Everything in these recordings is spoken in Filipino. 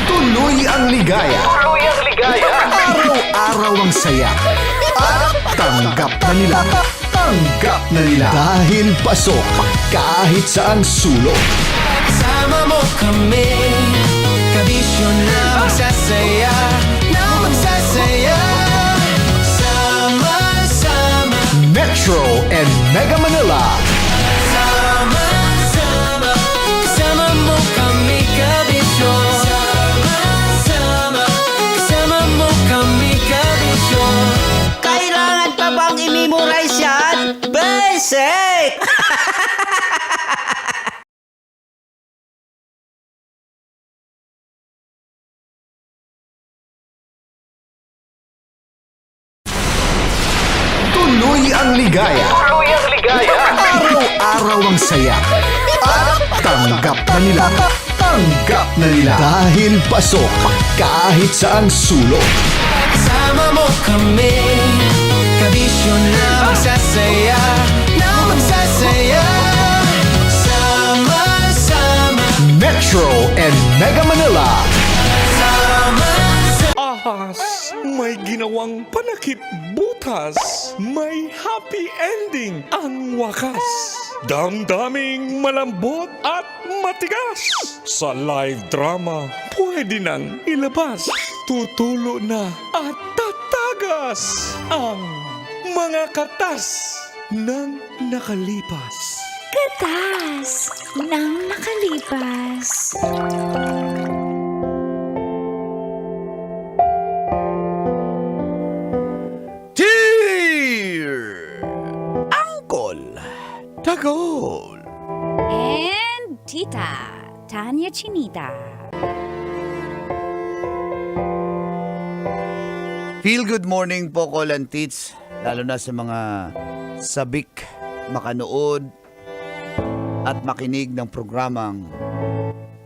Tuloy ang ligaya. Tuloy ang ligaya. Araw-araw ang saya. At tanggap na nila. Tanggap na nila. Dahil pasok kahit saan sulok. Sama mo kami, kabisyo na magsasaya, na magsasaya. Sama-sama, Metro and Mega Manila. sama-sama, kasama mo kami, kabisyo. Sama-sama, kasama mo kami, kabisyo. Kailangan pa bang i-memorize yan? Basic! Tuloy ang ligaya. Tuloy ang ligaya. Araw-araw ang saya. At tanggap na nila. Tanggap na nila. Dahil pasok kahit saan sulok. Sama mo kami, kabisyo na magsasaya, na magsasaya. Sama-sama, Metro and Mega Manila. Ahas, may ginawang panakip butas. May happy ending ang wakas. Damdaming malambot at matigas. Sa live drama, pwede nang ilabas. Tutulo na at tatagas ang mga katas ng nakalipas. Katas ng nakalipas. Dear Uncle Tagol. And Tita Tanya Chinita. Feel good morning po, Col and Tits. Lalo na sa mga sabik makanood at makinig ng programang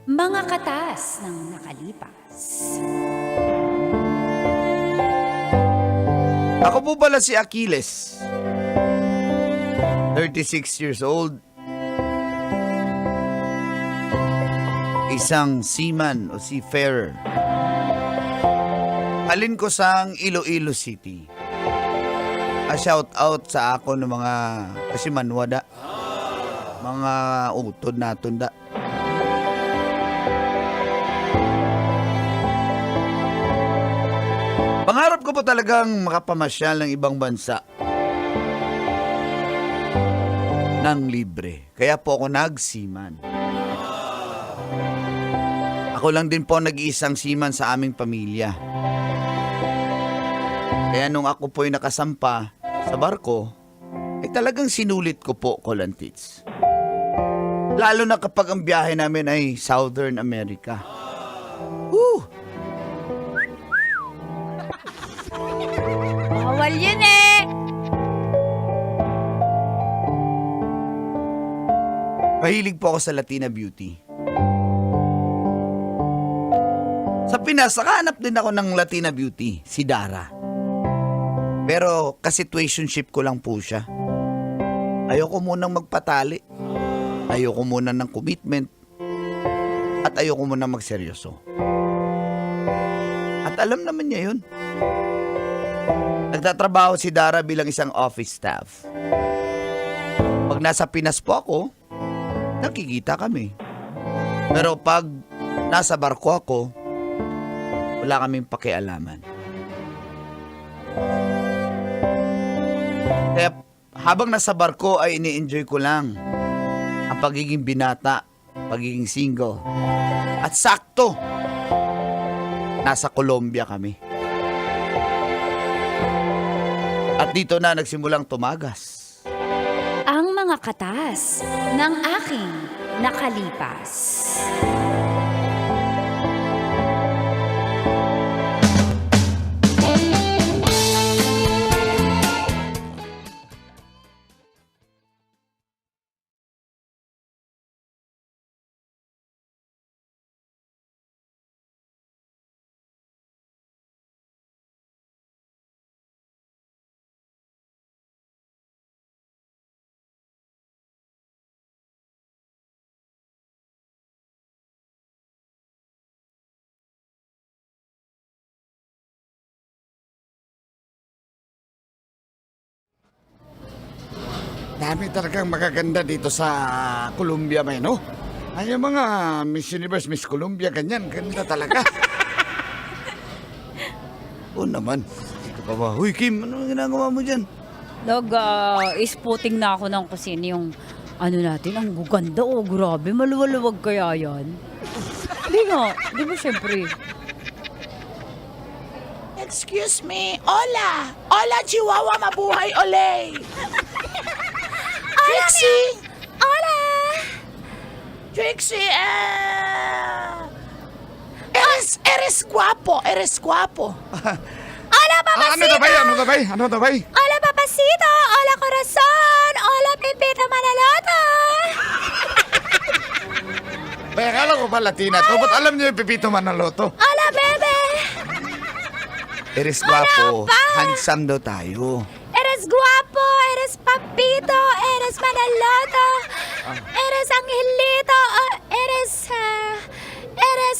Mga katas ng nakalipas. Ako po pala si Achilles. 36 years old. Isang seaman o seafarer. Halin ko sang Iloilo City. A shout out sa ako ng mga kasimanwada. Mga utod na tunda. Pangarap ko po talagang makapamasyal ng ibang bansa ng libre. Kaya po ako nag-seaman. Ako lang din po nag-iisang seaman sa aming pamilya. Kaya nung ako po'y nakasampa sa barko, ay talagang sinulit ko po, Colantits. Lalo na kapag ang biyahe namin ay Southern America. Bawal yun eh! Mahilig po ako sa Latina Beauty. Sa Pinas, nakahanap din ako ng Latina Beauty, si Dara. Pero ka-situationship ko lang po siya. Ayoko munang magpatali. Ayoko muna ng commitment. At ayoko muna magseryoso. At alam naman niya yun. Nagtatrabaho si Dara bilang isang office staff. Pag nasa Pinas po ako, nakikita kami. Pero pag nasa barko ako, wala kaming pakialaman. Kaya habang nasa barko ay ini-enjoy ko lang ang pagiging binata, pagiging single. At sakto, nasa Colombia kami. At dito na nagsimulang tumagas. Ang mga katas ng aking nakalipas. Dami talagang magaganda dito sa Colombia, may no? Ay, yung mga Miss Universe, Miss Colombia, ganyan. Ganda talaga. Oo naman. Ito pa ba? Huy, Kim, ano ginagawa mo dyan? Nag-spotting na ako ng kusina yung ano natin, ang guganda oh, grabe, maluwag kaya yan. Di nga, di ba syempre? Excuse me. Hola. Hola, Chihuahua. Mabuhay, ole. Trixie. Hola. Trixie, eres guapo. Eres guapo. Hola, Ano daw bay? Ano daw bay? Ano daw bay? Hola, papacito! Hola, corazon! Hola, Pepito Manaloto! Bay, akala ko pa Latina to. Ba't alam niyo yung Pepito Manaloto? Hola, bebe! Eres guwapo. pa? Handsome daw tayo. Eres guapo, eres papito, eres Manaloto, eres Angelito, eres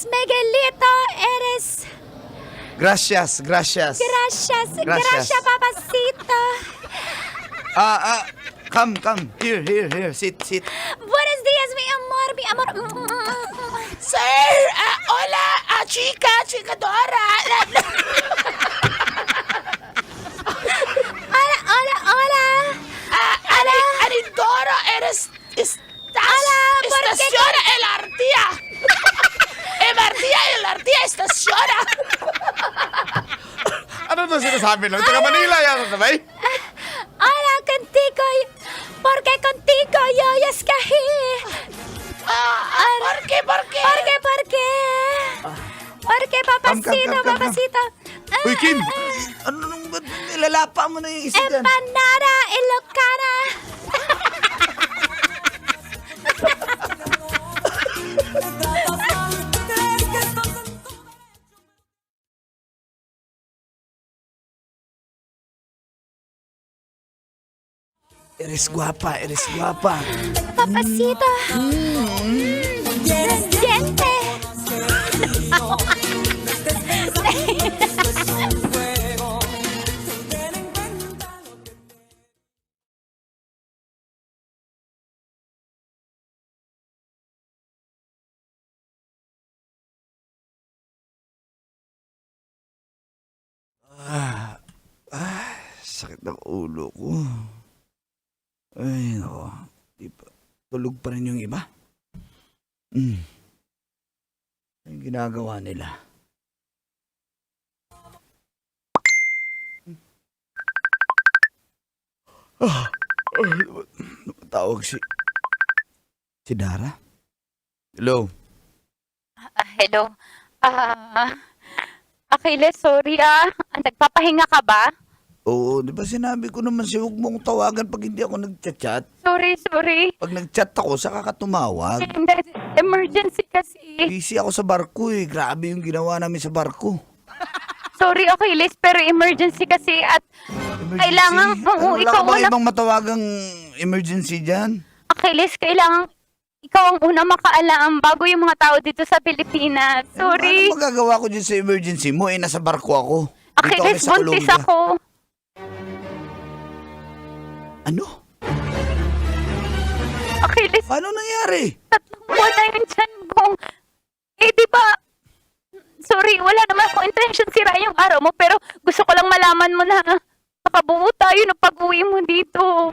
Miguelito, eres... Gracias, gracias. Gracias, Gracias. gracias, papacito. Come. Here. Sit. Buenos días, mi amor, mi amor. Sir, hola, chica Dora. Hola. Anidoro, Hola, ¿por qué? estaciona el Artía. El Artía estaciona. Ano to sinasabi nun? Taga Manila yan, ano bay? Hola, contigo, porque contigo yo escogí. ¿Por qué? ¿Por qué? Porque papacito, Come. papacito. Uy, Kim! Ano nung ba't nilalapa mo na yung isa dyan? Empanada Ilocana. Eres guapa. Papacito. Diente. Sakit ng ulo ko. Ay, nako. Di pa. Tulog pa rin yung iba. Ano yung ginagawa nila? Tawag si Dara? Hello? Hello. Achilles, sorry Nagpapahinga ka ba? Oo, di ba sinabi ko naman siya huwag mong tawagan pag hindi ako nagchat-chat? Sorry. Pag nagchat ako, saka ka tumawag. Emergency kasi. Busy ako sa barko eh. Grabe yung ginawa namin sa barko. Sorry, Achilles, pero emergency kasi at kailangan Wala ikaw ka bang muna. ibang matawagang emergency dyan? Achilles, kailangan ikaw ang una makaalam bago yung mga tao dito sa Pilipinas. Sorry. Ano magagawa ko dyan sa emergency mo? Nasa barko ako. Dito kami Achilles, sa buntis Colombia. ako. Ano? Achilles, Ano nangyari? 3 buwan na yung tiyan ko. Di ba? Sorry, wala naman akong intention sira yung araw mo, pero gusto ko lang malaman mo na makabuo tayo ng pag-uwi mo dito.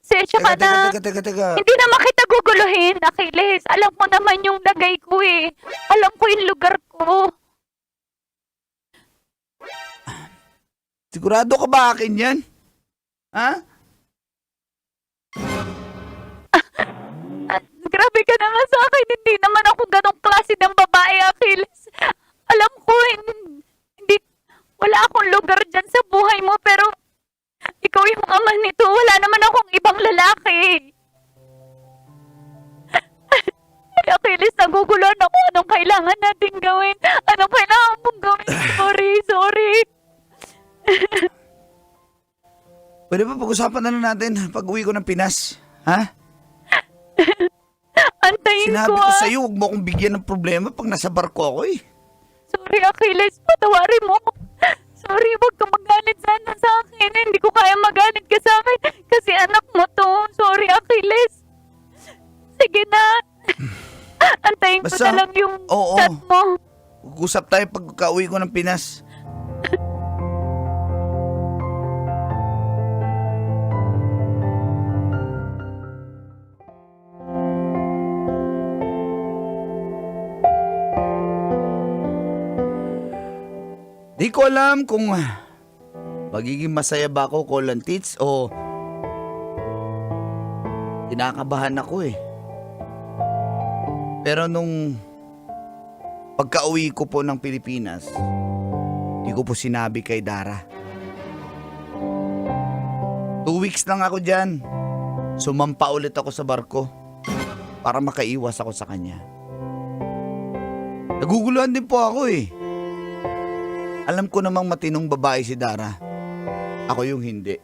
Sensya ka na. Teka. Hindi naman kita guguluhin, Achilles. Alam mo naman yung lagay ko eh. Alam ko yung lugar ko. Sigurado ka ba akin yan? Ha? Grabe ka naman sa akin. Hindi naman ako ganong klase ng babae, Achilles. Alam ko, hindi, wala akong lugar dyan sa buhay mo, pero ikaw yung ama nito. Wala naman akong ibang lalaki. Ay, Achilles, naguguluhan ako. Anong kailangan natin gawin? Anong kailangan mong gawin? Sorry. Pwede ba pag-usapan na lang natin pag uwi ko ng Pinas? Ha? Antayin Sinabi ko, ko sa'yo, huwag mo akong bigyan ng problema pag nasa barko ako eh. Sorry, Achilles. Patawarin mo ako. Sorry, huwag ka magalit sana sa akin. Hindi ko kaya magalit ka sa akin kasi anak mo to. Sorry, Achilles. Sige na. Antayin ko Basta, na lang yung oo. chat mo. Mag-usap tayo pagka-uwi ko ng Pinas. Di ko alam kung magiging masaya ba ako, Kolantits, o kinakabahan ako eh. Pero nung pagka-uwi ko po ng Pilipinas, di ko po sinabi kay Dara. 2 weeks lang ako dyan. Sumampa ulit ako sa barko para makaiwas ako sa kanya. Naguguluhan din po ako eh. Alam ko namang matinong babae si Dara. Ako yung hindi.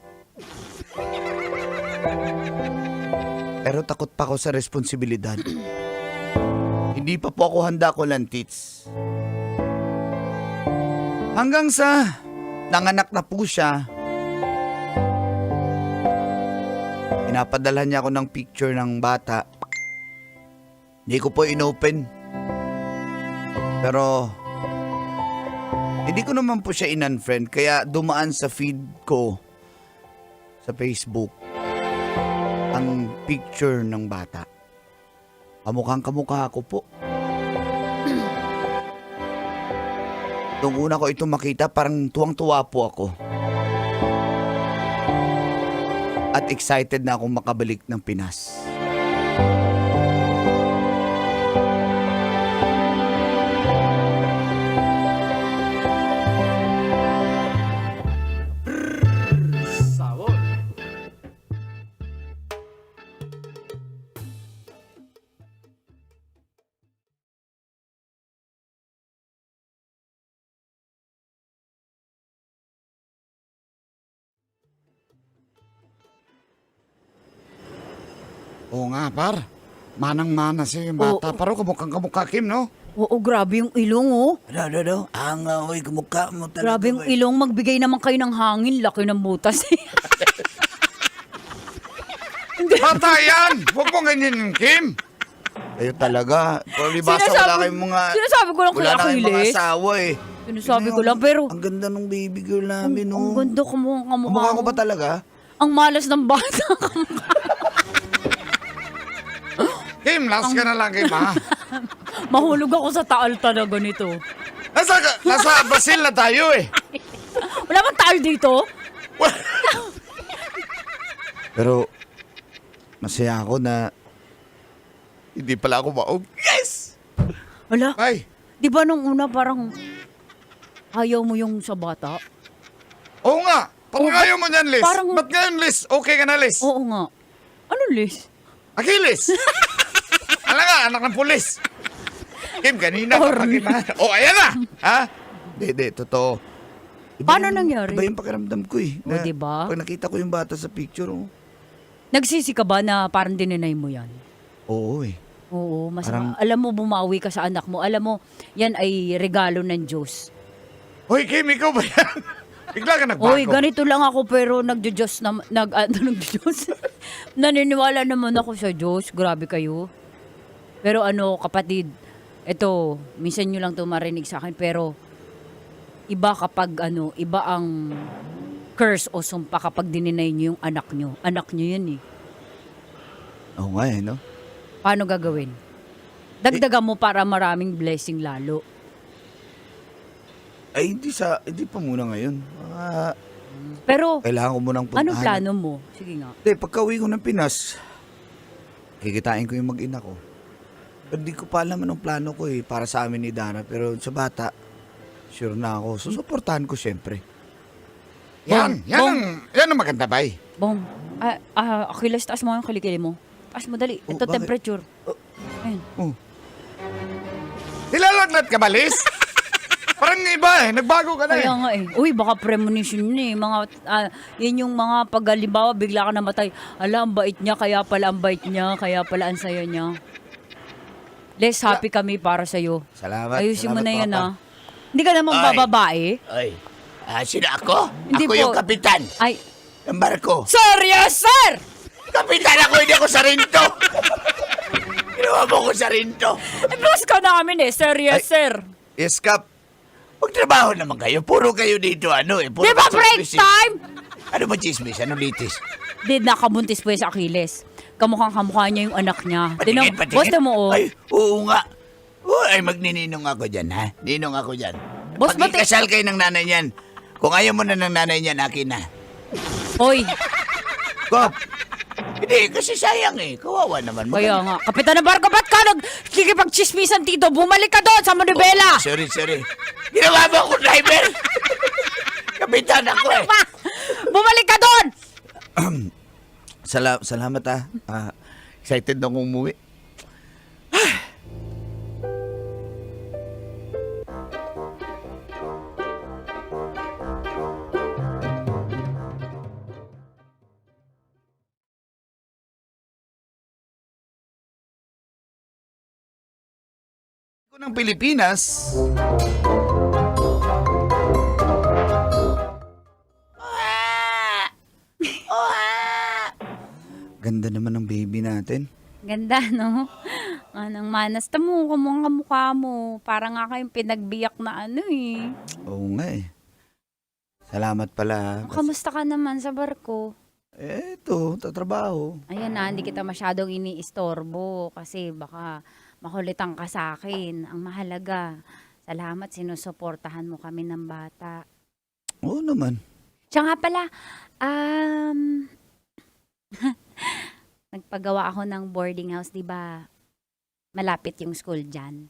Pero takot pa ako sa responsibilidad. Hindi pa po ako handa, Kolantits. Hanggang sa nanganak na po siya, pinapadala niya ako ng picture ng bata. Hindi ko po inopen. Pero hindi ko naman po siya in-unfriend, kaya dumaan sa feed ko sa Facebook ang picture ng bata. Kamukhang kamukha ko po. Nung una ko ito makita, parang tuwang-tuwa po ako. At excited na akong makabalik ng Pinas. Oo nga, par. Manang-mana siya yung bata. Paro kamukhang kamukha, Kim, no? Oo, grabe yung ilong, oh. Ano? Ang oy, kumukha mo talaga. Grabe yung ilong. Magbigay naman kayo ng hangin. Laki ng butas. Bata yan! Huwag mo ganyan, Kim. Kayo talaga. Palibasa wala kayong mga... Sinasabi ko lang kay Wala na kayong mga Achilles. asawa eh. Sinasabi ko lang, pero... Ang ganda nung baby girl namin, Ang no? ganda kamukha Kamukha ko ba talaga? Ang malas ng bata. Kim, last ka na lang, Kim, ha? Mahulog ako sa taal talaga nito. Nasa Brazil na tayo, eh. Wala bang taal dito? Pero, masaya ako na hindi pala ako maog. Yes! Wala. Ay, Di ba nung una parang ayaw mo yung sa bata? oo nga. Parang ayaw mo niyan, Liz. Parang- Ba't ngayon, Liz? Okay ka na, Liz? Oo nga. Ano, Liz? Achilles! Alam nga, anak ng pulis. Kim, kanina kapag oh, ayan na! Ha? Hindi, totoo. Paano nangyari? Iba yung pakiramdam ko eh. O, diba? Pag nakita ko yung bata sa picture, oh. Nagsisi ka ba na parang dininay mo yan? Oo eh. Oo, Parang- alam mo, bumawi ka sa anak mo. Alam mo, yan ay regalo ng Diyos. Hoy, Kim, ikaw ba yan? Bigla ka nagbago. Oy, ganito lang ako pero nagjo-Diyos na nagjo-Diyos. Naniniwala naman ako sa Diyos. Grabe kayo. Pero kapatid, ito, minsan nyo lang to marinig sa akin pero iba kapag iba ang curse o sumpa kapag dininay nyo yung anak nyo. Anak nyo yan eh. Oo nga eh, no? Paano gagawin? Dagdagan mo para maraming blessing lalo. Ay, hindi pa muna ngayon. Mga Pero, Kailangan ko munang puntahan. anong plano mo? Sige nga. Hindi, pagka-uwi ko ng Pinas, kikitain ko yung mag-ina ko. Pero di ko pa alam anong plano ko para sa amin ni Dara. Pero sa bata, sure na ako. Susuportahan ko siyempre. Yan ang maganda, bay. Bong, Achilles, taas mo yung kilikili mo. Taas mo, dali. Oh, Ito, bakit? temperature. Ayun. Nilalagnat ka, Balis? Parang iba nagbago ka na Kaya nga Uy, baka premonition yun Mga, yun yung mga pag-alimbawa, bigla ka namatay. Ala, ang bait niya, kaya pala ang bait niya, kaya pala ang saya niya. Less happy kami para sa'yo. Salamat. Ayusin mo salamat, na yan, Papa. Hindi ka naman Ay. bababae. Ay, sino ako? Hindi Ako po. yung kapitan Ay, ng barko. sir, yes, sir! Kapitan ako, hindi ako sarinto. Ginawa mo ko sarinto. Boss ka namin sir, yes, sir. Yes, Kap. Magtrabaho naman kayo. Puro kayo dito, puro Di ba break chismis. time? Ano ba chismis? Ano litis? Di, nakabuntis po yung sa Achilles. Kamukhang kamukha niya yung anak niya. Patingin, Boss patingin. na mo, Ay, oo nga. Ay, magnininong ako dyan, ha? Ninong ako dyan. Boss, Pag ikasal kayo ng nanay niyan, kung ayaw mo na ng nanay niyan, akin na. Hoy, Kop! Hindi, kasi sayang Kawawa naman. kaya nga. Kapitan ng barko, ba't ka nagkikipag-chismisan dito? Bumalik ka doon sa Manibela! Sorry. Ginawa mo ako driver! Kapitan ako Pa! Bumalik ka doon! Salamat excited na akong umuwi. ng Pilipinas. Ganda naman ng baby natin. Ganda, no? Anong manas. Tamo, kamukha mo. Parang nga kayong pinagbiyak na Oo nga Salamat pala. Kamusta ka naman sa barko? Eto, tatrabaho. Ayan na, hindi kita masyadong iniistorbo kasi baka makulitan ka sa akin. Ang mahalaga, salamat, sinusuportahan mo kami ng bata. Oo naman. Siya nga pala, nagpagawa ako ng boarding house, di ba? Malapit yung school dyan.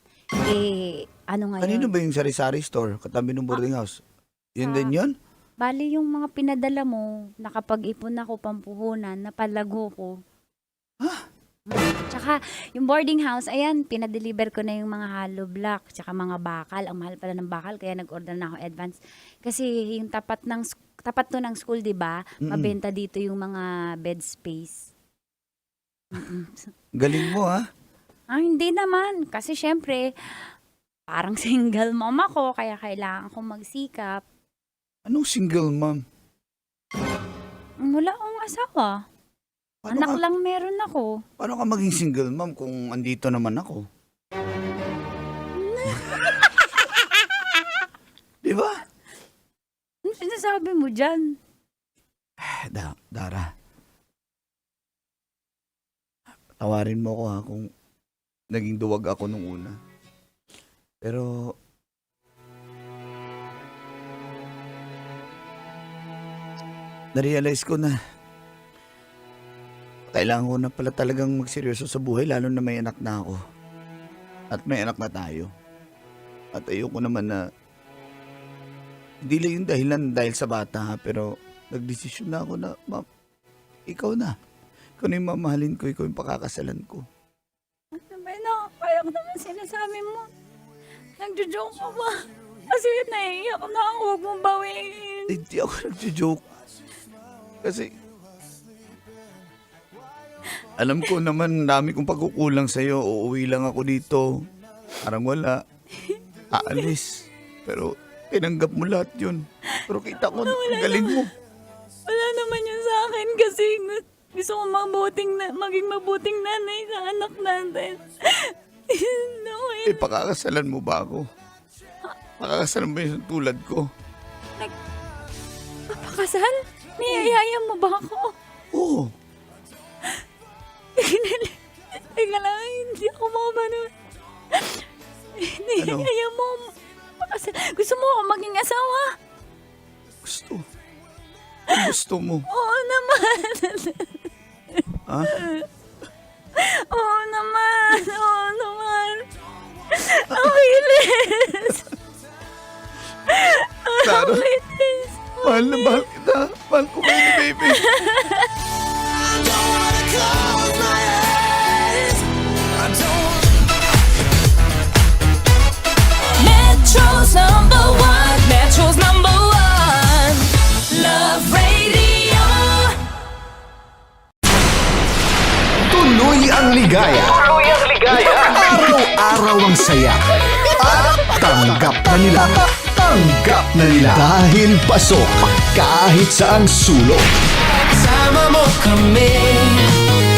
Ano ngayon? Kanino ba yung sari-sari store katabi ng boarding house? Yun din yun? Bali yung mga pinadala mo, nakapag-ipon ako pampuhunan, napalago ko. Tsaka yung boarding house, ayan, pinadeliver ko na yung mga hollow block, tsaka mga bakal. Ang mahal pala ng bakal, kaya nag-order na ako advance. Kasi yung tapat to ng school, di ba? Mabenta dito yung mga bed space. Galing mo Hindi naman. Kasi syempre, parang single mom ako, kaya kailangan kong magsikap. Anong single mom? Wala akong asawa. Anak lang meron ako. Paano ka maging single mom kung andito naman ako? Di ba? Ano sinasabi mo dyan? Dara. Tawarin mo ako kung naging duwag ako nung una. Pero na-realize ko na kailangan ko na pala talagang magseryoso sa buhay, lalo na may anak na ako. At may anak na tayo. At ayoko naman na hindi lang yung dahilan dahil sa bata pero nagdesisyon na ako na, ma'am, ikaw na. Ikaw na yung mamahalin ko, ikaw yung pakakasalan ko. Ano ba na? Kaya ko naman sinasabi mo. Nagjo-joke ka ba? Kasi naiiyak na ako. Huwag mong bawiin. Hindi ako nagjo-joke. Kasi alam ko naman dami kong pagkukulang sa'yo. Uuwi lang ako dito. Parang wala. Aalis. Pero tinanggap mo lahat yun. Pero kita ko, ang galing mo. Wala naman yun sa akin kasi gusto ko maging mabuting nanay sa anak natin. Pakakasalan mo ba ako? Pakakasalan mo yung tulad ko? Papakasal? Niyayaya mo ba ako? Oo. Teka lang, hindi ako makapanood. Niyayaya mo. Gusto mo ako maging asawa? Gusto. Kung gusto mo. Oo naman. Ha? Oo naman. Oo naman. Ang bilis. Claro. Ang bilis. Mahal na mahal kita. Mahal ko kayo ni baby. Metro's number one. Metro's number one. Love Radio. Tuloy ang ligaya. Tuloy ang ligaya. Araw-araw ang saya. At tanggap na nila. Tanggap na nila. Dahil pasok kahit saang sulok. Kasama mo kami.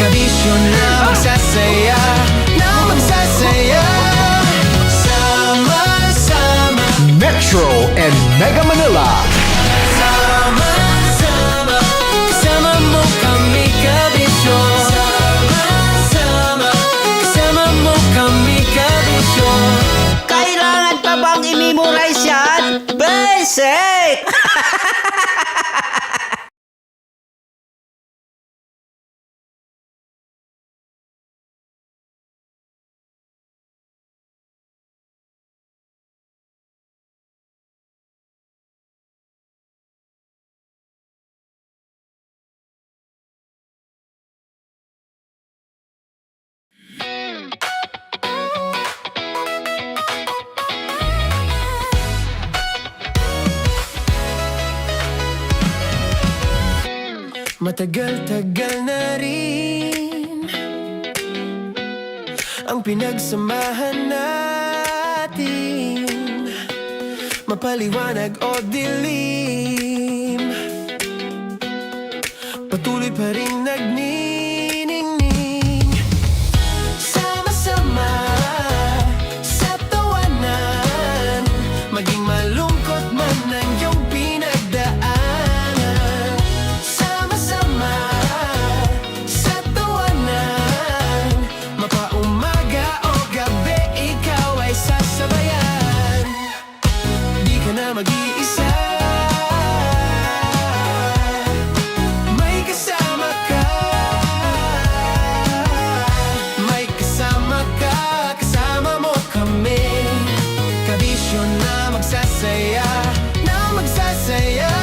Kabisyon na magsasaya. Na magsasaya. Sama-sama. Metro and Mega Manila. Sama-sama. Kasama mo kami, kabisyon. Sama-sama. Kasama mo kami, kabisyon. Kailangan pa bang i-memorize yan? Basic! Matagal-tagal na rin ang pinagsamahan natin, mapaliwanag o dilim, patuloy pa rin nagniningning. Sama-sama sa tawanan, maging malungkot man ang iyong pinagdaanan. Sama-sama sa tawanan, mapaumaga o gabi, ikaw ay sasabayan. Di ka na mag-iisa, may kasama ka. May kasama ka, kasama mo kami. Kabisyon na magsasaya, na magsasaya.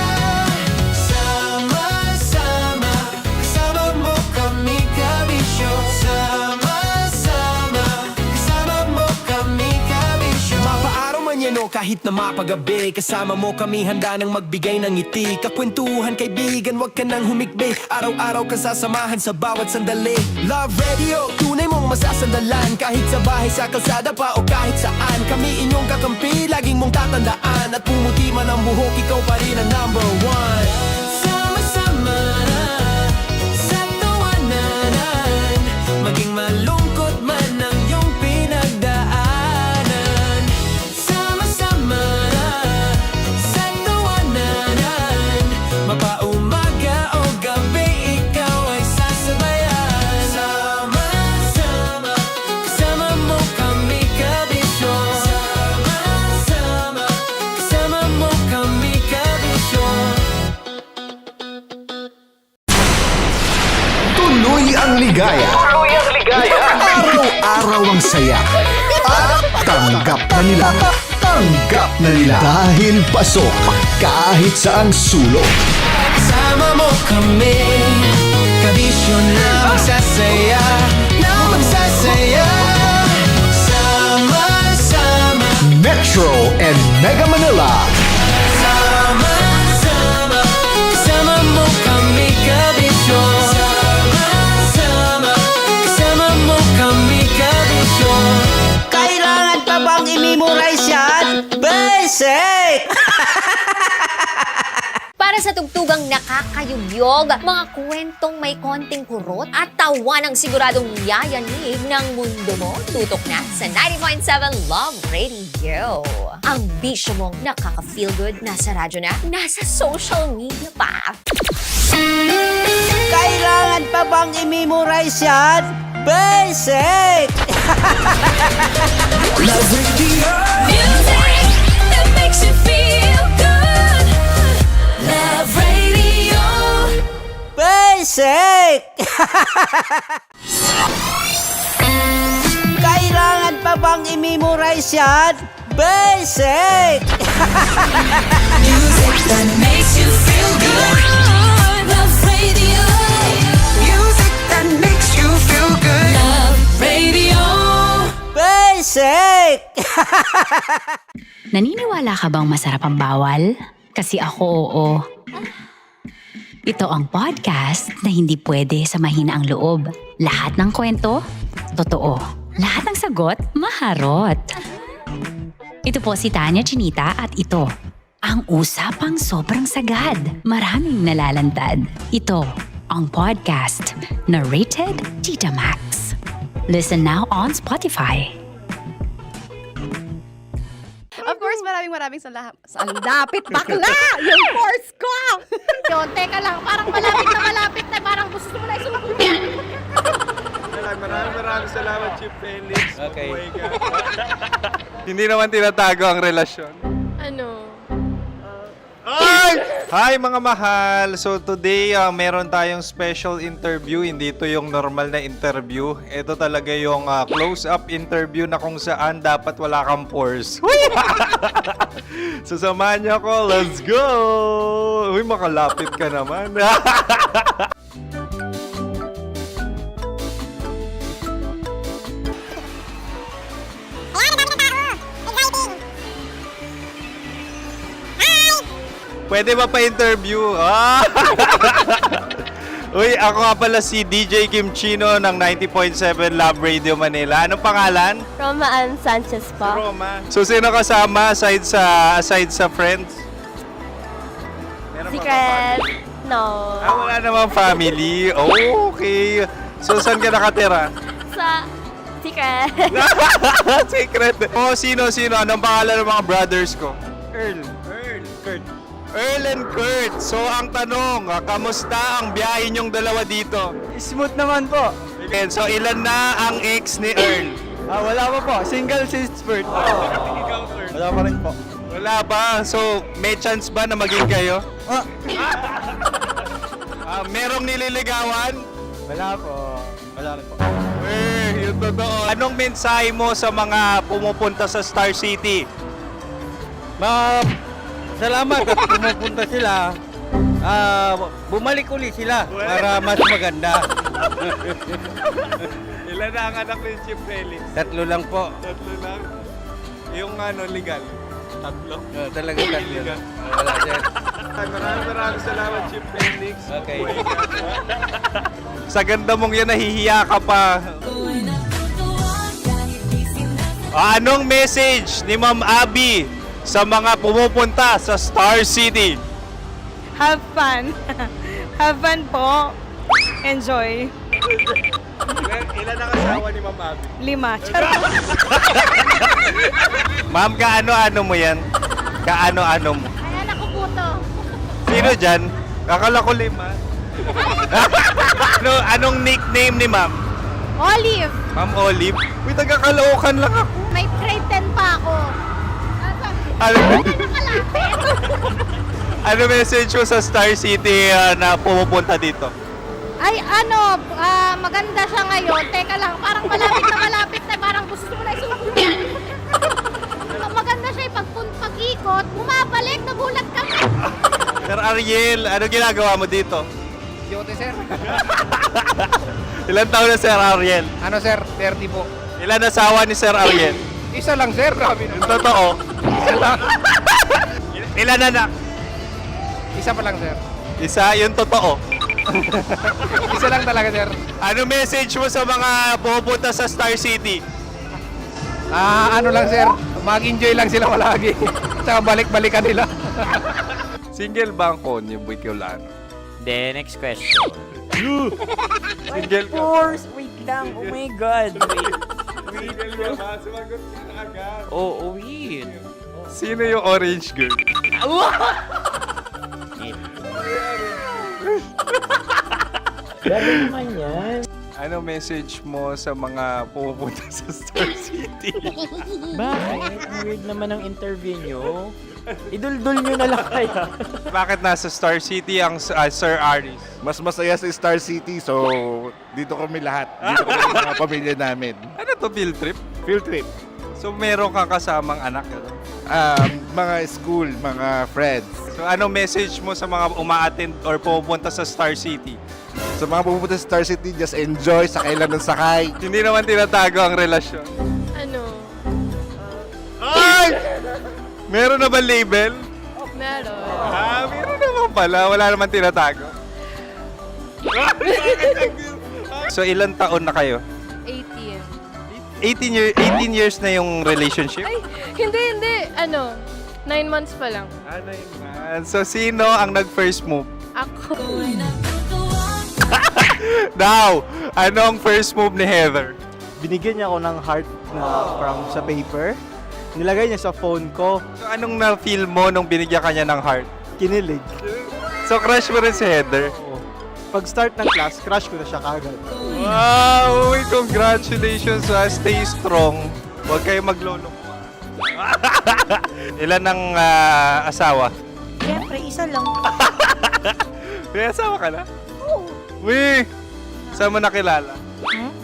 Sama-sama, kasama mo kami, kabisyon. Sama-sama, kasama mo kami, kabisyon. Mapaaraw man yan o kahit na mapagabi, kasama mo kami, handa nang magbigay ng ngiti. Kakwentuhan, kaibigan, wag ka nang humikbi. Araw-araw ka sasamahan sa bawat sandali. Love Radio, tunay mong masasandalan. Kahit sa bahay, sa kalsada pa o kahit saan, kami inyong kakampi, laging mong tatandaan. At pumuti man ang buhok, ikaw pa rin ang number one. Sama-sama sa tawanan, maging malungkot man ang iyong pinagdaanan. Sama-sama sa tawanan, mapaumaga o gabi, ikaw ay sasabayan. Sama-sama, kasama mo kami, kabisyon. Sama-sama, kasama mo kami, kabisyon. Tuloy ang ligaya. Tuloy ang ligaya. Araw-araw ang saya. At tanggap na nila. Tanggap na nila. Dahil pasok kahit saang sulok. Kasama mo kami, kabisyon na magsasaya, na magsasaya. Sama-sama, Metro and Mega Manila. sama-sama, kasama mo kami, kabisyon. Sama-sama, kasama mo kami, kabisyon. Kailangan pa bang i-memorize yan? Basic! Para sa tugtugang nakakayugyog, mga kwentong may konting kurot at tawa ng siguradong yayanig ng mundo mo, tutok na sa 90.7 Love Radio. Ang bisyo mong nakaka-feel good, nasa radyo na, nasa social media pa. Kailangan pa bang i-memorize yan? Basic! Love Radio. Music that makes you feel good. Love Radio. Kailangan pa bang i-memorize yan? Basic! Music that makes you feel good. Love Radio. Music that makes you feel good. Love Radio. Basic! Naniniwala ka bang masarap ang bawal? Kasi ako oo. Ito ang podcast na hindi pwede sa mahina ang loob. Lahat ng kwento, totoo. Lahat ng sagot, maharot. Ito po si Tanya Chinita at ito, ang usapang sobrang sagad. Maraming nalalantad. Ito, ang podcast na rated Tita Max. Listen now on Spotify. Of course, maraming salamat. Ang lapit bakla! Yung force ko! Yun, teka lang, parang malapit na, parang gusto mo na isumabuhin. Maraming salamat, Chief Felix. Okay. Buhay ka. Hindi naman tinatago ang relasyon. Ano? Hi mga mahal! So today, meron tayong special interview. Hindi ito yung normal na interview. Ito talaga yung close-up interview na kung saan dapat wala kang pores. So samahan niyo ako. Let's go! Uy, makalapit ka naman. Pwede ba pa-interview? Uy, ako nga pala si DJ Kim Chino ng 90.7 Love Radio Manila. Anong pangalan? Roma Ann Sanchez po. Roma. So, sino kasama aside sa friends? Meron ba Secret. No. wala namang family. Oh, okay. So, saan ka nakatira? Sa Secret. Secret. Oh, sino? Anong pangalan ng mga brothers ko? Earl, Kurt. Earl and Kurt. So, ang tanong, kamusta ang biyahe niyong dalawa dito? Smooth naman po. And so, ilan na ang ex ni Earl? Wala pa po. Single since birth. Wala pa rin po. Wala ba? So, may chance ba na maging kayo? Merong nililigawan? Wala po. Wala rin po. Yung totoo. Anong mensahe mo sa mga pumupunta sa Star City? Salamat at pumupunta sila. Bumalik uli sila para mas maganda. Ilan na ang anak ni Chief Felix? 3 lang po. 3 lang? Yung legal? 3? Talaga 3 lang. Wala sir. Maraming salamat, Chief Felix. Okay. Sa ganda mong yan, nahihiya ka pa. Anong message ni Ma'am Abby sa mga pumupunta sa Star City? Have fun. Have fun po. Enjoy. Ilan ang asawa ni Ma'am Abby? 5. Charot. Ma'am, kaano-ano mo yan? Kaano-ano mo? Ayan ako po to. Sino dyan? Akala ko 5. Anong nickname ni Ma'am? Olive. Ma'am Olive? Uy, taga-Caloocan lang ako. May grade 10 pa ako. Ano message mo sa Star City na pumupunta dito? Ay, maganda siya ngayon. Teka lang, parang malapit na, parang gusto mo na isumabuhin. Maganda siya, pag-ikot, bumabalik, nagulat ka. Sir Ariel, ano ginagawa mo dito? Yote sir. Ilan taon na Sir Ariel? Ano sir? 30 po. Ilan asawa ni Sir Ariel? Isa lang sir. Grabe Yung totoo? Isa lang. Ilan anak? Isa pa lang sir. Isa, yung totoo. Isa lang talaga sir. Ano message mo sa mga pumupunta sa Star City? Ano lang sir. Mag-enjoy lang sila palagi. Tsaka balik-balikan nila. Single ba ang konyo, Boy Kiolano? Then, next question. Single ka? Wait lang, oh my God. Single ka ba? Sumagot ka na agad. Oo, wait. Sino yung orange girl? Ano message mo sa mga pupunta sa Star City? Bakit? Ang weird naman ng interview nyo. Idul-dul nyo na lang kaya. Bakit nasa Star City ang Sir Aris? Mas masaya sa Star City, so dito kami lahat. Dito kami sa mga pamilya namin. Ano to, field trip? Field trip. So meron kang kasamang anak? Ano? Mga school, mga friends. So ano message mo sa mga uma-attend or pupunta sa Star City? Sa mga pupunta sa Star City, just enjoy, sakay lang ng sakay. Hindi naman tinatago ang relasyon. Ano? Ay! Meron na ba label? Meron. Meron naman pala. Wala naman tinatago. So ilan taon na kayo? 18. 18 years na yung relationship? Ay, hindi. 9 months pa lang. 9 months. So sino ang nag-first move? Ako. Now, anong first move ni Heather? Binigyan niya ako ng heart na from sa paper. Nilagay niya sa phone ko. So anong na-feel mo nung binigyan ka niya ng heart? Kinilig. So crush mo rin si Heather? Pag-start ng class, crush ko na siya kagad. Wow! Uy, congratulations ha. Stay strong. Huwag kayo maglolo. Ilan ang asawa? Siyempre, isa lang. May asawa ka na? Oo. Uy! Saan mo nakilala?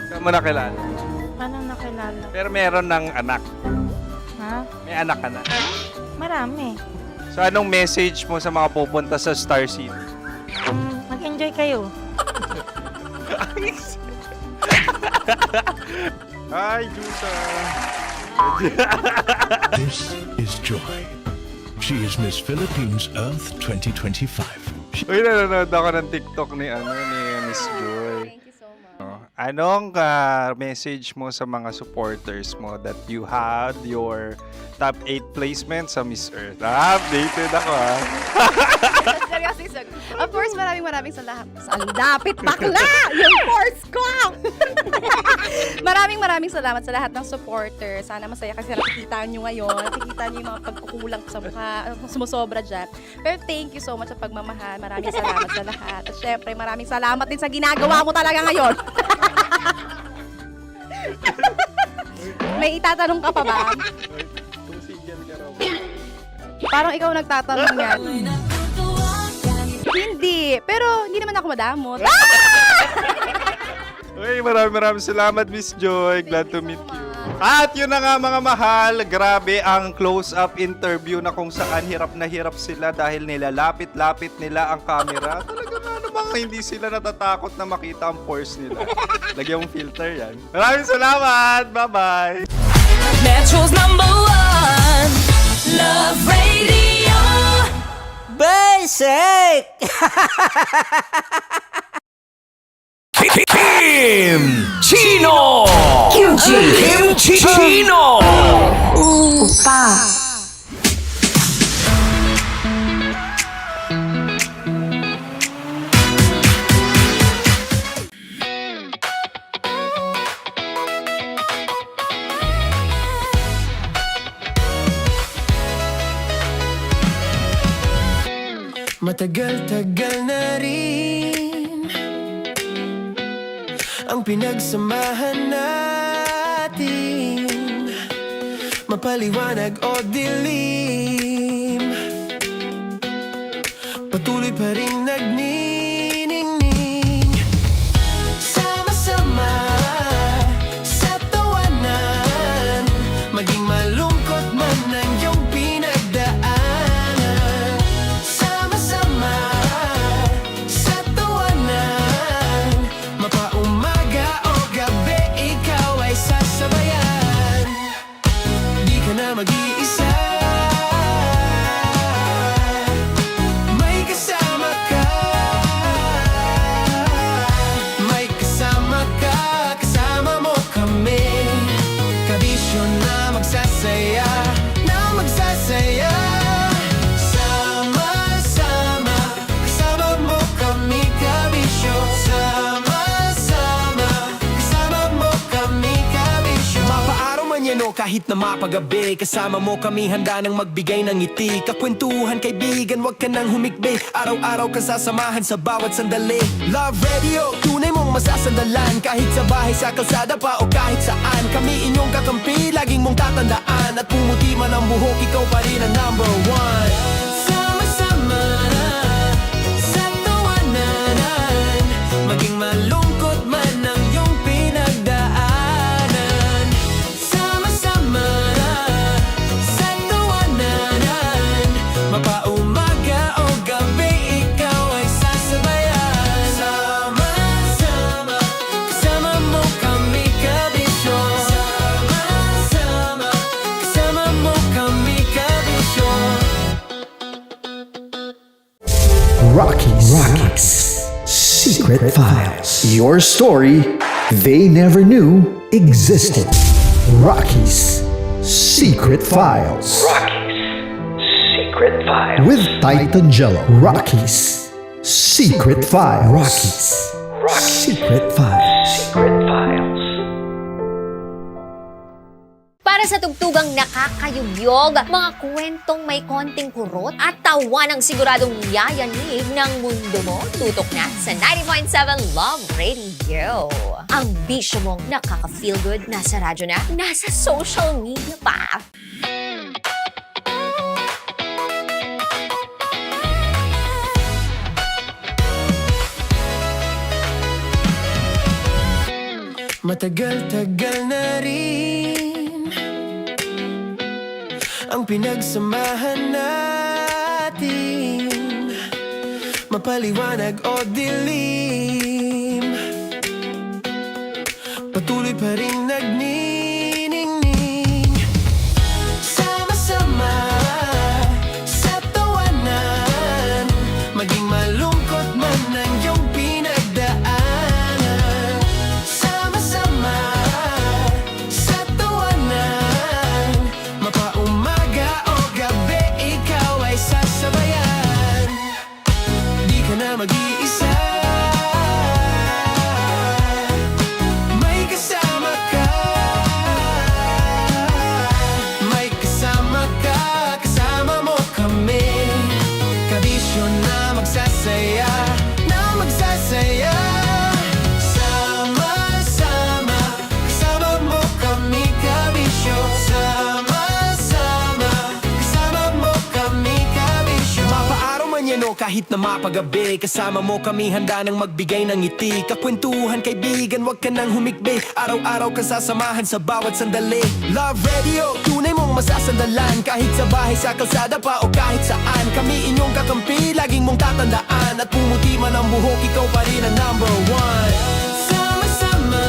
Saan mo nakilala? Paano nakilala? Pero meron ng anak. Ha? May anak ka na. Marami. So anong message mo sa mga pupunta sa Star City? Mag-enjoy kayo. Hi, Juta! This is Joy. She is Miss Philippines Earth 2025. Uy, nanonood ako ng TikTok ni Miss Joy. Thank you so much. Anong message mo sa mga supporters mo that you had your top 8 placement sa Miss Earth? Updated ako Seryoso, of course, maraming salamat. Ang dapit bakla! Yung course ko! maraming salamat sa lahat ng supporter. Sana masaya kasi nakikita nyo ngayon. Nakikita nyo yung mga pagkukulang ko sa mukha. Sumusobra dyan. Pero thank you so much sa pagmamahal. Maraming salamat sa lahat. At syempre, maraming salamat din sa ginagawa mo talaga ngayon. May itatanong ka pa ba? Parang ikaw nagtatanong yan. Hindi. Pero hindi naman ako madamot. Uy, maraming salamat, Miss Joy. Glad to meet you. At yun na nga mga mahal, grabe ang close-up interview na kung saan hirap na hirap sila dahil nilalapit-lapit nila ang camera. Talaga nga namang hindi sila natatakot na makita ang pores nila. Lagyan mong filter yan. Maraming salamat! Bye-bye! Metro's #1 Love Radio. Basic! Kim Chino! Kim Chino! Opa. Matagal-tagal na rin ang pinagsamahan natin, mapaliwanag o dilim, patuloy pa rin nagniningning. Sama-sama sa tawanan, maging malungkot man ang iyong pinagdaanan. Sama-sama sa tawanan, mapaumaga o gabi, ikaw ay sasabayan. Di ka na mag-iisa, may kasama ka. kahit na mapagabi. Kasama mo kami handa nang magbigay ng ngiti. Kakwentuhan kaibigan, wag ka nang humikbi. Araw-araw kasasamahan sa bawat sandali. Love Radio, tunay mong masasandalan. Kahit sa bahay, sa kalsada pa o kahit saan. Kami inyong kakampi, laging mong tatandaan. At pumuti man ang buhok, ikaw pa rin ang number one. Sama-sama sa tawanan, maging malungkot man ang iyong pinagdaanan. Sama-sama sa tawanan, mapaumaga o gabi, ikaw ay sasabayan. Sama-sama, kasama mo kami kabisyo. Sama-sama, kasama mo kami kabisyo. Rockies. Secret Files. Your story they never knew existed. Rockies. Secret Files. Secret Files. With Titan Jello. Rockies. Secret Files. Rockies. Secret Files. Secret Files. Para sa tugtugang nakakayugyog, mga kwentong may konting kurot at tawa ng siguradong yayanig ng mundo mo, tutok na sa 90.7 Love Radio. Ang bisyo mong nakaka-feel good, nasa radyo na, nasa social media pa. Matagal-tagal na rin ang pinagsamahan natin, mapaliwanag o dilim, patuloy pa rin nagniningning. Sama-sama sa tawanan, maging malungkot man ang iyong pinagdaanan. Sama-sama sa tawanan, mapaumaga o gabi, ikaw ay sasabayan. Di ka na mag-iisa, may kasama ka. May kasama ka, kasama mo kami. Kabisyo na magsasaya, na magsasaya. Sama-sama, kasama mo kami, kabisyo. Sama-sama, kasama mo kami, kabisyo. Mapaaraw man yan o kahit na mapagabi, kasama mo kami handa nang magbigay ng ngiti. Kakwentuhan kaibigan, wag ka nang humikbi. Araw-araw kasasamahan sa bawat sandali. Love Radio, tunay mong masasandalan. Kahit sa bahay, sa kalsada pa o kahit saan. Kami inyong kakampi, laging mong tatandaan. At pumuti man ang buhok, ikaw pa rin ang number one. Sama-sama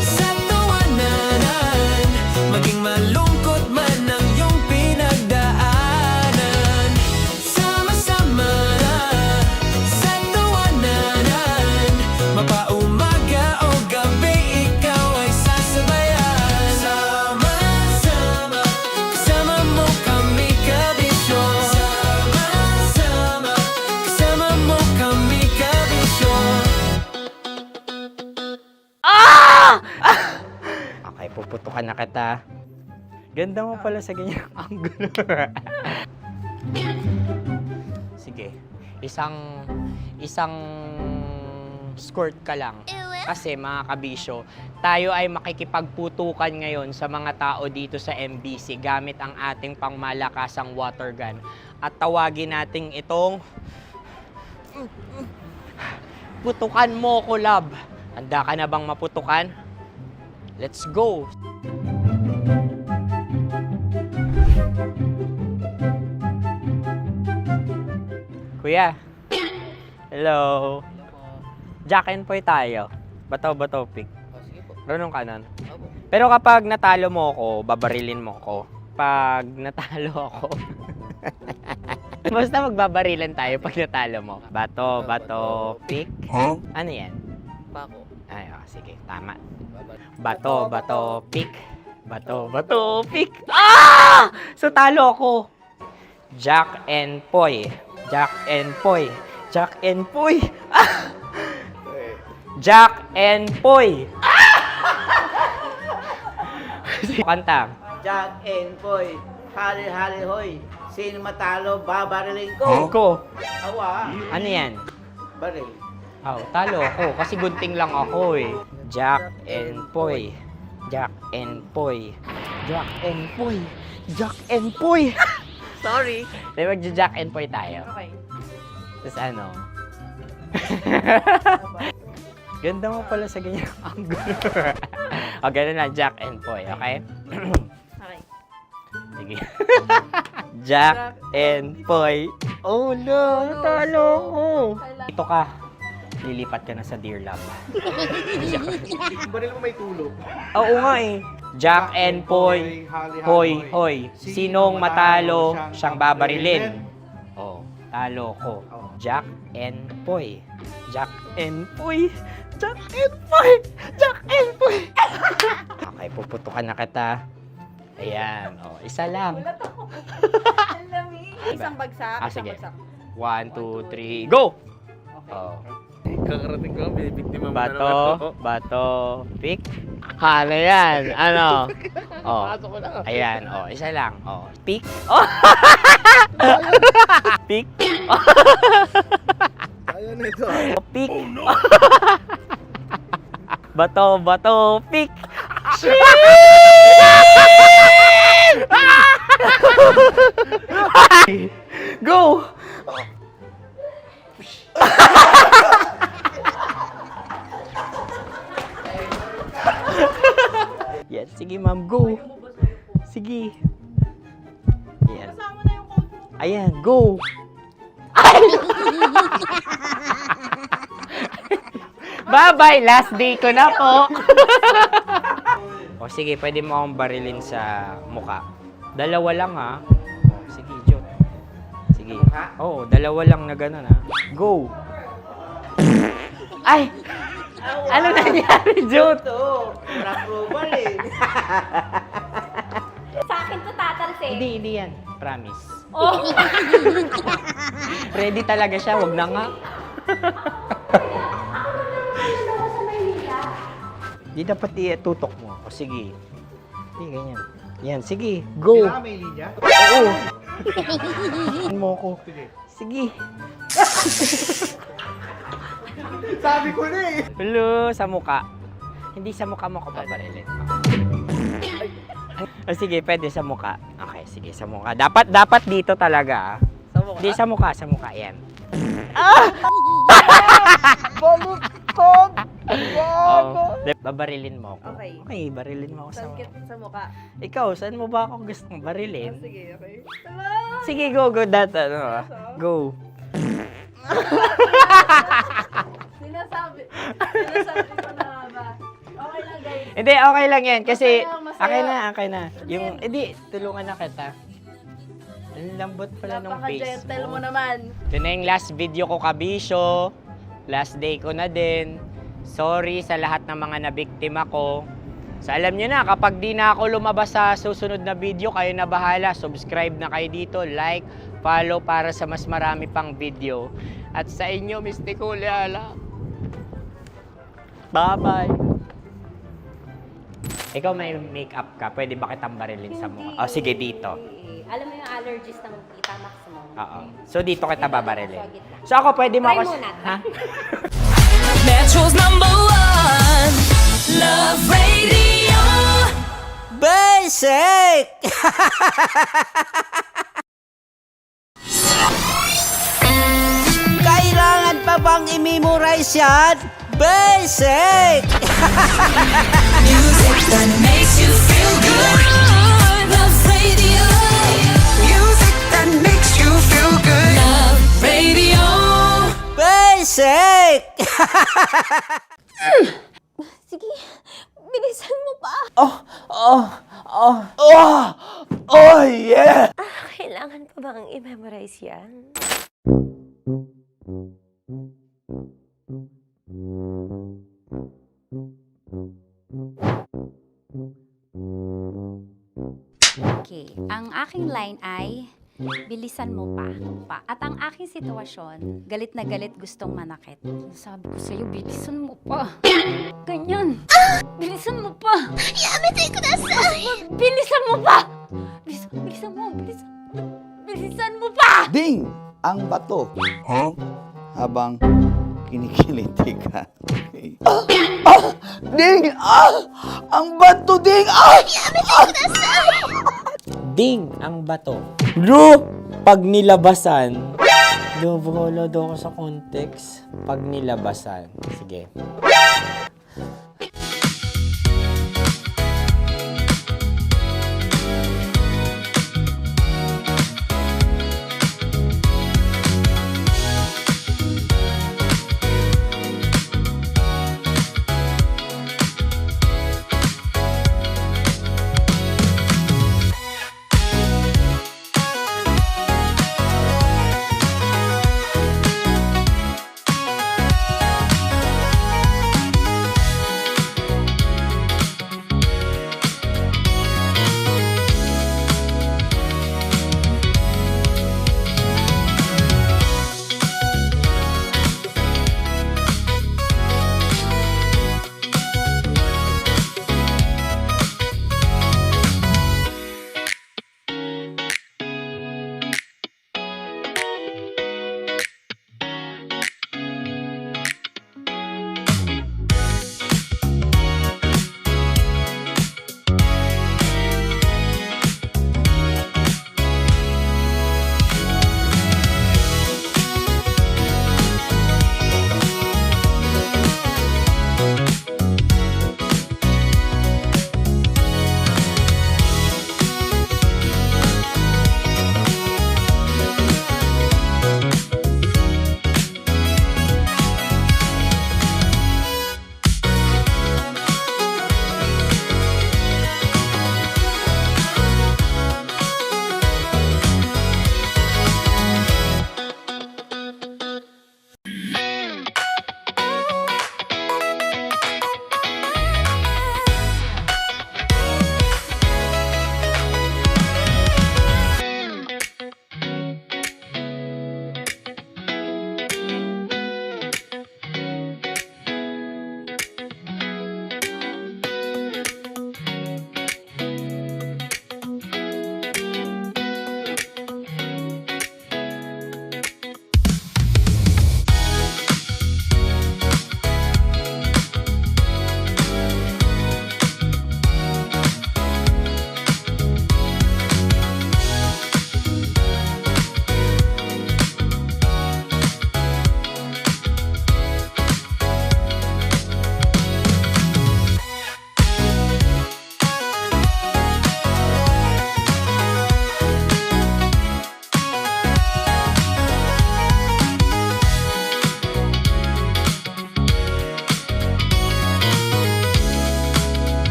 sa tawanan, maging malungkot man ang iyong pinagdaanan. Sama-sama sa tawanan, mapaumaga o gabi, ikaw ay sasabayan. Sama-sama, kasama mo kami, kabisyo. Sama-sama, kasama mo kami, kabisyo. Okay, puputukan na kita. Ganda mo pala sa ganyang angulo. Sige, isang skirt ka lang. Kasi mga kabisyo, tayo ay makikipagputukan ngayon sa mga tao dito sa MBC gamit ang ating pangmalakasang water gun. At tawagin natin itong putukan mo ko, love. Handa ka na bang maputukan? Let's go! Kuya. Hello. Jack and Poy tayo. Bato-bato pick. Sige po. Runong kanan. Opo. Pero kapag natalo mo ako, babarilin mo ako. Pag natalo ako, basta magbabarilan tayo pag natalo mo. Bato, pick. Huh? Ano yan? Pako. Ay, sige, tama. Bato, pick. Bato, pick. Ah! So, talo ako. Jack and Poy. Jack and Poy. Jack and Poy. Ah! Jack and Poy. Kanta. Jack and Poy, hali-hali hoy. Sino matalo, babariling ko. Ko. Awa, Ano yan? baril. Oh, talo ako kasi gunting lang ako eh. Jack and Poy. Jack and Poy. Jack and Poy. Jack and Poy. Sorry. Di magja-Jack and Poy tayo. Okay. Tapos ano? Ganda mo pala sa ganyan angle. O, ganun lang, Jack and Poy, okay? Okay. Sige. Jack and Poy. Oh no, talo ko. Ito ka. Lilipat ka na sa Deer Lab. Baril mo may tulog. Oo nga eh. Jack and Poy. Hoy, hoy. Sinong matalo, siyang babarilin. Oh, talo ko. Jack and Poy. Jack and Poy. Jack and Poy. Jack and Poy. Okay, puputukan na kita. Ayan. Oh, isa lang. Isang bagsak. Ah, sige. 1, 2, 3, go! Oh. Kakarating ko, may biktima mo Bato, pick. Ano yan? Ano? Oh. Ayan, oh, isa lang. Oh, pick. Oh. Pick. Ayan ito. Oh, pick. Bato, pick. Go! Yan, sige ma'am, go. Sige. Yan. Ayan, go. Bye-bye, last day ko na po. O sige, pwede mo akong barilin sa muka. Dalawa lang ha. O, sige, Jot. Sige. Oo, dalawa lang na gano'n ha. Go. Ay! Ano nangyari, Jot? Approval eh. Sa akin to tatalsik. Hindi yan. Promise. Oh. Ready talaga siya, wag na nga. Di dapat itutok mo. O sige. Hindi, ganyan. Yan, sige. Go. Kailangan may linya? Oo. Mo ko. Sige. Sabi ko na eh. Hello, sa muka. Hindi sa muka mo ko babarilin. O sige, pwede sa muka. Okay, sige, sa muka. Dapat dito talaga. Sa mukha? Hindi, sa muka, yan. Baluktot! Oh, babarilin mo ako. Okay. Okay, barilin mo ako sa Sa mukha. Ikaw, saan mo ba ako gustong barilin? Sige, okay. Sige, go, that, ano, go. Sinasabi ko na ba? Okay lang, guys. Hindi, okay lang yan. Kasi, Masaya. okay na. Yung, hindi, tulungan na kita. Ang lambot pala ng face Napaka-gentle mo. mo naman. Ito na yung last video ko, kabisyo. Last day ko na din. Sorry sa lahat ng mga nabiktima ko. So alam nyo na, kapag di na ako lumabas sa susunod na video, kayo na bahala. Subscribe na kayo dito, like, follow para sa mas marami pang video. At sa inyo, Mistiko Leala. Bye-bye. Ikaw may makeup ka, pwede ba kitang barilin sa mukha? O sige, dito. Alam mo yung allergies ng tita maximum. Oo. So dito kita babarilin. So ako pwede mo Try ako... muna. Ha? Metro's #1 Love Radio. Basic! Kailangan pa bang i-memorize yan? Basic! Music that makes you feel good. Love Radio. Music that makes you feel good. Love Radio. Basic! Sige, bilisan mo pa. Oh, yeah! Kailangan pa bang i-memorize yan? Okay, ang aking line ay, Bilisan mo pa. At ang aking sitwasyon, galit na galit gustong manakit. Sabi ko sa'yo, bilisan mo pa. Ganyan. Bilisan mo pa. Bilisan mo pa! Bilisan mo pa! Ding! Ang bato. Habang kinikiliti ka. Ding! Ang bato, Ding! Ding ang bato. Bro, pag nilabasan. Wala daw ako sa context. Pag nilabasan. Sige.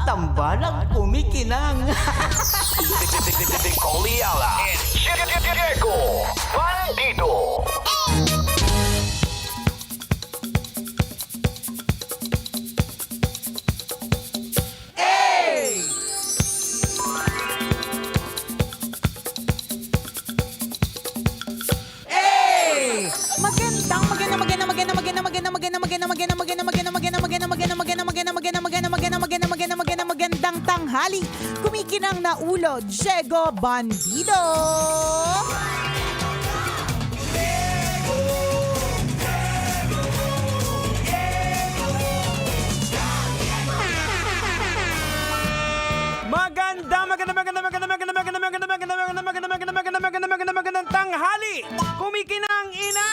tambalang kumikinang. Coliala and Diego Bandido. Magandang tanghali. Kumikinang na ulo, Diego Bandido. Magandang tanghali. Kumikinang ina.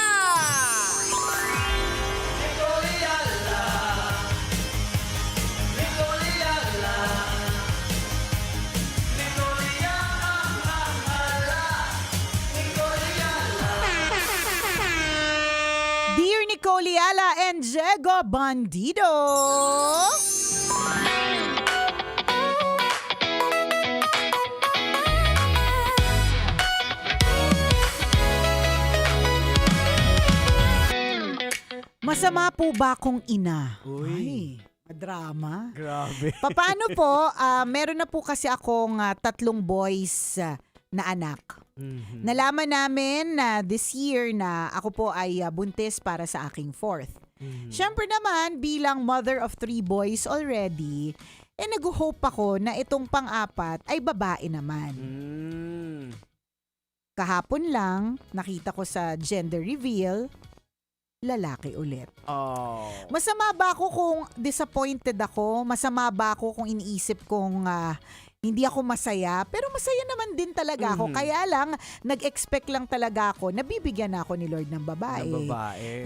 Dear Nicole Ayala and Diego Bandido. Masama po ba akong ina? Ay, drama. Grabe. Paano po, meron na po kasi akong 3 boys na anak. Nalaman namin na this year na ako po ay buntis para sa aking 4th. Siyempre naman, bilang mother of 3 boys already, nag-hope ako na itong pang-4 ay babae naman. Kahapon lang, nakita ko sa gender reveal, lalaki ulit. Masama ba ako kung disappointed ako? Masama ba ako kung iniisip kong hindi ako masaya? Pero masaya naman din talaga ako. Kaya lang, nag-expect lang talaga ako na bibigyan ako ni Lord ng babae.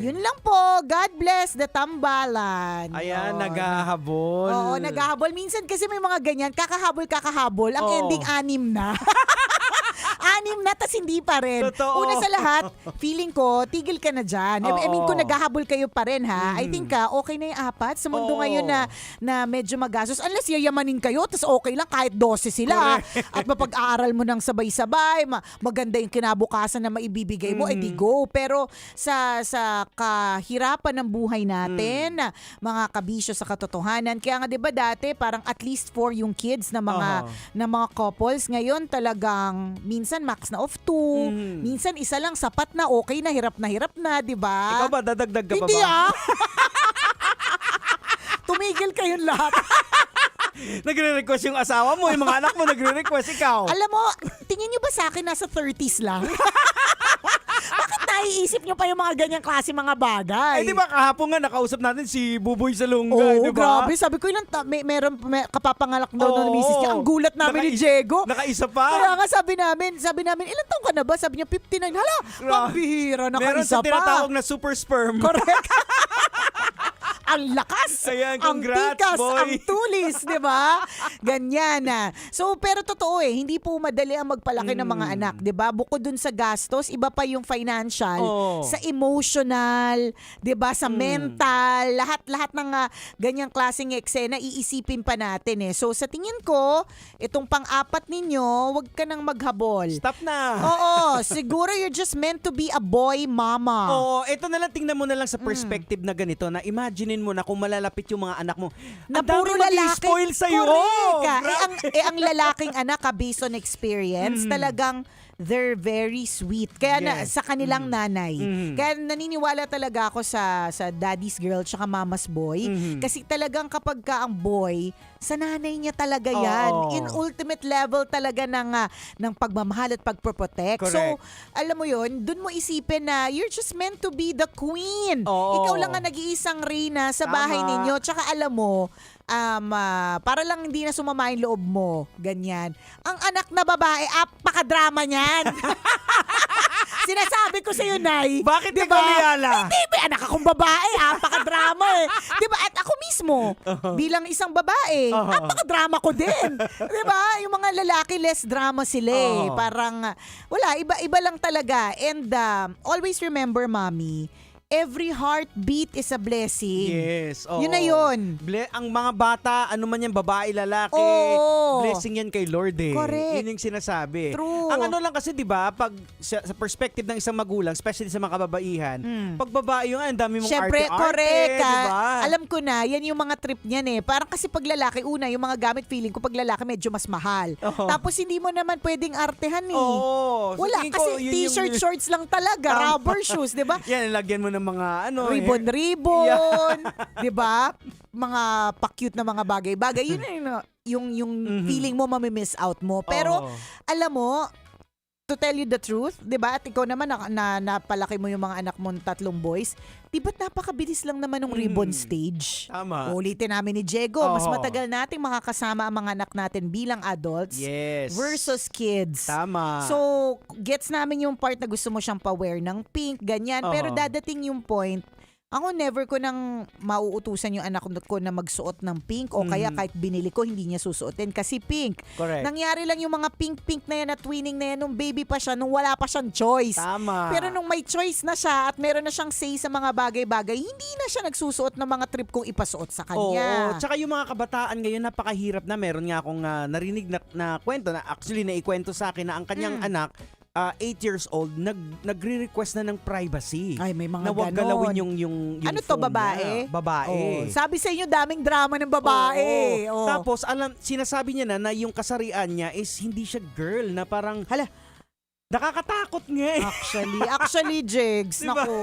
Yun lang po. God bless the tambalan. Ayan, naghahabol. Oo, naghahabol. Minsan kasi may mga ganyan, kakahabol. Ang ending 6 na. 6 na, tas hindi pa rin. Totoo. Una sa lahat, feeling ko, tigil ka na dyan. I mean, kung naghahabol kayo pa rin, ha? I think, okay na yung 4. Sa mundo ngayon na medyo magastos. Unless yayamanin kayo, tas okay lang kahit 12 sila. At mapag-aaral mo ng sabay-sabay, maganda yung kinabukasan na maibibigay mo, edi go. Pero sa kahirapan ng buhay natin, mga kabisyo sa katotohanan, kaya nga 'di ba dati parang at least 4 yung kids na mga couples. Ngayon talagang minsan max na of 2, minsan isa lang sapat na, okay na, hirap na, 'di ba? Ikaw ba, dadagdag ka pa Hindi ba? Tumigil kayong lahat. Nagre-request yung asawa mo, yung mga anak mo nagre-request, ikaw. Alam mo, tingin nyo ba sa akin nasa 30s lang? Bakit naiisip nyo pa yung mga ganyang klase mga bagay? Di ba kahapon nga nakausap natin si Buboy Salonga, Oo, di ba? grabe. Sabi ko ilang meron kapapangalak daw ng misis niya. Ang gulat namin ni Diego. Nakaisa pa. Kaya nga sabi namin, ilan taong ka na ba? Sabi niya 59. Hala, pambihira, Meron nakaisa sa pa. tinatawag na super sperm. Correct. Ang lakas, Ayan, ang congrats, tikas, boy. ang tulis, di ba? Ganyan na. So, pero totoo hindi po madali ang magpalaki ng mga anak, di ba? Bukod dun sa gastos, iba pa yung financial, sa emotional, di ba? Sa mental, lahat ng ganyang klaseng eksena, iisipin pa natin So, sa tingin ko, itong pang-4 ninyo, wag ka nang maghabol. Stop na. Oo, siguro you're just meant to be a boy mama. Oo, ito na lang, tingnan mo na lang sa perspective na ganito, na imaginein mo na kung malalapit yung mga anak mo, Na ang dami puro lalaki. mag-spoil sa'yo. Correct. Ang lalaking anak, based on experience, talagang they're very sweet. Kaya sa kanilang nanay. Kaya naniniwala talaga ako sa daddy's girl tsaka mama's boy. Kasi talagang kapag ka ang boy, sa nanay niya talaga yan. In ultimate level talaga ng pagmamahal at pagproprotect. So, alam mo yun, dun mo isipin na you're just meant to be the queen. Ikaw lang ang nag-iisang reyna sa bahay ninyo. Tsaka alam mo, para lang hindi na sumama yung loob mo. Ganyan. Ang anak na babae, apaka-drama niyan. Sinasabi ko sa'yo, Nay. Bakit diba? ikaw, Liala? Hindi, may anak akong babae. Apaka-drama Diba? At ako mismo, bilang isang babae, apaka-drama ko din. Diba? Yung mga lalaki, less drama sila Parang, wala, iba lang talaga. And always remember, Mommy, every heartbeat is a blessing. Yes. Oo. Yun na yun. Ang mga bata, ano man yan, babae, lalaki, Oo. blessing yan kay Lord eh. Correct. Yun yung sinasabi. True. Ang ano lang kasi, di ba, pag sa perspective ng isang magulang, especially sa mga kababaihan, pag babae yung ang dami mong Syempre, arte-arte, correct. di ba? Alam ko na, yan yung mga trip niyan eh. Parang kasi pag lalaki, una, yung mga gamit feeling ko pag lalaki medyo mas mahal. Oo. Tapos hindi mo naman pwedeng artehan eh. Oo. So, Wala, tingin ko, kasi yun t-shirt, yung- shorts lang talaga, Tama. rubber shoes, di ba? Yan, lagyan mo ng mga ano. Ribbon-ribbon, di ba? Mga pa-cute na mga bagay-bagay. Yun yung feeling mo mamimiss out mo. Pero, Oo. alam mo, to tell you the truth, di ba? At ikaw naman napalaki mo yung mga anak mong 3 boys. Di ba't napakabilis lang naman ng ribbon stage? Tama. Ulitin namin ni Diego, mas Oo. matagal nating makakasama ang mga anak natin bilang adults Yes. versus kids. Tama. So, gets namin yung part na gusto mo siyang pa-wear ng pink, ganyan. Pero Oo. dadating yung point, ako never ko nang mauutusan yung anak ko na magsuot ng pink o kaya kahit binili ko, hindi niya susuotin kasi pink. Correct. Nangyari lang yung mga pink-pink na yan at twinning na yan nung baby pa siya, nung wala pa siyang choice. Tama. Pero nung may choice na siya at meron na siyang say sa mga bagay-bagay, hindi na siya nagsusuot ng mga trip kong ipasuot sa kanya. Oo, tsaka yung mga kabataan ngayon napakahirap na. Meron nga akong narinig na kwento na actually naikwento sa akin na ang kanyang anak 8 years old nagre-request na ng privacy. Ay, may mga na wag ganon. galawin yung Ano to, phone babae? niya. Babae. Oh, sabi sa inyo, daming drama ng babae. Oo. Oh. Tapos sinasabi niya na yung kasarian niya is hindi siya girl na parang hala, nakakatakot nga eh. Actually, Jigs, Diba? naku.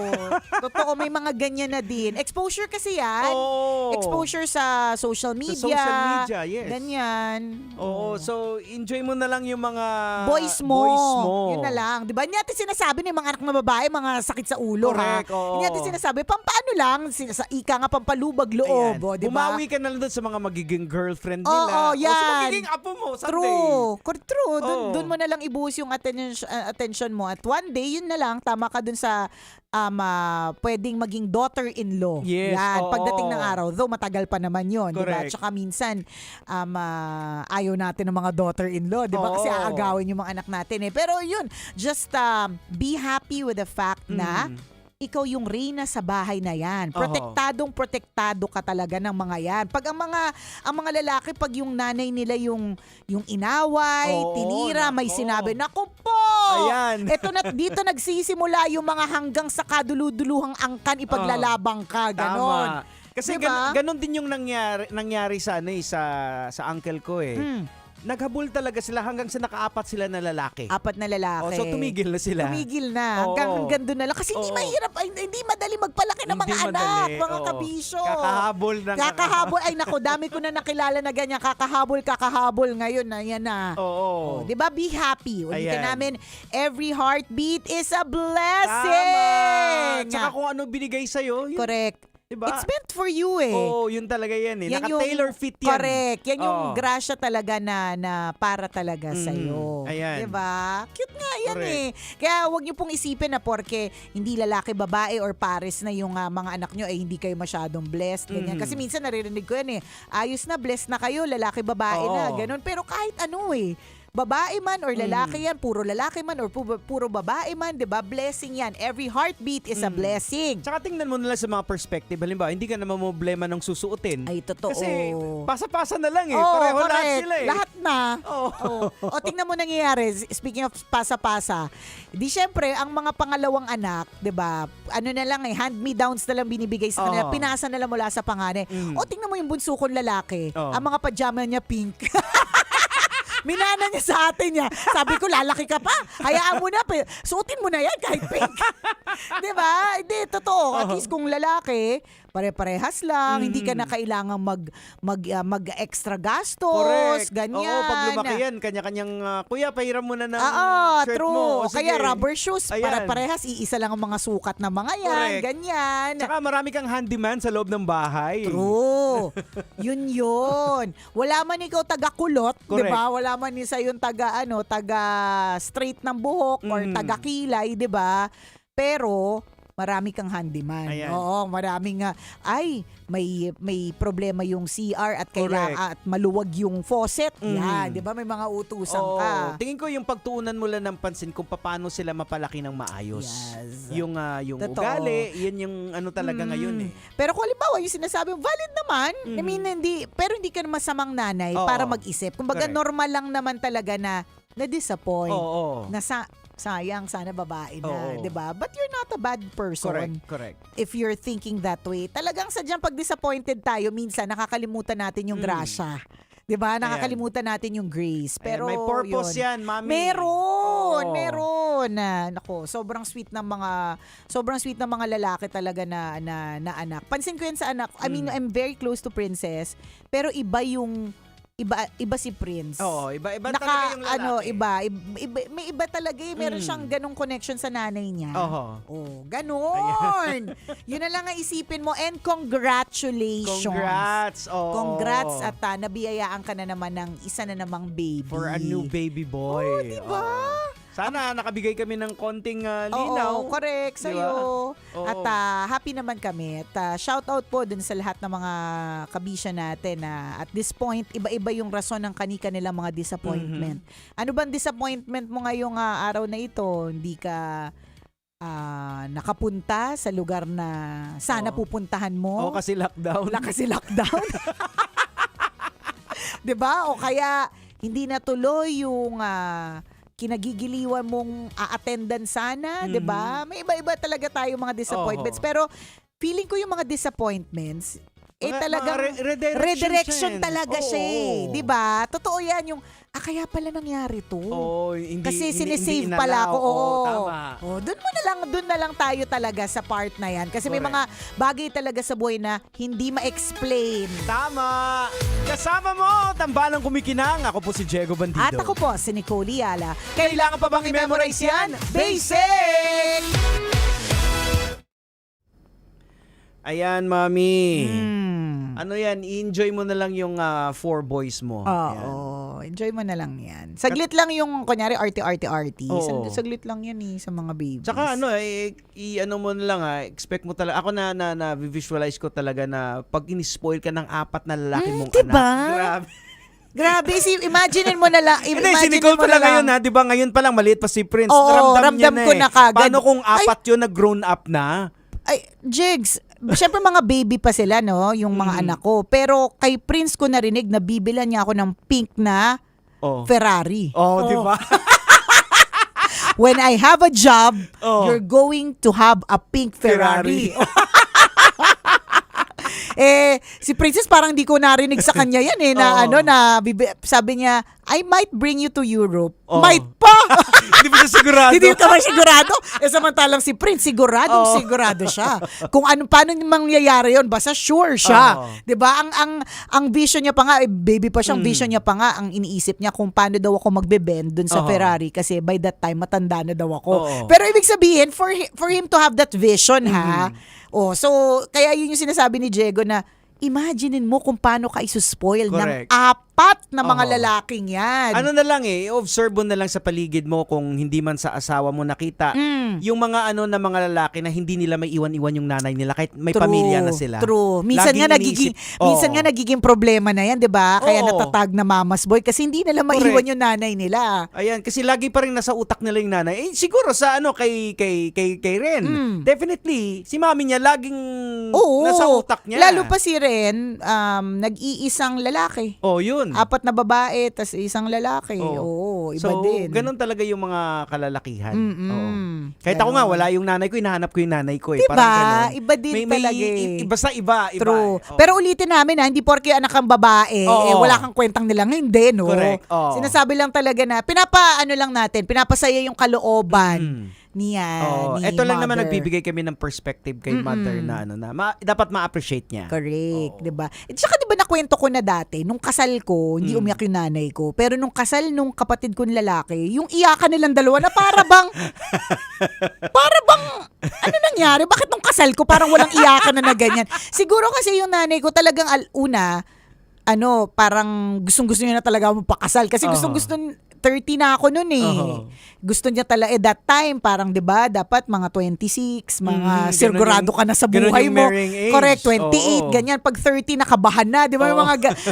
Totoo, may mga ganyan na din. Exposure kasi yan. Oo. Exposure sa social media. Sa social media, yes. Ganyan. Oo, so enjoy mo na lang yung mga Boys mo. boys mo. Yun na lang. Di ba? Hindi natin sinasabi ng mga anak na babae, mga sakit sa ulo, Correct, ha? oo. Hindi natin sinasabi, pampaano lang, sa ika nga pampalubag loob, Ayan. oh, di ba? Bumawi ka na lang doon sa mga magiging girlfriend nila. Oo, yan. O sa magiging apo mo someday. True. Oo. Doon mo na lang ibuhos yung attention mo. At one day, yun na lang, tama ka dun sa pwedeng maging daughter-in-law. Yes, Yan, oo. pagdating ng araw. Though matagal pa naman yun. Diba? Correct. Tsaka minsan, ayaw natin ng mga daughter-in-law. Diba? Kasi Oo. aagawin yung mga anak natin eh. Pero yun, just be happy with the fact na ikaw yung reyna sa bahay na yan. Protektado ka talaga ng mga yan. Pag ang mga lalaki, pag yung nanay nila yung inaway, Oo, tinira, may nako. sinabi, naku po! Ayan. Ito na, dito nagsisimula yung mga hanggang sa kaduluduluhang angkan ipaglalabang ka. Ganon. Tama. Kasi Diba? ganon din yung nangyari sa sa uncle ko eh. Naghabol talaga sila hanggang sa nakaapat sila na lalaki. 4 na lalaki. So tumigil na sila. Tumigil na. Oo. Hanggang doon na lang. Kasi hindi Oo. mahirap, hindi madali magpalaki ng mga Hindi anak, madali, mga oo. kabisyo. Kakahabol ng Kakahabol. Ay nako, dami ko na nakilala na ganyan. Kakahabol ngayon na yan na. Oo. Oh, 'di ba? Be happy. Ulitin Ayan. namin, every heartbeat is a Tama. blessing. Tsaka kung ano binigay sa'yo, yun, Correct. diba? It's meant for you eh. Oo, yun talaga yan eh. Yan Naka-tailor fit yan. Correct. Yan yung Oo. grasya talaga na para talaga sa'yo. Ayan. Diba? Cute nga yan Correct. eh. Kaya wag niyo pong isipin na porke hindi lalaki, babae or pares na yung mga anak nyo hindi kayo masyadong blessed. Ganyan. Kasi minsan naririnig ko yan eh. Ayos na, blessed na kayo, lalaki, babae na. Oo. Ganun. Pero kahit ano eh. Babae man or lalaki yan, puro lalaki man or puro babae man, 'di ba? Blessing yan. Every heartbeat is a blessing. Tsaka tingnan mo na lang sa mga perspective. Halimbawa, hindi ka na problema ng susuotin. Ay, totoo. Kasi pasa-pasa na lang eh. Oo, Pareho lahat correct. sila eh. Lahat na. Oo. O tingnan mo nangyayari, speaking of pasa-pasa, di syempre, ang mga pangalawang anak, 'di ba? Ano na lang eh, hand-me-downs na lang binibigay sa kanila, Oo. pinasa na lang mula sa panganay. O tingnan mo yung bunso kong lalaki, Oo. ang mga pajama niya pink. Minana niya sa atin niya. Sabi ko, lalaki ka pa. Hayaan mo na. Suotin mo na yan kahit pink. Diba? Hindi, totoo. At least kung lalaki, pare-parehas lang. Hindi ka na kailangang mag-extra gastos. Correct. Ganyan. Oo, pag lumaki yan, kanya-kanyang, kuya, pahiram mo na ng Oo, shirt true. mo. O, sige. Kaya rubber shoes, Ayan. pare-parehas, iisa lang ang mga sukat na mga yan. Correct. Ganyan. Tsaka marami kang handyman sa loob ng bahay. True. Yun. Wala man ikaw taga-kulot, 'di Correct. ba? Wala man isa yung taga straight ng buhok or taga-kilay, 'di ba? Pero marami kang handyman. Ayan. Oo, maraming may problema yung CR at kailangan at maluwag yung faucet. Yan, 'di ba? May mga utusan ka. Tingin ko yung pagtuunan mo lang ng pansin kung paano sila mapalaki ng maayos. Yes. Yung Totoo. ugali, yun yung ano talaga ngayon eh. Pero kung halimbawa, yung sinasabi mo, valid naman. I mean, pero hindi ka masamang nanay Oo. para mag-isip. Kumbaga, Correct. normal lang naman talaga na na-disappoint. Oo. Na sayang, sana babae na. Oo. 'Di ba? But you're not a bad person. Correct. If you're thinking that way. Talagang sadyang pag disappointed tayo, minsan nakakalimutan natin yung grasya. 'Di ba? Nakakalimutan natin yung grace. Pero may purpose yan, mami. Meron. Nako, sobrang sweet ng mga lalaki talaga na anak. Pansin ko yan sa anak. I mean, I'm very close to Princess, pero iba si Prince. Oo, iba talaga yung lalaki. May iba talaga eh. Meron siyang ganong connection sa nanay niya. Oho. Oh, ganon. Yun na lang ang isipin mo. And congratulations. Congrats. Oh. Congrats at nabiyayaan ka na naman ng isa na namang baby. For a new baby boy. Oh, diba? Sana nakabigay kami ng konting linaw. Oo, correct sa'yo. Oo. At happy naman kami. At shout out po dun sa lahat ng mga kabisya natin na at this point, iba-iba yung rason ng kanilang mga disappointment. Ano bang disappointment mo ngayong araw na ito? Hindi ka nakapunta sa lugar na sana pupuntahan mo? Oo, kasi lockdown. Kasi lockdown. 'Di ba? O kaya hindi natuloy yung kinagigiliwan mong a-attendan sana, 'di ba? May iba-iba talaga tayo mga disappointments. Pero feeling ko yung mga disappointments talagang redirection talaga siya eh. 'Di ba? Totoo 'yan yung kaya pala nangyari to. Kasi sinisave pala ako. Tama. Doon na lang tayo talaga sa part na 'yan. Kasi may mga bagay talaga sa buhay na hindi ma-explain. Tama! Kasama mo, tambalang kumikinang. Ako po si Diego Bandido. At ako po, si Nicole Yala. Kailangan pa bang i-memorize yan? Basic! Ayan, mami. Ano yan, i-enjoy mo na lang yung 4 boys mo. Oo, enjoy mo na lang yan. Saglit lang yung, kunyari, arty-arty-arty. Oo. Saglit lang yan sa mga babies. Tsaka i-ano mo na lang expect mo talaga. Ako na visualize ko talaga na pag in-spoil ka ng 4 na lalaki mong diba? anak. Grabe, imagine mo na lang. Hindi, si Nicole pala ngayon ha, di ba ngayon pa lang maliit pa si Prince. Oo, ramdam ko na kagad. Paano kung 4 yun na grown up na? Ay, Jigs, syempre mga baby pa sila, no? Yung mga anak ko. Pero kay Prince ko narinig na bibilan niya ako ng pink na Ferrari. Di ba? When I have a job, you're going to have a pink Ferrari. Si Princess parang di ko narinig sa kanya yan sabi niya, I might bring you to Europe. Might pa! Hindi mo siya sigurado. Hindi ka ba sigurado? Samantalang si Prince, sigurado siya. Kung paano mangyayari yun, basta sure siya. 'Di ba? Ang vision niya pa nga, baby pa siyang vision niya pa nga, ang iniisip niya kung paano daw ako magbe-bend dun sa Ferrari kasi by that time matanda na daw ako. Pero ibig sabihin, for him to have that vision, so kaya yun yung sinasabi ni Diego na imaginein mo kung paano ka isuspoil ng 4 na mga lalaking yan. Ano na lang observe mo na lang sa paligid mo kung hindi man sa asawa mo nakita. Yung mga na mga lalaki na hindi nila may iwan-iwan yung nanay nila kahit may pamilya na sila. True. Minsan nga nagiging problema na yan, 'di ba? Kaya natatag na mama's boy kasi hindi nila maiwan yung nanay nila. Ayan, kasi lagi pa rin nasa utak nila yung nanay. Siguro sa kay Ren. Definitely, si mami niya laging nasa utak niya. Lalo pa si Ren, nag-iisang lalaki. Yun. 4 na babae, tas isang lalaki. Iba din. So, ganun talaga yung mga kalalakihan. Kahit ako nga, wala yung nanay ko, hinahanap ko yung nanay ko. Diba? Parang Iba din talaga Basta iba. True. Pero ulitin namin hindi porke anak kang babae, wala kang kwentang nilang. Hindi, no? Correct. Sinasabi lang talaga na, pinapasaya yung kalooban ni ito lang naman mother. nagbibigay kami ng perspective kay mother na dapat ma-appreciate niya. Correct, 'di ba? At saka 'di ba nakwento ko na dati nung kasal ko, hindi umiyak yung nanay ko, pero nung kasal nung kapatid kong lalaki, yung iyakan nilang dalawa na para bang ano nangyari? Bakit nung kasal ko parang walang iyakan na ganyan? Siguro kasi yung nanay ko talagang parang gustong-gusto niya na talaga magpakasal kasi gustong-gusto 30 na ako nun eh. Oo. Gusto niya talaga, that time, parang 'di ba dapat mga 26, mga ganun sigurado yung- ka na sa ganun buhay yung mo. marrying age. Correct, 28, Oo. ganyan. Pag 30, nakabahan na. Di ba? May Oo.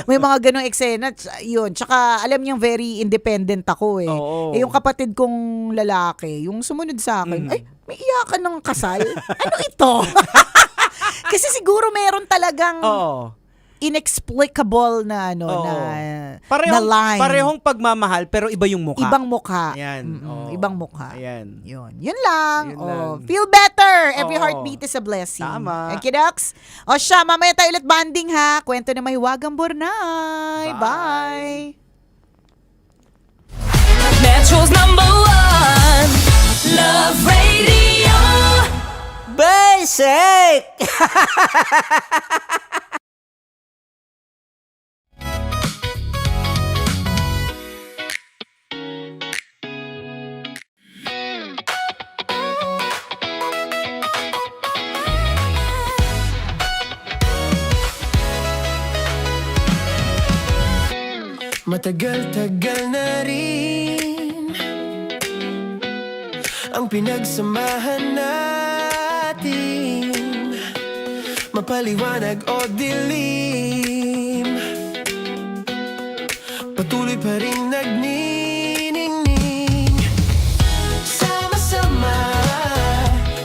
may mga ganong eksena. Yun. Tsaka, alam niyang very independent ako eh. Oo. Eh, yung kapatid kong lalaki, yung sumunod sa akin, ay, may iyakan ng kasal? Ano ito? Kasi siguro meron talagang Oo. inexplicable na ano Oo. na Parehong, line. parehong pagmamahal pero iba yung mukha. Ibang mukha. Ayan. Oo. Ibang mukha. Ayan. Yun lang. Yun lang. Feel better. Every Oo. heartbeat is a blessing. Tama. Thank you, Docs. O siya, mamaya tayo ulit banding ha. Kwento na Mahiwagang Burnay. Bye. Metro's #1 Love Radio. Basic! Matagal-tagal na rin ang pinagsamahan natin, mapaliwanag o dilim, patuloy pa rin nagniningning. Sama-sama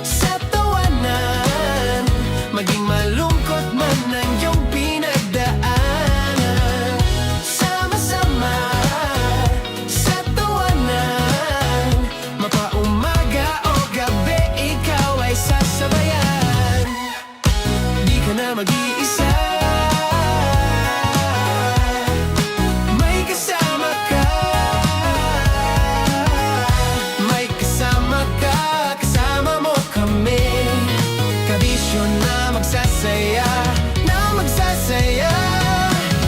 sa tawanan, maging malungkot man ang iyong pinagdaanan. Sama-sama sa tawanan, mapaumaga o gabi, ikaw ay sasabayan. Di ka na mag-iisa, may kasama ka. May kasama ka, kasama mo kami. Kabisyo na magsasaya, na magsasaya.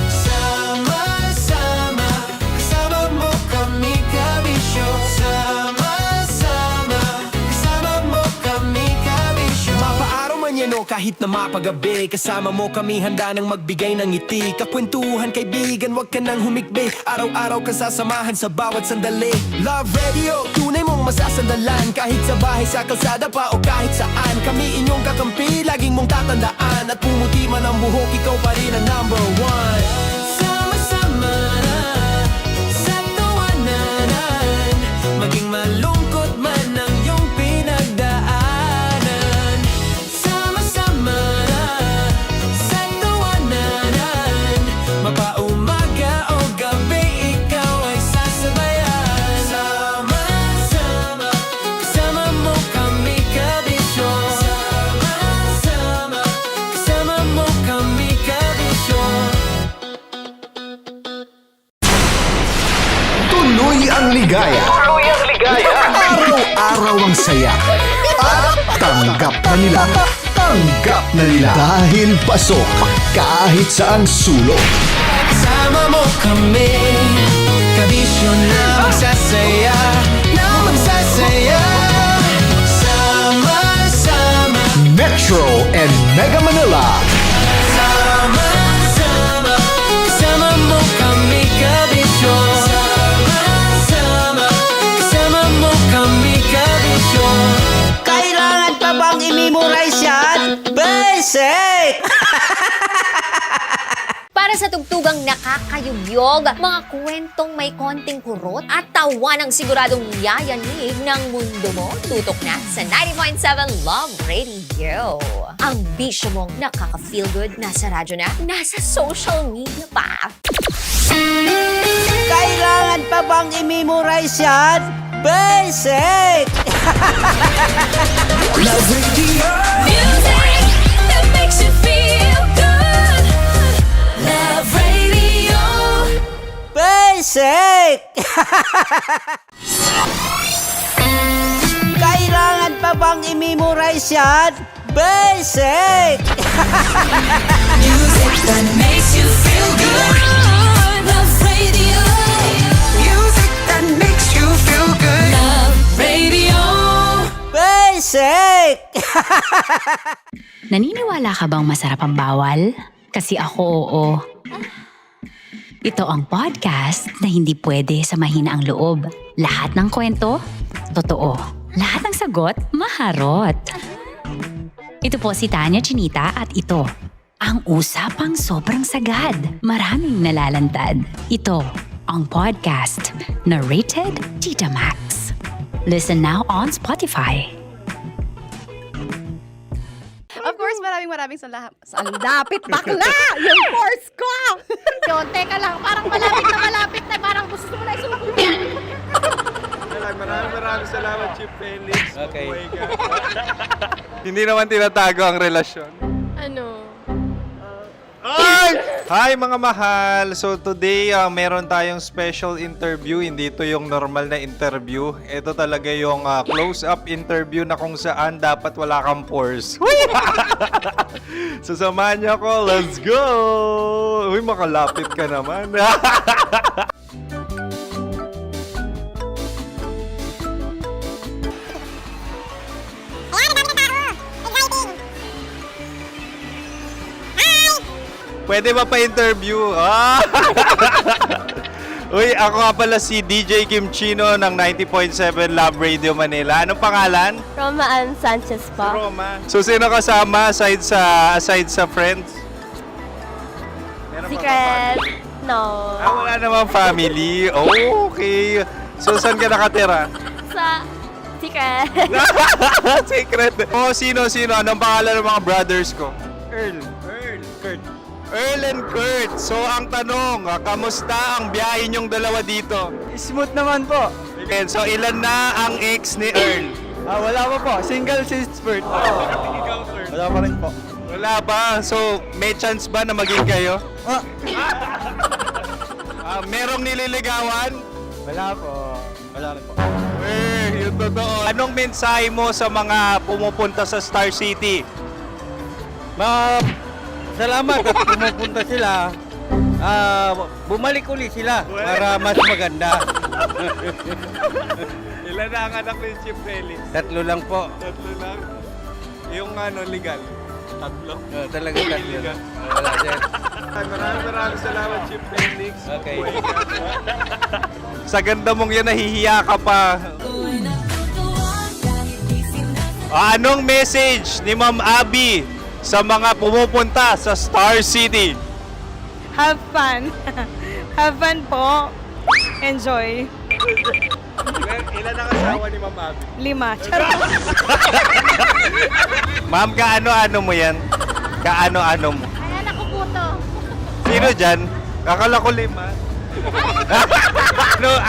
Sama-sama, kasama mo kami, kabisyo. Sama-sama, kasama mo kami, kabisyo. Mapaaraw man yan o kahit na mapagabi, kasama mo kami, handa nang magbigay ng ngiti. Kakwentuhan, kaibigan, wag ka nang humikbi. Araw-araw ka sasamahan sa bawat sandali. Love Radio, tunay mong masasandalan. Kahit sa bahay, sa kalsada pa o kahit saan, kami inyong kakampi, laging mong tatandaan. At pumuti man ang buhok, ikaw pa rin ang #1. Sama-sama sa tawanan, maging malungkot man ang iyong pinagdaanan. Sama-sama sa tawanan, mapaumaga o gabi, ikaw ay sasabayan. Sama-sama, kasama mo kami, kabisyo. Sama-sama, kasama mo kami, kabisyo. Tuloy ang ligaya. Araw-araw ang saya. At tanggap na nila. Tanggap na nila. Dahil pasok kahit saan sulok. Kasama mo kami, kabisyo na magsasaya, na magsasaya. Sama-sama, Metro and Mega Manila. sama-sama, kasama mo kami, kabisyo. Sama-sama, kasama mo kami, kabisyo. Kailangan pa bang i-memorize yan? Basic! Para sa tugtugang nakakayugyog, mga kwentong may konting kurot at tawa ng siguradong yayanig ng mundo mo, tutok na sa 90.7 Love Radio. Ang bisyo mong nakaka-feel good, nasa radyo na, nasa social media pa. Kailangan pa bang i-memorize yan? Basic! Love Radio. Music that makes you feel good. Love Radio. Basic! Kailangan pa bang i-memorize yan? Basic! Music that makes you feel good. Love Radio. Music that makes you feel good. Love Radio. Basic! Naniniwala ka bang masarap ang bawal? Kasi ako oo. Ito ang podcast na hindi pwede sa mahina ang loob. Lahat ng kwento, totoo. Lahat ng sagot, maharot. Ito po si Tanya Chinita at ito, ang usapang sobrang sagad. Maraming nalalantad. Ito, ang podcast na rated Tita Max. Listen now on Spotify. Of course, maraming salamat. Ang lapit bakla! Yung force ko! Yun, teka lang, parang malapit na, parang gusto mo na isulat. Maraming salamat, Chief Felix. Okay. Hindi naman tinatago ang relasyon. Ano? Hi mga mahal! So today, meron tayong special interview. Hindi ito yung normal na interview. Ito talaga yung close-up interview na kung saan dapat wala kang pores. So samahan niyo ako. Let's go! Uy, makalapit ka naman. Pwede ba pa-interview? Uy, ako nga pala si DJ Kim Chino ng 90.7 Love Radio Manila. Anong pangalan? Roma Ann Sanchez po. Roma. So, sino kasama aside sa friends? Meron Secret. No. Wala namang family. Oh, okay. So, saan ka nakatira? Sa Secret. Secret. Oh, sino? Anong pangalan ng mga brothers ko? Earl, Kurt. Earl and Kurt. So, ang tanong, kamusta ang biyahe niyong dalawa dito? Smooth naman po. Okay, so, ilan na ang ex ni Earl? Wala pa po. Single since birth. Wala pa rin po. Wala ba? So, may chance ba na maging kayo? Merong nililigawan? Wala po. Wala rin po. Yung totoo. Anong mensahe mo sa mga pumupunta sa Star City? Salamat at pumupunta sila. Bumalik uli sila para mas maganda. Ilan na ang anak ni Chief Felix? 3 lang po. 3 lang? Yung legal? 3? Talagang 3 lang. Wala sir. Maraming salamat, Chief Felix. Okay. Sa ganda mong yan, nahihiya ka pa. Anong message ni Ma'am Abby sa mga pumupunta sa Star City? Have fun. Have fun po. Enjoy. Ilan ang asawa ni Ma'am Abby? 5. Ma'am, kaano-ano mo yan? Kaano-ano mo? Ayan ako po to. Sino dyan? Akala ko 5.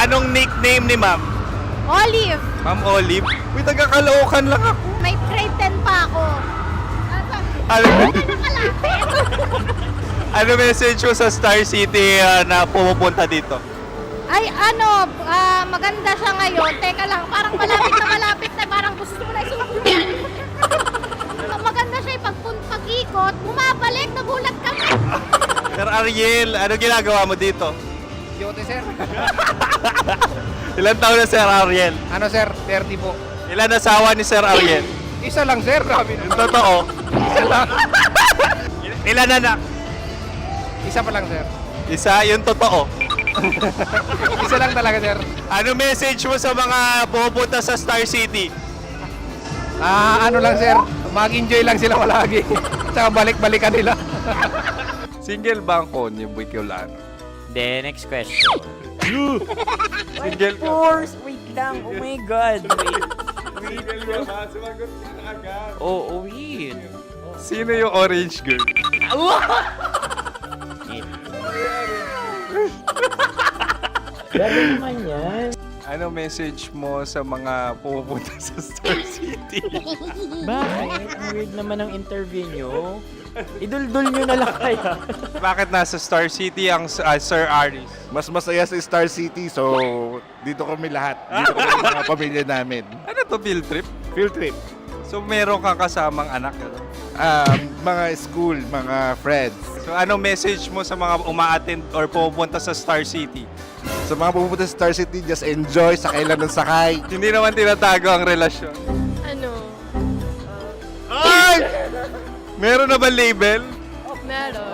Anong nickname ni Ma'am? Olive. Ma'am Olive? Uy, taga-Caloocan lang ako. May grade 10 pa ako. Ano message mo sa Star City na pumupunta dito? Ay, maganda siya ngayon. Teka lang, parang malapit na, parang gusto mo na isulat. Maganda siya pag-ikot, bumabalik, nagulat ka. Sir Ariel, ano ginagawa mo dito? Yote sir. Ilan taon na Sir Ariel? Ano sir? 30 po. Ilan asawa ni Sir Ariel? Isa lang sir. Yung totoo? Isa lang. Ilan anak? Isa pa lang sir. Isa, yung totoo. Isa lang talaga sir. Ano message mo sa mga pumupunta sa Star City? Ano lang sir. Mag-enjoy lang sila palagi. Tsaka balik-balikan nila. Single ba ang konyo, Boy Kiolano? Then, next question. Single ka? Wait lang. Oh my God. Single ka ba? Sumagot ka na agad. Oh, wait. Sino yung orange girl? Grabe naman yan. Ano message mo sa mga pumupunta sa Star City? Bakit? Ang weird naman ang interview nyo. Idul-dul nyo na lang kaya. Bakit nasa Star City ang Sir Aris? Mas masaya sa Star City, so dito kami lahat. Dito kami mga pamilya namin. Ano to, field trip? Field trip. So meron kang kasamang anak? Ano? Mga school, mga friends. So ano message mo sa mga uma-attend or pumupunta sa Star City? Sa mga pupunta sa Star City, just enjoy, sakay lang ng sakay. Hindi naman tinatago ang relasyon. Ano? Ay! Meron na ba label? Meron.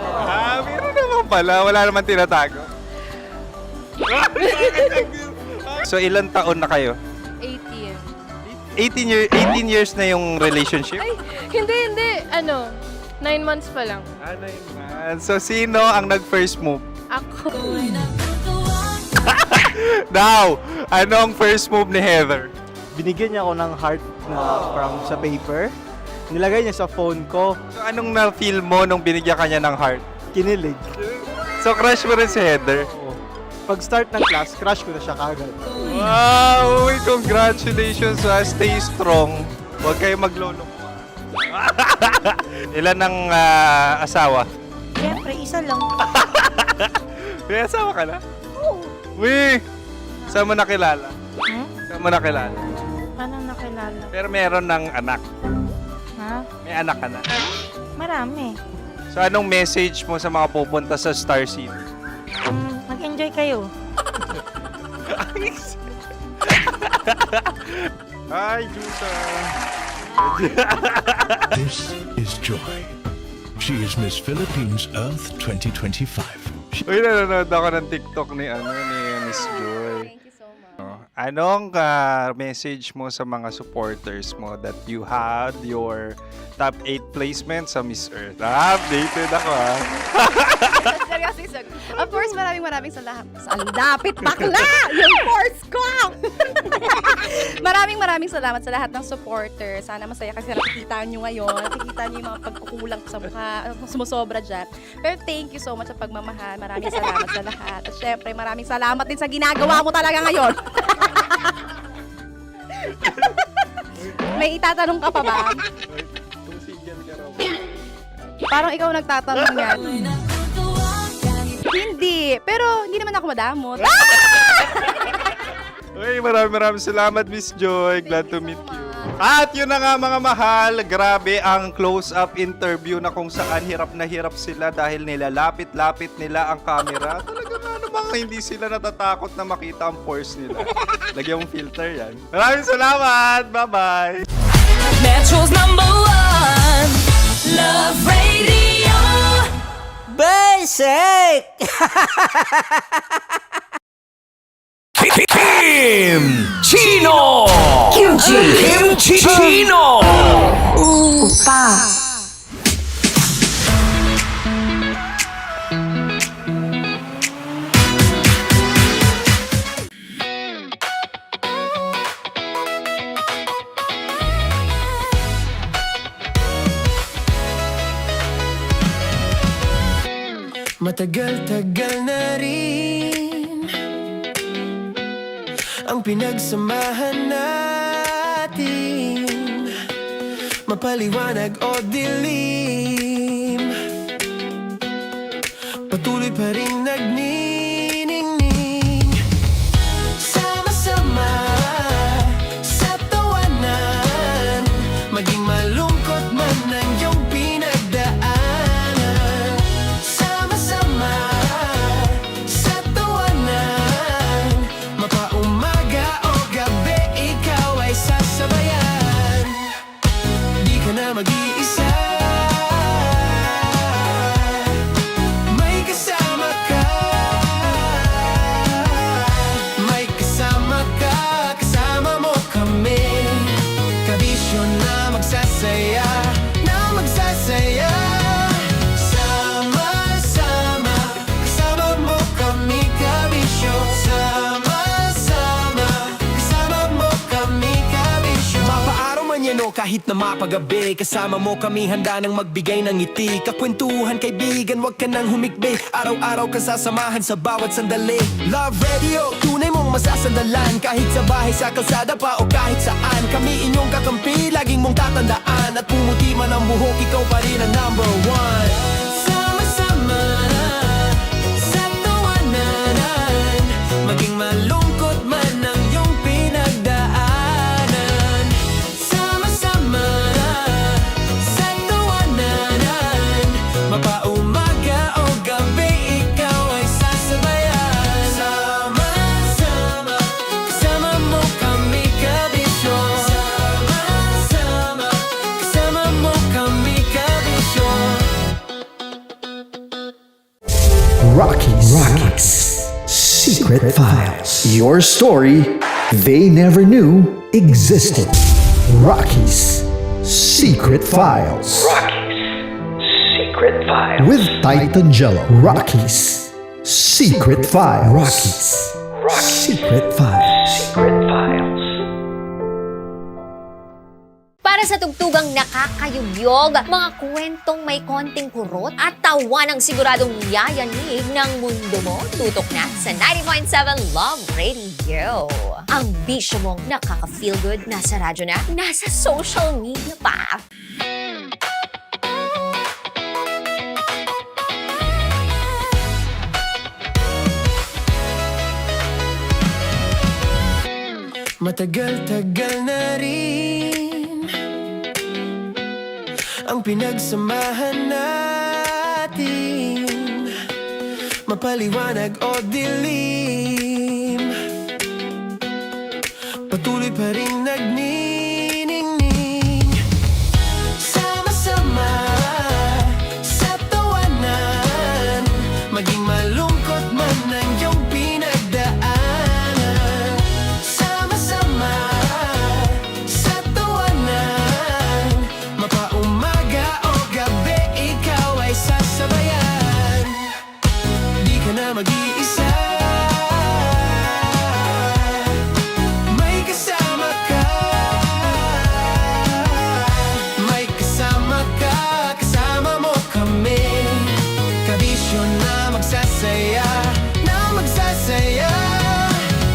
Meron naman pala. Wala naman tinatago. So ilan taon na kayo? 18. 18 years na yung relationship? Ay, hindi. 9 months pa lang. 9 months. So sino ang nag-first move? Ako. Now, anong first move ni Heather? Binigyan niya ako ng heart na from sa paper. Nilagay niya sa phone ko. So anong na-feel mo nung binigyan ka niya ng heart? Kinilig. So crush mo rin si Heather? Pag-start ng class, crush ko na siya kagad. Wow! Uy, congratulations! Stay strong. Huwag kayo maglolo. Ilan ang asawa? Siyempre, isa lang. May asawa ka na? Oo. Uy! Saan mo nakilala? Saan mo nakilala? Paano nakilala? Pero meron ng anak. Ha? May anak ka na. Marami. So anong message mo sa mga pupunta sa Star City? Mag-enjoy kayo. Hi, Juta! This is Joy. She is Miss Philippines Earth 2025. Uy, nanonood ako ng TikTok ni Miss Joy. Thank you so much. Anong message mo sa mga supporters mo that you had your top 8 placement sa Miss Earth? Updated ako Seryoso. Of course, maraming salamat. Ang lapit bakla! Yung course ko! maraming salamat sa lahat ng supporter. Sana masaya kasi nakikita nyo ngayon. Nakikita nyo yung mga pagkukulang ko sa mukha. Sumusobra dyan. Pero thank you so much sa pagmamahal. Maraming salamat sa lahat. At syempre, maraming salamat din sa ginagawa mo talaga ngayon. May itatanong ka pa ba? Parang ikaw nagtatanong yan. Hindi. Pero hindi naman ako madamot. Uy, maraming salamat, Miss Joy. Glad to meet you. At yun na nga mga mahal, grabe ang close-up interview na kung saan hirap na hirap sila dahil nilalapit-lapit nila ang camera. Talaga nga namang hindi sila natatakot na makita ang pores nila. Lagyan mong filter yan. Maraming salamat! Bye-bye! Metro's #1 Love Radio Basic! Kim Chino Kimchi Chino Upa Matagal-tagal na rin ang pinagsamahan natin, mapaliwanag o dilim, patuloy pa rin nagniningning, sama-sama sa tawanan, maging malungkot man ang iyong pinagdaanan, sama-sama sa tawanan, mapaumaga o gabi ikaw ay sasabayan, di ka na mag-iisa. May kasama ka, may kasama ka, kasama mo kami, kabisyo na magsasaya, sama-sama, kasama mo kami, kabisyo, sama-sama, kasama mo kami, kabisyo. Mapaaraw man yan o kahit na mapagabi, kasama mo kami, handa nang magbigay ng ngiti, kakwentuhan kaibigan, wag ka nang humikbi, araw-araw kasasamahan sa bawat sandali. Love Radio, tunay mong masasandalan, kahit sa bahay, sa kalsada pa o kahit saan, kami inyong kakampi, laging mong tatandaan, at pumuti man ang buhok, ikaw pa rin ang #1. Sama-sama sa tawanan, maging malungkot man ang iyong pinagdaanan, sama-sama sa tawanan, mapaumaga o gabi ikaw ay sasabayan, sama-sama, kasama mo kami, kabisyo, sama-sama, kasama mo kami, kabisyo. Secret Files. Your story they never knew existed. Rocky's Secret Files. Secret Files. With Titan Jello. Rocky's Secret Files. Rocky's Secret Files. Secret Files. Para sa tugtugang nakakayugyog, mga kwentong may konting kurot at tawa ng siguradong yayanig ng mundo mo, tutok na sa 90.7 Love Radio. Ang bisyo mong nakaka-feel good, nasa radyo na, nasa social media pa. Matagal-tagal na rin ang pinagsamahan natin, mapaliwanag o dilim, patuloy pa rin nagniningning. Sama-sama sa tawanan, maging malungkot man ang iyong pinagdaanan. Sama-sama sa tawanan, mapaumaga o gabi, ikaw ay sasabayan. Di ka na mag-iisa, may kasama ka. May kasama ka, kasama mo kami. Kabisyo na magsasaya, na magsasaya.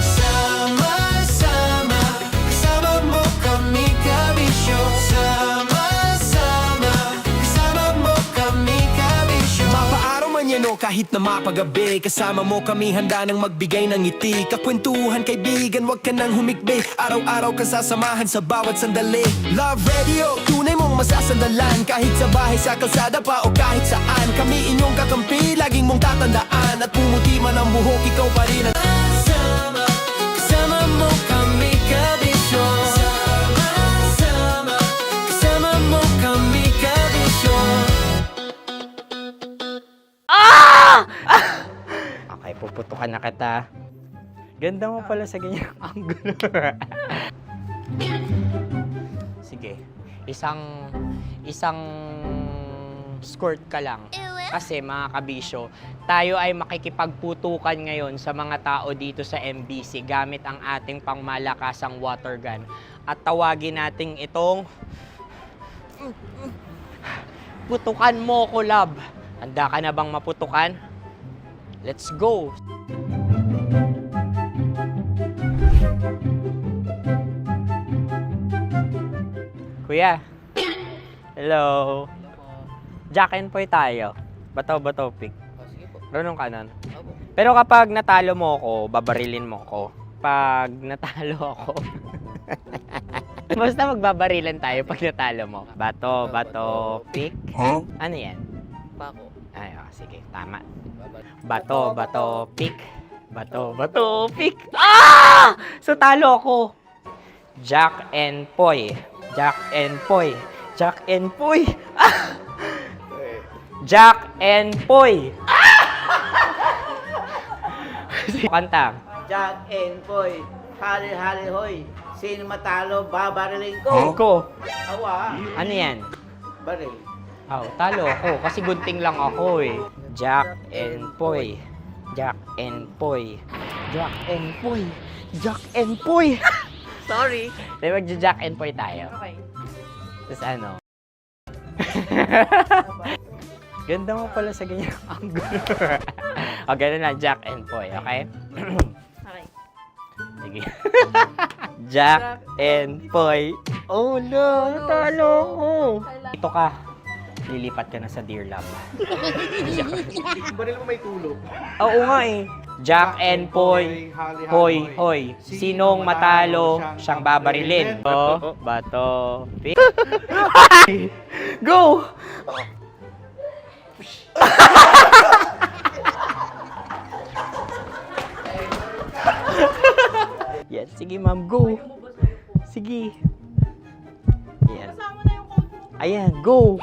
Sama-sama, kasama mo kami, kabisyo. Sama-sama, kasama mo kami, kabisyo. Mapaaraw man yan o kahit na mapagabi, kasama mo kami, handa nang magbigay ng ngiti. Kakwentuhan, kaibigan, wag ka nang humikbi. Araw-araw ka sasamahan sa bawat sandali. Love Radio, tunay mong masasandalan. Kahit sa bahay, sa kalsada pa o kahit saan, kami inyong kakampi, laging mong tatandaan. At pumuti man ang buhok, ikaw pa rin ang kasama, kasama mo kami, kabisyo. Sama-sama, kasama mo kami, kabisyo. Okay, puputukan na kita. Ganda mo pala sa ganyang angulo. Sige, isang skirt ka lang. Kasi mga kabisyo, tayo ay makikipagputukan ngayon sa mga tao dito sa MBC gamit ang ating pangmalakasang water gun. At tawagin natin itong putukan mo ko, love. Handa ka na bang maputukan? Let's go! Kuya. Hello. Jack and Poy tayo. Bato-bato pick. Runong kanan. Pero kapag natalo mo ako, babarilin mo ako. Pag natalo ako, basta magbabarilan tayo pag natalo mo. Bato-bato pick. Huh? Ano yan? Bako. Ay, sige, tama. Bato-bato pick. Bato-bato pick. Ah! So talo ako. Jack and Poy. Jack and Poy. Jack and Poy. Ah! Jack and Poy. Kanta. Jack and Poy, hali-hali hoy. Sino matalo, babariling ko. Ko. Awa. Ano yan? Baril. Oh, talo ako kasi gunting lang ako eh. Jack and Poy. Jack and Poy. Jack and Poy. Jack and Poy. Sorry. Di magja-Jack and Poy tayo. Okay. Tapos ano? Ganda mo pala sa ganyang angulo. O, ganun na, Jack and Poy, okay? Okay. Sige. Jack and Poy. Oh no, natalo ko. Ito ka. Lilipat ka na sa Dear Love. Baril mo may tulog. Oo nga eh. Jack and Poy. Hoy, hoy. Sinong matalo, siyang babarilin. Bato, bato, pick. Go! Yan, sige ma'am, go. Sige. Yan. Ayan, go.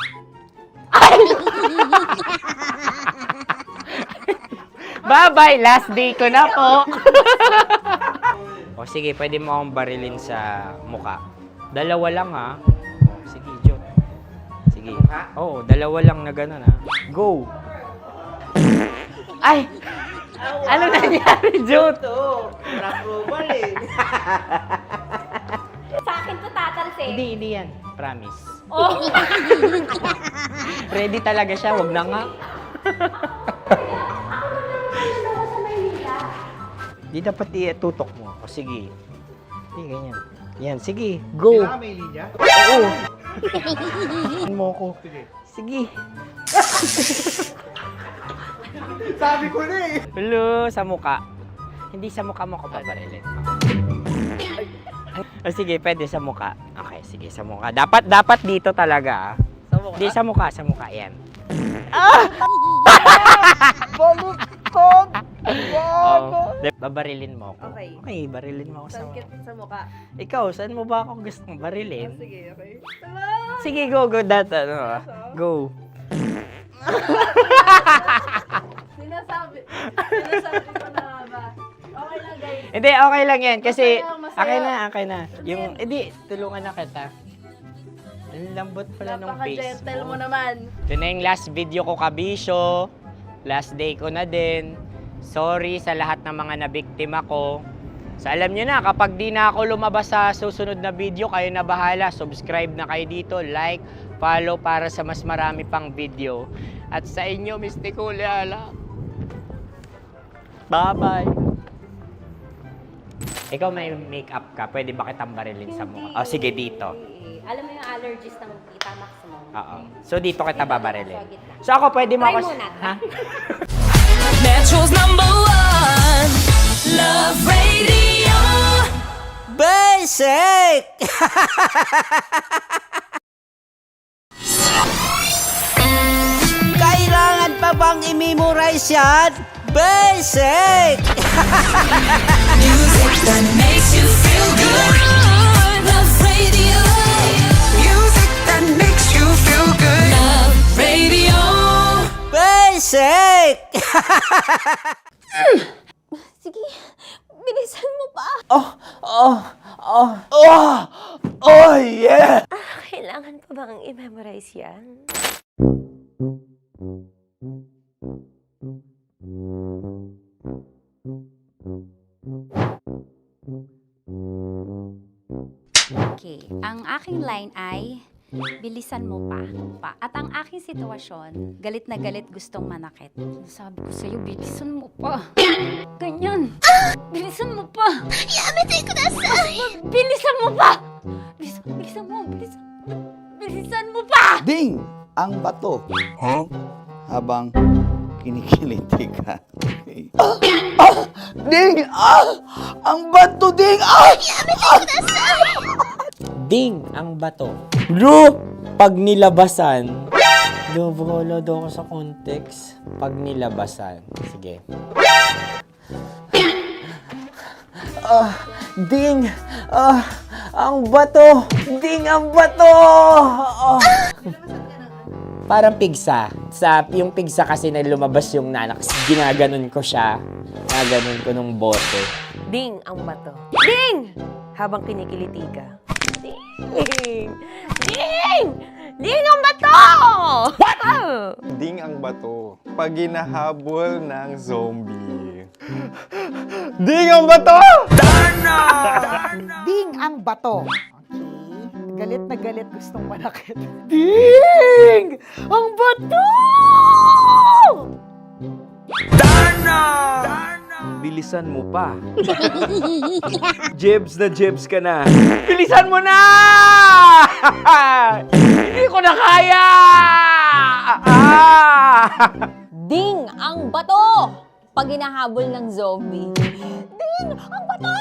Bye-bye, last day ko na po. O sige, pwede mo akong barilin sa muka. Dalawa lang ha. O, sige, Jot. Sige. Oo, dalawa lang na gano'n ha. Go! Ay! Ano nangyari, Jot? Approval eh. Sa akin to tatalsik. Hindi yan. Promise. Oh. Ready talaga siya, wag na nga. Di dapat itutok mo. O sige. Hindi, ganyan. Yan, sige. Go. Kailangan may linya? Oo. mo ko. Sige. Sabi ko na eh. Hello, sa muka. Hindi sa muka mo ko paparilin. O sige, pwede sa muka. Okay, sige, sa muka. Dapat dito talaga. Sa muka? Hindi, sa muka. Yan. Baluktot! Oh, babarilin mo ako. Okay. Okay, barilin mo ako sa muka. Sa mukha. Ikaw, saan mo ba ako gustong barilin? Sige, okay. Sige, go. Go. Sinasabi ko na nga ba? Okay lang, guys. Hindi, okay lang yan. Kasi, Masaya. okay na. Yung, hindi, tulungan na kita. Ang lambot pala ng face Napaka-gentle mo. mo naman. Ito na yung last video ko, kabisyo. Last day ko na din. Sorry sa lahat ng mga nabiktima ko. So alam nyo na, kapag di na ako lumabas sa susunod na video, kayo na bahala. Subscribe na kayo dito, like, follow para sa mas marami pang video. At sa inyo, Mistiko Leala. Bye-bye. Ikaw may makeup ka, pwede ba kitang barilin sa mukha? Oh, sige, dito. Alam mo yung allergies ng Tita Max mo? Oo. So dito kita babarilin. So ako pwede mo Try ako... muna. Ha? Metro's #1 Love Radio. Basic! Kailangan pa bang i-memorize yan? Basic! Music that makes you feel good. Love Radio. Music that makes you feel good. Love Radio. Basic! Sige, bilisan mo pa. Oh, yeah! Kailangan pa bang i-memorize yan? Okay, ang aking line ay bilisan mo pa. At ang aking sitwasyon, galit na galit gustong manakit. Sabi ko sa'yo, bilisan mo pa. Ganyan. Bilisan mo pa. Yamitay ko na sa... Bilisan mo pa. Bilisan mo pa. Ding! Ang bato. Habang kinikiliti ka. Okay. Ding! Ang bato, Ding! Ding ang bato. Bro! Pag nilabasan. Wala daw ako sa context. Pag nilabasan. Sige. Ding! Ang bato! Ding ang bato! Parang pigsa. Yung pigsa kasi na lumabas yung nanak. Ginaganon ko siya. Ginaganon ko nung bote. Ding ang bato. Ding! Habang kinikiliti ka. Ding! Ding! Ding ang bato! What? Ding ang bato. Pag hinahabol ng zombie. Ding ang bato! Ding ang bato. Okay. Galit na galit gustong manakit. Ding! Ang bato! Bilisan mo pa. Jebs na jebs ka na. Bilisan mo na! Hindi ko na kaya! Ding ang bato! Pag hinahabol ng zombie. Ding ang bato!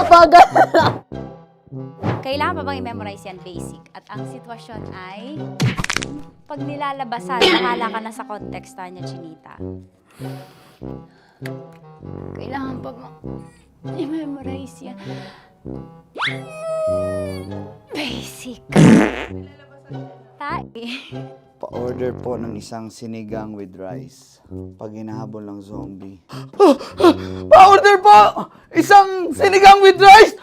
Bagal! Kailangan pa bang i-memorize yan basic? At ang sitwasyon ay pag nilalabasan, bahala ka na sa context, Tanya Chinita. Kailangan pa bang i-memorize yan? Basic. Pa-order po ng isang sinigang with rice. Pag hinahabol ng zombie. Pa-order po! Isang sinigang with rice!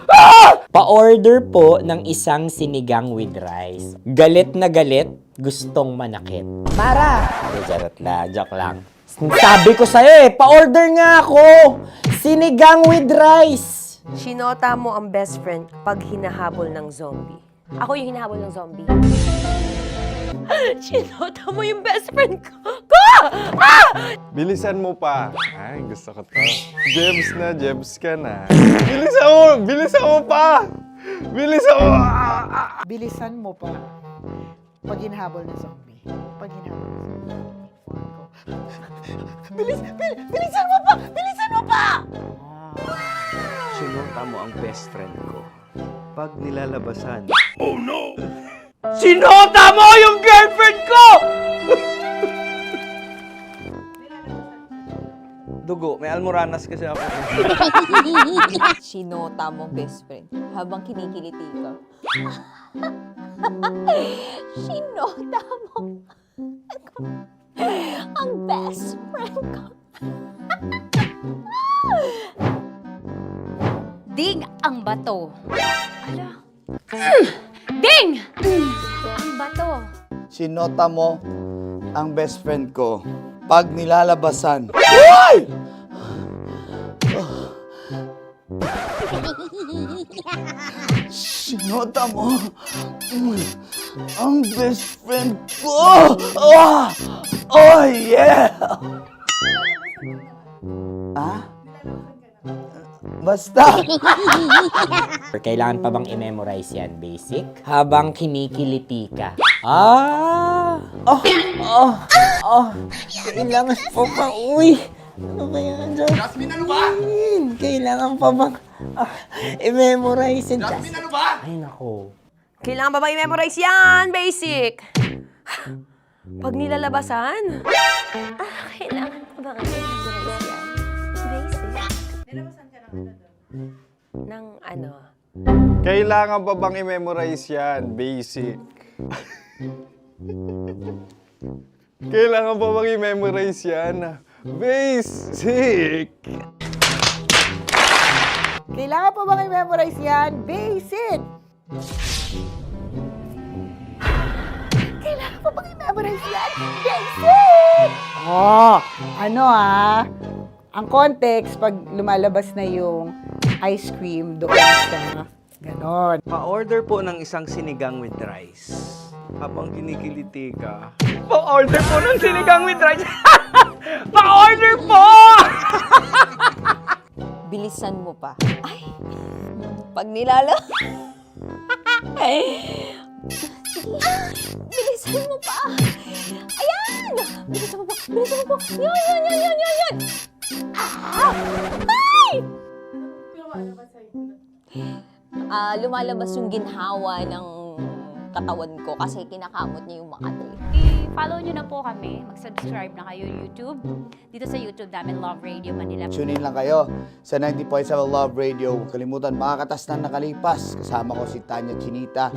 Pa-order po ng isang sinigang with rice. Galit na galit, gustong manakit. Mara! Charot na, joke lang. Sabi ko sa'yo pa-order nga ako! Sinigang with rice! Sinota mo ang best friend pag hinahabol ng zombie. Ako yung hinahabol ng zombie. Sinota mo yung best friend ko! Bilisan mo pa. Ay, gusto ko to. Jebs ka na. Bilisan mo pa! Bilisan mo! Bilisan mo pa. Pag hinahabol ng zombie. Pag hinahabol ng zombie. Bilisan mo pa! Bilisan mo pa! Sinota mo ang best friend ko. Pag nilalabasan. Oh no! Sinota mo yung girlfriend ko! Dugo, may almoranas kasi ako. Sinota mo best friend habang kinikiliti ka. Sinota mo ang best friend ko. Ding ang bato. Ala. Ding! Ang bato. Sinota mo ang best friend ko. Pag nilalabasan. Uy! Sinota mo ang best friend ko. Oh yeah! Basta. Kailangan pa bang i-memorize yan, basic? Habang kinikiliti ka. Kailangan pa ba? Uy! Ano ba yan, Jasmine? Jasmine, ano ba? Kailangan pa bang i-memorize yan, Jasmine, ano ba? Ay, nako. Kailangan ba bang i-memorize yan? Basic. Pag nilalabasan? Kailangan pa bang i-memorize yan? Basic. Nilalabasan ka ng ano? Kailangan pa bang i-memorize yan? Basic. Kailangan pa bang i-memorize yan? Basic. Kailangan pa bang i-memorize yan? Basic! Kailangan pa bang i-memorize yan? Basic! Ang context, pag lumalabas na yung ice cream doon sa ganon. Pa-order po ng isang sinigang with rice. Habang kinikiliti ka. Pa-order po ng sinigang with rice! Pa-order po! Bilisan mo pa. Ay! Pag bilisan mo pa! Ayan! Bilisan mo pa! Bilisan mo pa! Yan! Ay! Lumalabas yung ginhawa ng katawan ko kasi kinakamot niya yung Makati. I-follow nyo na po kami. Mag-subscribe na kayo YouTube. Dito sa YouTube namin, Love Radio Manila. Tune in lang kayo sa 90.7 Love Radio. Huwag kalimutan, makakatas na nakalipas. Kasama ko si Tanya Chinita.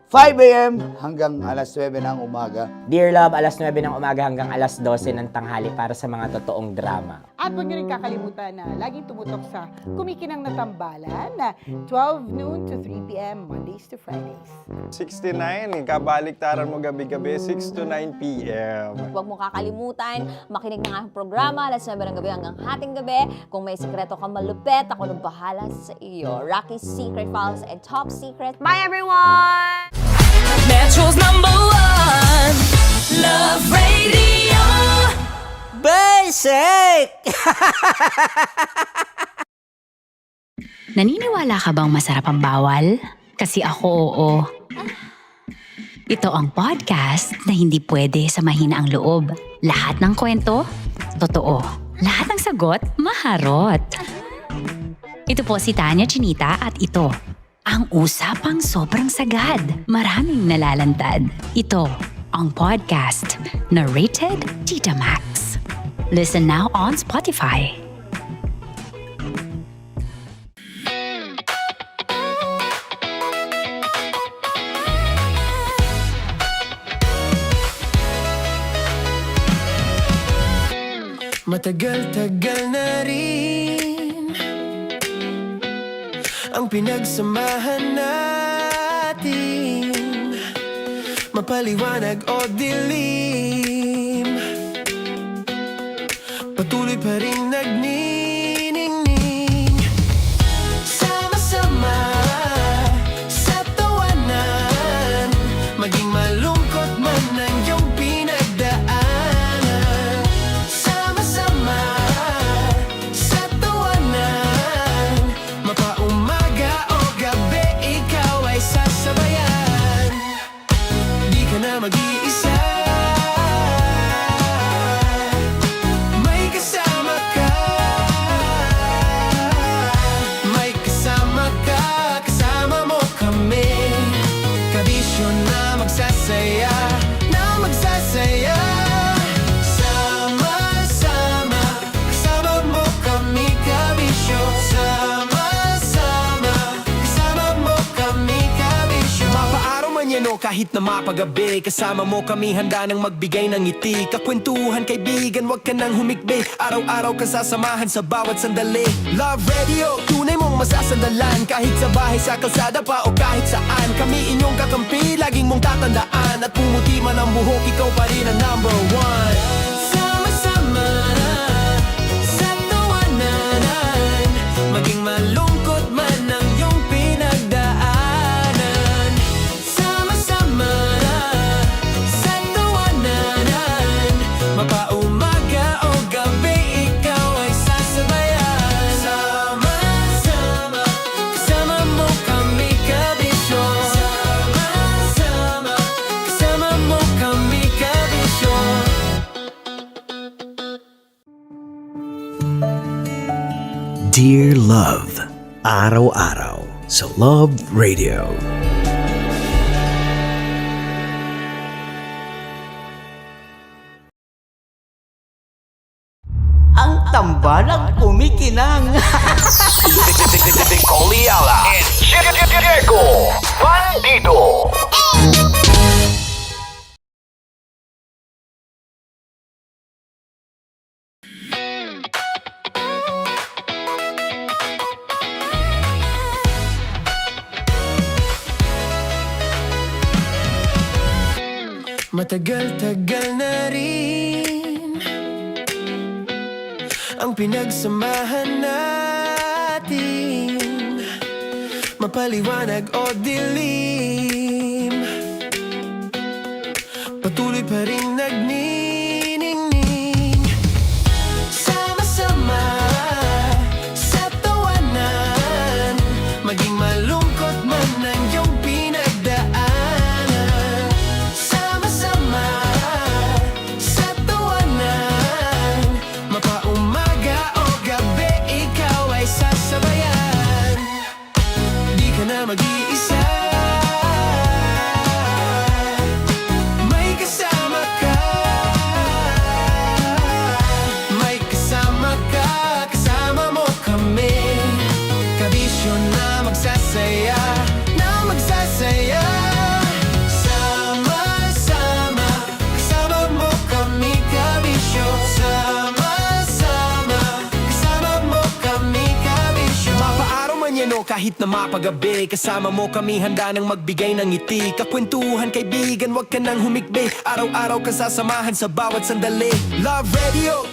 5 a.m. hanggang alas 9 ng umaga. Dear Love, alas 9 ng umaga hanggang alas 12 ng tanghali para sa mga totoong drama. At huwag nyo rin kakalimutan na laging tumutok sa Kumikinang na Tambalan na 12 noon to 3 p.m. Mondays to Fridays. 69, kabaliktaran mo gabi-gabi, 6 to 9 p.m. Huwag mo kakalimutan, makinig ng aking programa, alas 9 ng gabi hanggang hating gabi. Kung may sikreto ka malupet, ako nang bahala sa iyo. Rocky's Secret Files and Top Secret. Bye everyone! Metro's #1 Love Radio. Basic! Naniniwala ka bang masarap ang bawal? Kasi ako oo. Ito ang podcast na hindi pwede sa mahina ang loob. Lahat ng kwento, totoo. Lahat ng sagot, maharot. Ito po si Tanya Chinita at ito, ang usapang sobrang sagad. Maraming nalalantad. Ito, ang podcast na Rated Tita Max. Listen now on Spotify. Matagal-tagal na rin ang pinagsamahan natin, mapaliwanag o dilim, patuloy pa rin nagniningning. Sama-sama sa tawanan, maging malungkot man ang iyong pinagdaanan. Sama-sama sa tawanan, mapaumaga o gabi, ikaw ay sasabayan. Di ka na mag-iisa, may kasama ka. May kasama ka, kasama mo kami. Kabisyo na magsasaya, na magsasaya. Sama-sama, kasama mo kami, kabisyo. Sama-sama, kasama mo kami, kabisyo. Mapaaraw man yan o kahit na mapagabi, kasama mo kami, handa nang magbigay ng ngiti. Kakwentuhan, kaibigan, wag ka nang humikbi. Araw-araw ka sasamahan sa bawat sandali. Love Radio, tunay mong masasandalan. Kahit sa bahay, sa kalsada pa o kahit saan, kami inyong kakampi, laging mong tatandaan. At pumuti man ang buhok, ikaw pa rin ang number one. Sama-sama sa tawanan, maging malungkot man ang iyong pinagdaanan. Sama-sama sa tawanan, mapaumaga o gabi, ikaw ay sasabayan. Sama-sama, kasama mo kami, kabisyo. Sama-sama, kasama mo kami, kabisyo. Dear Love, araw-araw sa Love Radio. Ang tambalang kumikinang. Coliala and Diego Bandido. Matagal-tagal na rin ang pinagsamahan natin, mapaliwanag o dilim, patuloy pa rin nagniningning. Sama-sama sa tawanan, maging malungkot man ang iyong pinagdaanan. Sama-sama sa tawanan, mapaumaga o gabi, ikaw ay sasabayan. Di ka na mag-iisa, may kasama ka. May kasama ka, kasama mo kami. Kabisyo na magsasaya, na magsasaya. Sama-sama, kasama mo kami, kabisyo. Sama-sama, kasama mo kami, kabisyo. Mapaaraw man yan o kahit na mapagabi, kasama mo kami, handa nang magbigay ng ngiti. Kakwentuhan, kaibigan, wag ka nang humikbi. Araw-araw ka sasamahan sa bawat sandali. Love Radio,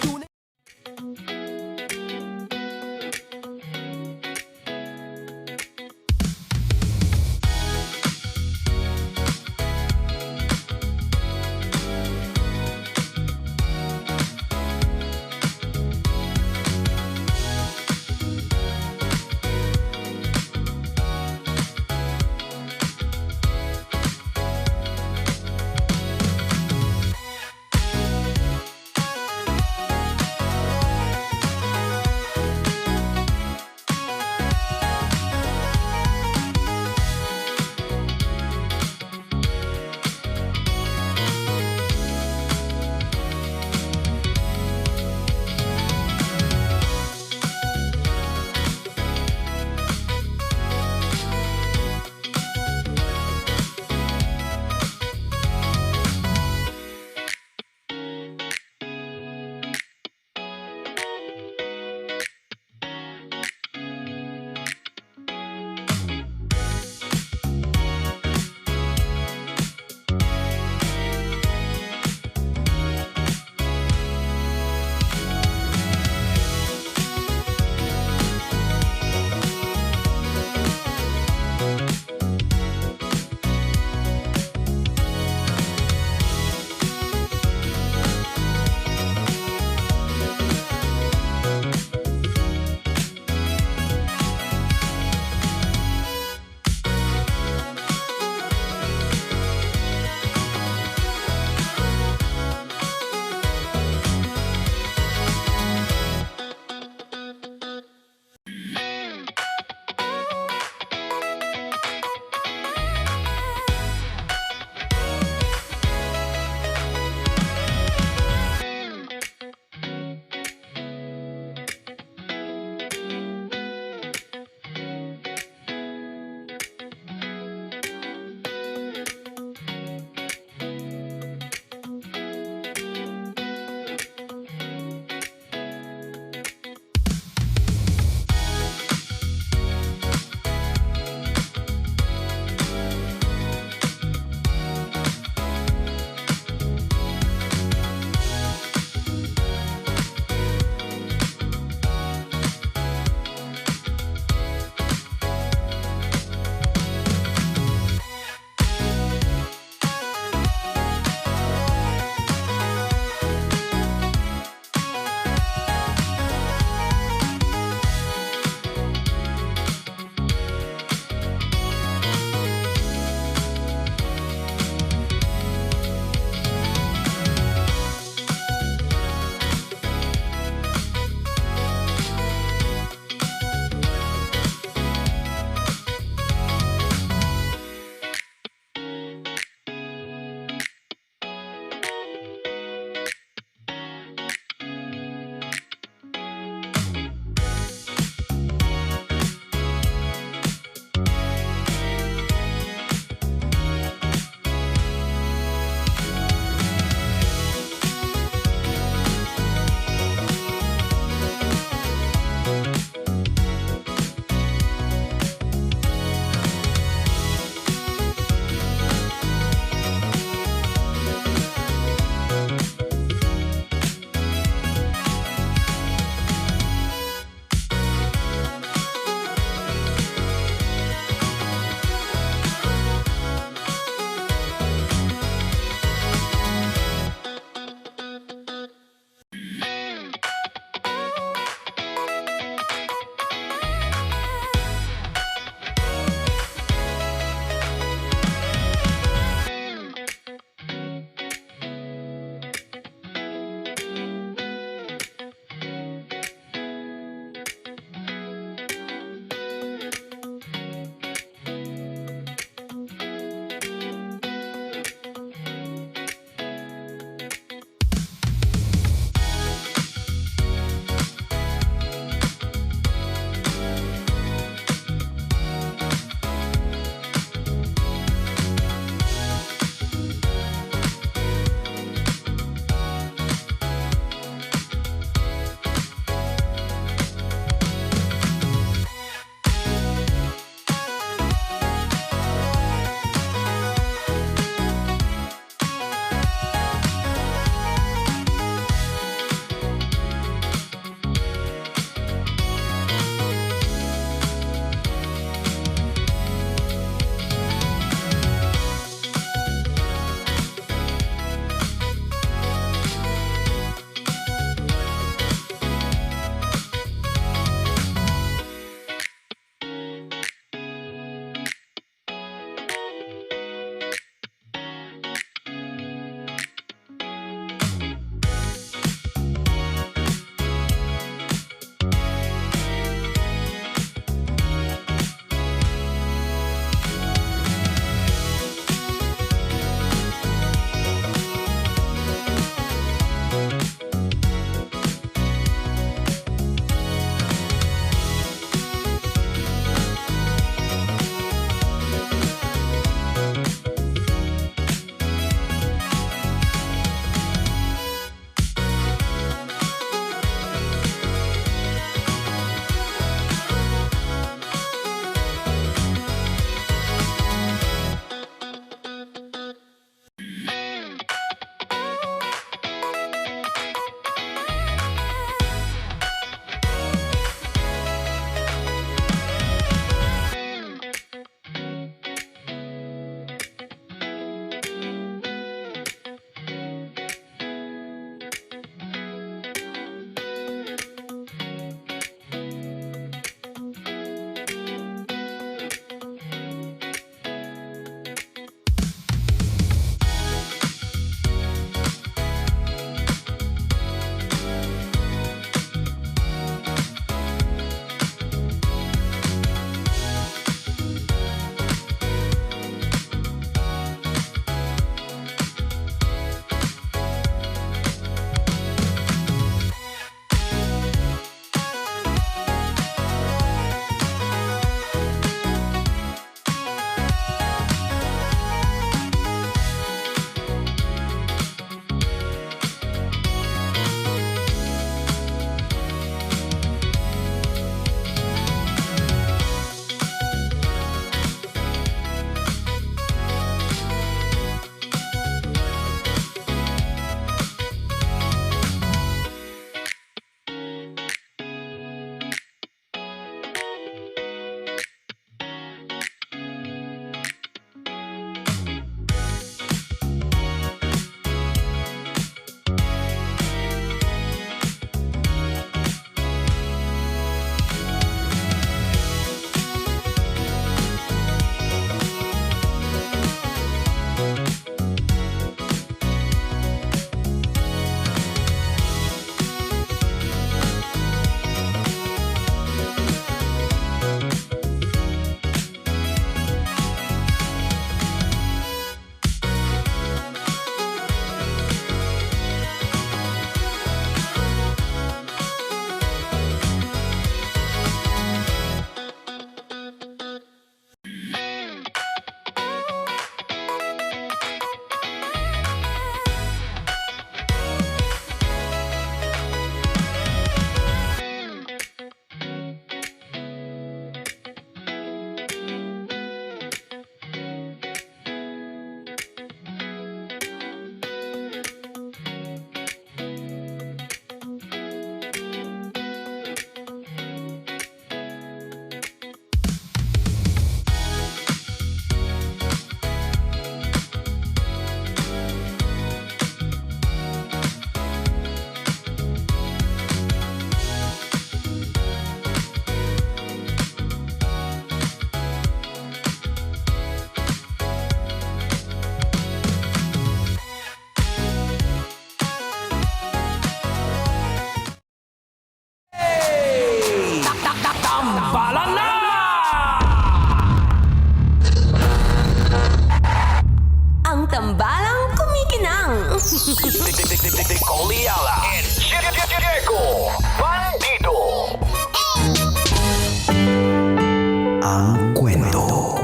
Ang kwento.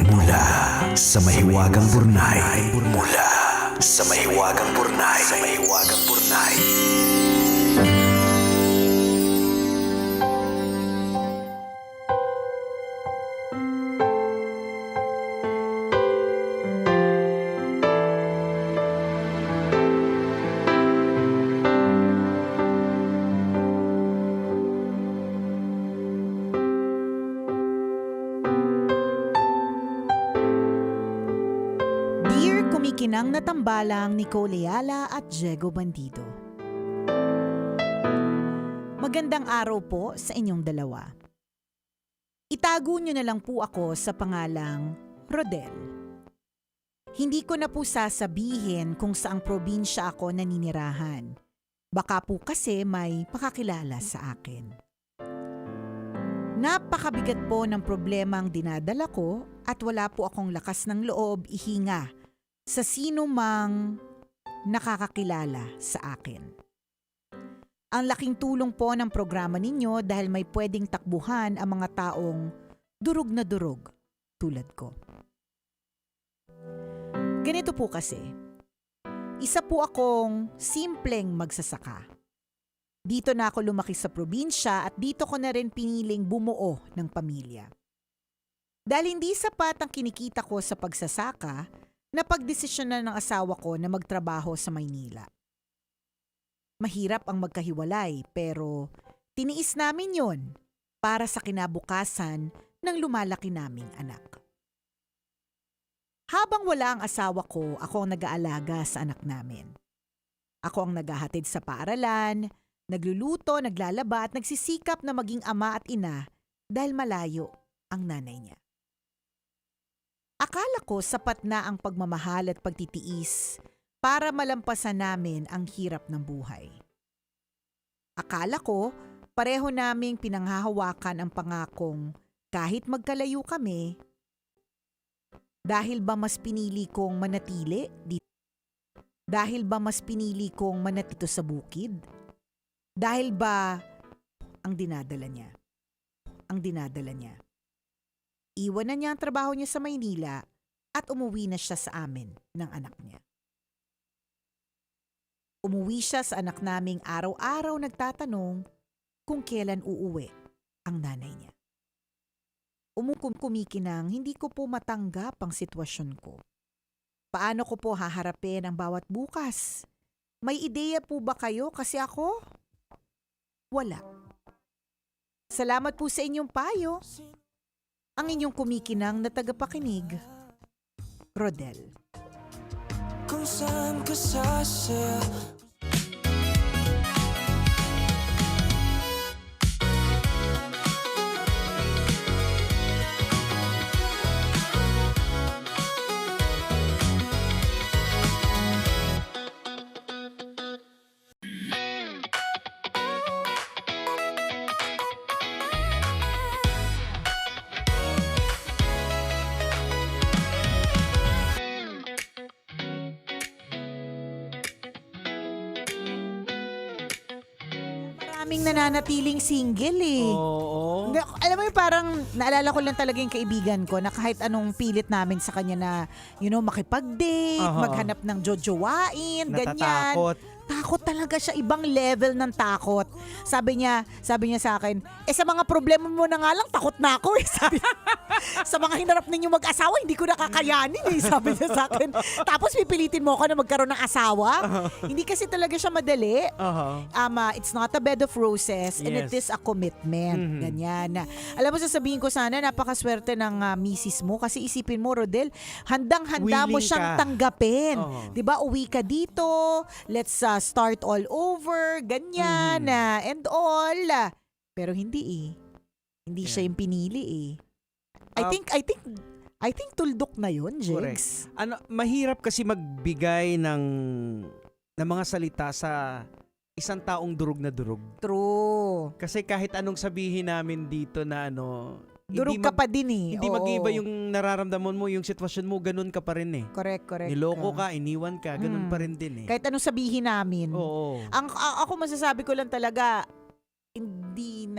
Mula sa mahiwagang Burnay. Mula sa mahiwagang Burnay. Dear kumikinang na tambalang Nicole Ayala at Diego Bandido. Magandang araw po sa inyong dalawa. Itago nyo na lang po ako sa pangalang Rodel. Hindi ko na po sasabihin kung saang probinsya ako naninirahan. Baka po kasi may pakakilala sa akin. Napakabigat po ng problema ang dinadala ko at wala po akong lakas ng loob ihinga sa sino mang nakakakilala sa akin. Ang laking tulong po ng programa ninyo dahil may pwedeng takbuhan ang mga taong durog na durog tulad ko. Ganito po kasi, isa po akong simpleng magsasaka. Dito na ako lumaki sa probinsya at dito ko na rin piniling bumuo ng pamilya. Dahil hindi sapat ang kinikita ko sa pagsasaka, napagdesisyonan ng asawa ko na magtrabaho sa Maynila. Mahirap ang magkahiwalay pero tiniis namin yon para sa kinabukasan ng lumalaki naming anak. Habang wala ang asawa ko, ako ang nag-aalaga sa anak namin. Ako ang naghahatid sa paaralan, nagluluto, naglalaba at nagsisikap na maging ama at ina dahil malayo ang nanay niya. Akala ko sapat na ang pagmamahal at pagtitiis para malampasan namin ang hirap ng buhay. Akala ko pareho naming pinanghahawakan ang pangakong kahit magkalayo kami. Dahil ba mas pinili kong manatili dito? Dahil ba mas pinili kong manatito sa bukid? Dahil ba ang dinadala niya? Iwan na niya ang trabaho niya sa Maynila at umuwi na siya sa amin ng anak niya. Umuwi siya sa anak naming araw-araw nagtatanong kung kailan uuwi ang nanay niya. Kumikinang hindi ko po matanggap ang sitwasyon ko. Paano ko po haharapin ang bawat bukas? May ideya po ba kayo kasi ako? Wala. Salamat po sa inyong payo. Ang inyong kumikinang na tagapakinig, Rodel. Kung saan ka sasaya. Maraming nananatiling single eh. Oo. Alam mo yung parang naalala ko lang talaga yung kaibigan ko na kahit anong pilit namin sa kanya na, makipag-date, maghanap ng jojowain, ganyan. Natatakot. Takot talaga siya, ibang level ng takot. Sabi niya sa akin, sa mga problema mo na nga lang, takot na ako eh. Sabi, sa mga hinarap ninyo mag-asawa, hindi ko nakakayanin eh, sabi niya sa akin. Tapos pipilitin mo ako na magkaroon ng asawa. Hindi kasi talaga siya madali. It's not a bed of roses and it is a commitment. Ganyan. Alam mo, sasabihin ko sana, napakaswerte ng misis mo kasi isipin mo, Rodel, handang-handa mo Willing siyang ka. tanggapin. Diba, uwi ka dito, let's start all over, ganyan, and all. Pero hindi eh. Hindi siya yung pinili eh. I think tuldok na yun, Jigs. Mahirap kasi magbigay ng mga salita sa isang taong durog na durog. True. Kasi kahit anong sabihin namin dito na durog ka pa din eh. Hindi mag-iba yung nararamdaman mo, yung sitwasyon mo, ganun ka pa rin eh. Correct. Niloko ka, iniwan ka, ganun pa rin din eh. Kahit anong sabihin namin. Oo. Ako masasabi ko lang talaga, hindi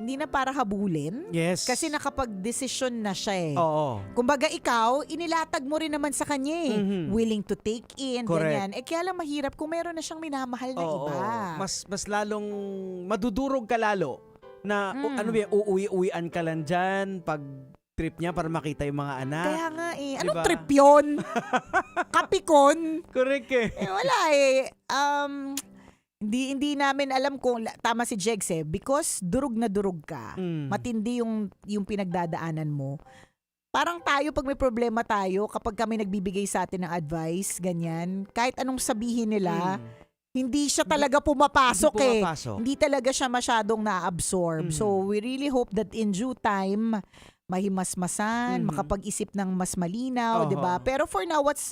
hindi na para habulin. Yes. Kasi nakapag-desisyon na siya eh. Oo. Kumbaga ikaw, inilatag mo rin naman sa kanya eh. Willing to take in, Correct. ganyan. Kaya lang mahirap kung meron na siyang minamahal na Oo. iba. Mas lalong madudurog ka lalo na ano ba, uuwi-uwian ka lang dyan pag trip niya para makita yung mga anak. Kaya nga eh. Anong Diba? trip yun? Kapikon? Correct eh. Wala eh. Hindi namin alam kung tama si Jegs eh. Because durog na durog ka. Matindi yung pinagdadaanan mo. Parang tayo pag may problema tayo, kapag kami nagbibigay sa atin ng advice, ganyan, kahit anong sabihin nila, hindi siya talaga pumapasok eh. Hindi talaga siya masyadong na-absorb. So we really hope that in due time, mahimasmasan, makapag-isip ng mas malinaw, 'di ba? Pero for now, what's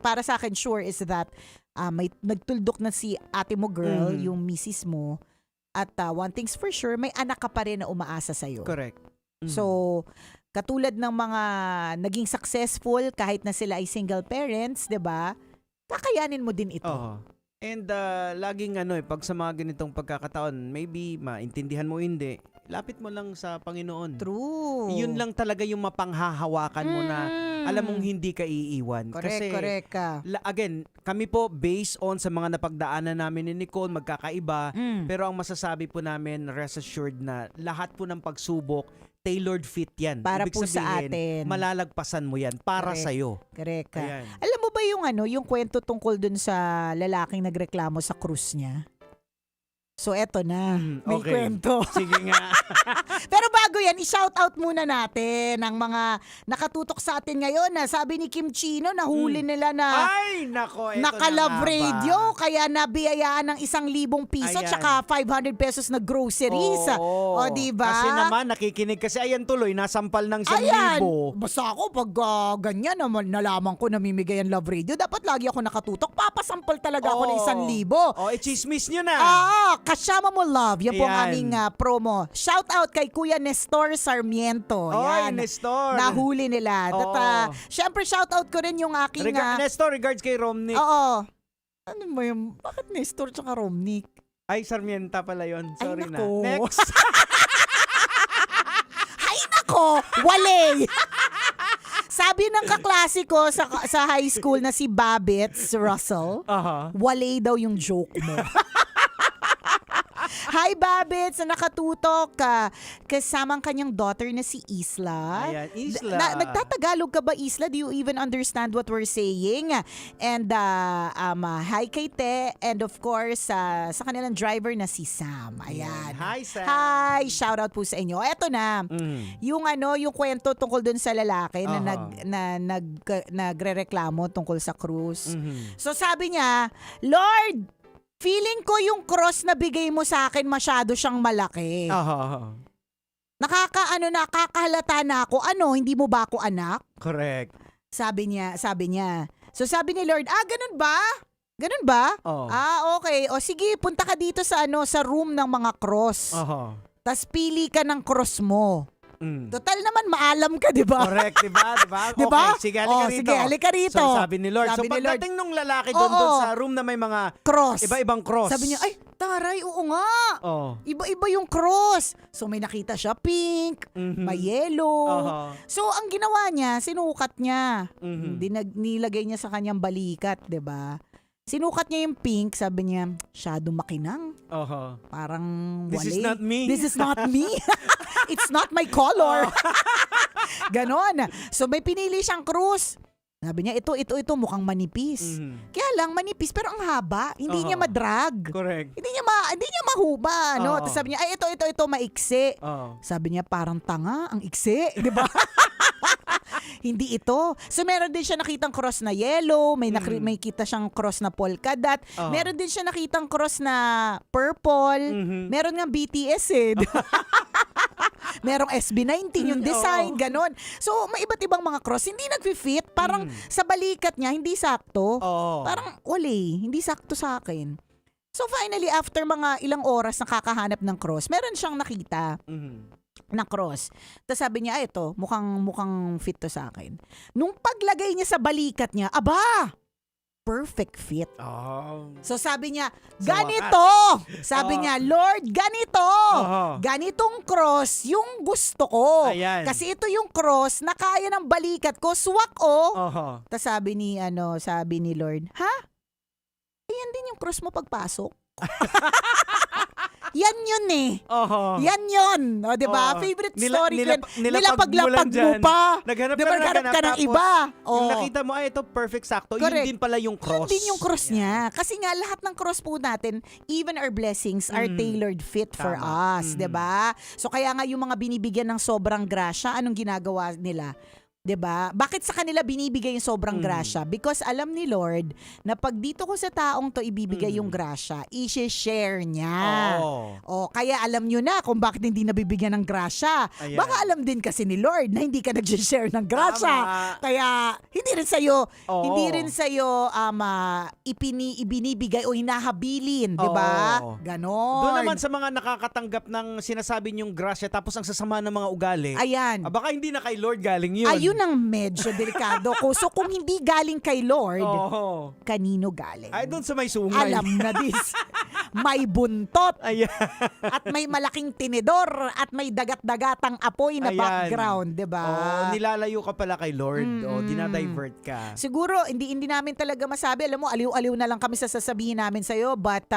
para sa akin sure is that may nagtuldok na si ate mo girl, yung misis mo, at one thing's for sure, may anak ka pa rin na umaasa sa'yo. Correct. So, katulad ng mga naging successful kahit na sila ay single parents, 'di ba? Kakayanin mo din ito. And laging pag sa mga ganitong pagkakataon, maybe maintindihan mo hindi, lapit mo lang sa Panginoon. True. Yun lang talaga yung mapanghahawakan mo na alam mong hindi ka iiwan. Correct ka. Again, kami po based on sa mga napagdaanan namin ni Nicole, magkakaiba. Pero ang masasabi po namin, rest assured na lahat po ng pagsubok, tailored fit yan. Para Ibig po sa sabihin, atin. Malalagpasan mo yan para sa'yo. Correct ka. Ayan. Alam mo ba yung kwento tungkol dun sa lalaking nagreklamo sa cruise niya? So eto na, may kwento. Sige nga. Pero bago yan, i-shout out muna natin ang mga nakatutok sa atin ngayon na sabi ni Kim Chino, nahuli nila na Ay, nako, eto naka-Love na nga ba? Radio, kaya nabiyayaan ng 1,000 piso Ayan. tsaka 500 pesos na groceries. O, diba? Kasi naman, nakikinig kasi ayan tuloy, nasampal ng 1,000. Ayan, basta ako pag ganyan naman nalaman ko namimigay ang Love Radio, dapat lagi ako nakatutok. Papasampal talaga ako ng 1,000. Chismis nyo na. Kasama mo love. Yan po ang Ayan. aming promo. Shout out kay Kuya Nestor Sarmiento. Oy, Yan. Nestor. Nahuli nila. Syempre shout out ko rin yung aking... Nestor, regards kay Romnick. Oo. Ano mo yung... Bakit Nestor tsaka Romnick? Ay, Sarmienta pala yun. Sorry na. nako. Next. Ay, nako! Wale! Sabi ng kaklase ko sa high school na si Babets Russell, wale daw yung joke mo. Hi, Babets, na nakatutok ka. Kasamang kanyang daughter na si Isla. Ayan, Isla. Nagtatagalog ka ba, Isla? Do you even understand what we're saying? And hi kay Te. And of course, sa kanilang driver na si Sam. Ayan. Hi, Sam. Hi, shout out po sa inyo. Eto na. Yung kwento tungkol dun sa lalaki na nagrereklamo tungkol sa cruise. So sabi niya, Lord, feeling ko yung cross na bigay mo sa akin masyado siyang malaki. Nakakahalata na ako. Hindi mo ba ako anak? Correct. Sabi niya. So sabi ni Lord, ganun ba? Ganun ba? Okay. O sige, punta ka dito sa room ng mga cross. Tas pili ka ng cross mo. Total naman, maalam ka, di ba? Correct, di ba? Diba? Okay, sige, halika rito. Sige, halika rito. So, sabi ni Lord. So, pagdating nung lalaki doon sa room na may mga cross. Iba-ibang cross. Sabi niya, ay, taray, oo nga. Oh. Iba-iba yung cross. So, may nakita siya pink, may yellow. So, ang ginawa niya, sinukat niya. Nilagay niya sa kanyang balikat, di ba? Sinukat niya yung pink, sabi niya, shadow makinang. Parang wale. This is not me. This is not me. It's not my color. Ganon. So may pinili siyang cruise. Sabi niya, ito, mukhang manipis. Kaya lang, manipis, pero ang haba. Hindi niya madrag. Correct. Hindi niya mahuba. No? Tapos sabi niya, ay, ito, maiksi. Sabi niya, parang tanga, ang iksi. Di ba? Hindi ito. So meron din siya nakitang cross na yellow, may kita siyang cross na polka dot. Meron din siya nakitang cross na purple. Meron nga BTS eh. Merong SB19 yung design, ganon. So may iba't ibang mga cross, hindi nagfi-fit. Parang sa balikat niya, hindi sakto. Parang hindi sakto sa akin. So finally, after mga ilang oras na kakahanap ng cross, meron siyang nakita. Na cross. Tapos sabi niya, ito, mukhang fit to sa akin. Nung paglagay niya sa balikat niya, aba! perfect fit. Oh. So sabi niya, Sa ganito! Sabi niya, Lord, ganito! Ganitong cross yung gusto ko. Ayan. Kasi ito yung cross na kaya ng balikat ko. Swak Oho. Tapos sabi ni Lord, ha? Yan din yung cross mo pagpasok. Yan yun eh. Oho. Yan yun. O, diba? Oo. Favorite Nila- story nila- ko. nilapag mo lang Nilapaglapag mo dyan. pa. Naghanap Diba, naghanap ka ng tapos iba. Yung Oo. nakita mo, ito perfect sakto. Correct. Yun din pala yung cross. Yun din yung cross niya. Kasi nga, lahat ng cross po natin, even our blessings are tailored fit for Tama. us. Diba? So, kaya nga yung mga binibigyan ng sobrang grasya, anong ginagawa nila? 'Di ba? Bakit sa kanila binibigay yung sobrang grasya? Because alam ni Lord na pag dito ko sa taong to ibibigay yung grasya, i-share niya. O kaya alam niyo na kung bakit hindi nabibigyan ng grasya. Ayan. Baka alam din kasi ni Lord na hindi ka nag-share ng grasya. Tama. Kaya hindi rin sa iyo Oo. ibinibigay o hinahabilin, 'di ba? Oo. Ganon. Doon naman sa mga nakakatanggap ng sinasabi niyong grasya tapos ang sasama ng mga ugali. Ayan. Baka hindi na kay Lord galing yun. Ayun ang medyo delikado ko. So kung hindi galing kay Lord, Oo. kanino galing? Ay, doon sa may sungay. Alam na this. May buntot. Ayan. At may malaking tinidor. At may dagat-dagatang apoy na Ayan. background. Diba? Oo, nilalayo ka pala kay Lord. O, dinadivert ka. Siguro, hindi namin talaga masabi. Alam mo, aliw-aliw na lang kami sa sasabihin namin sa'yo. But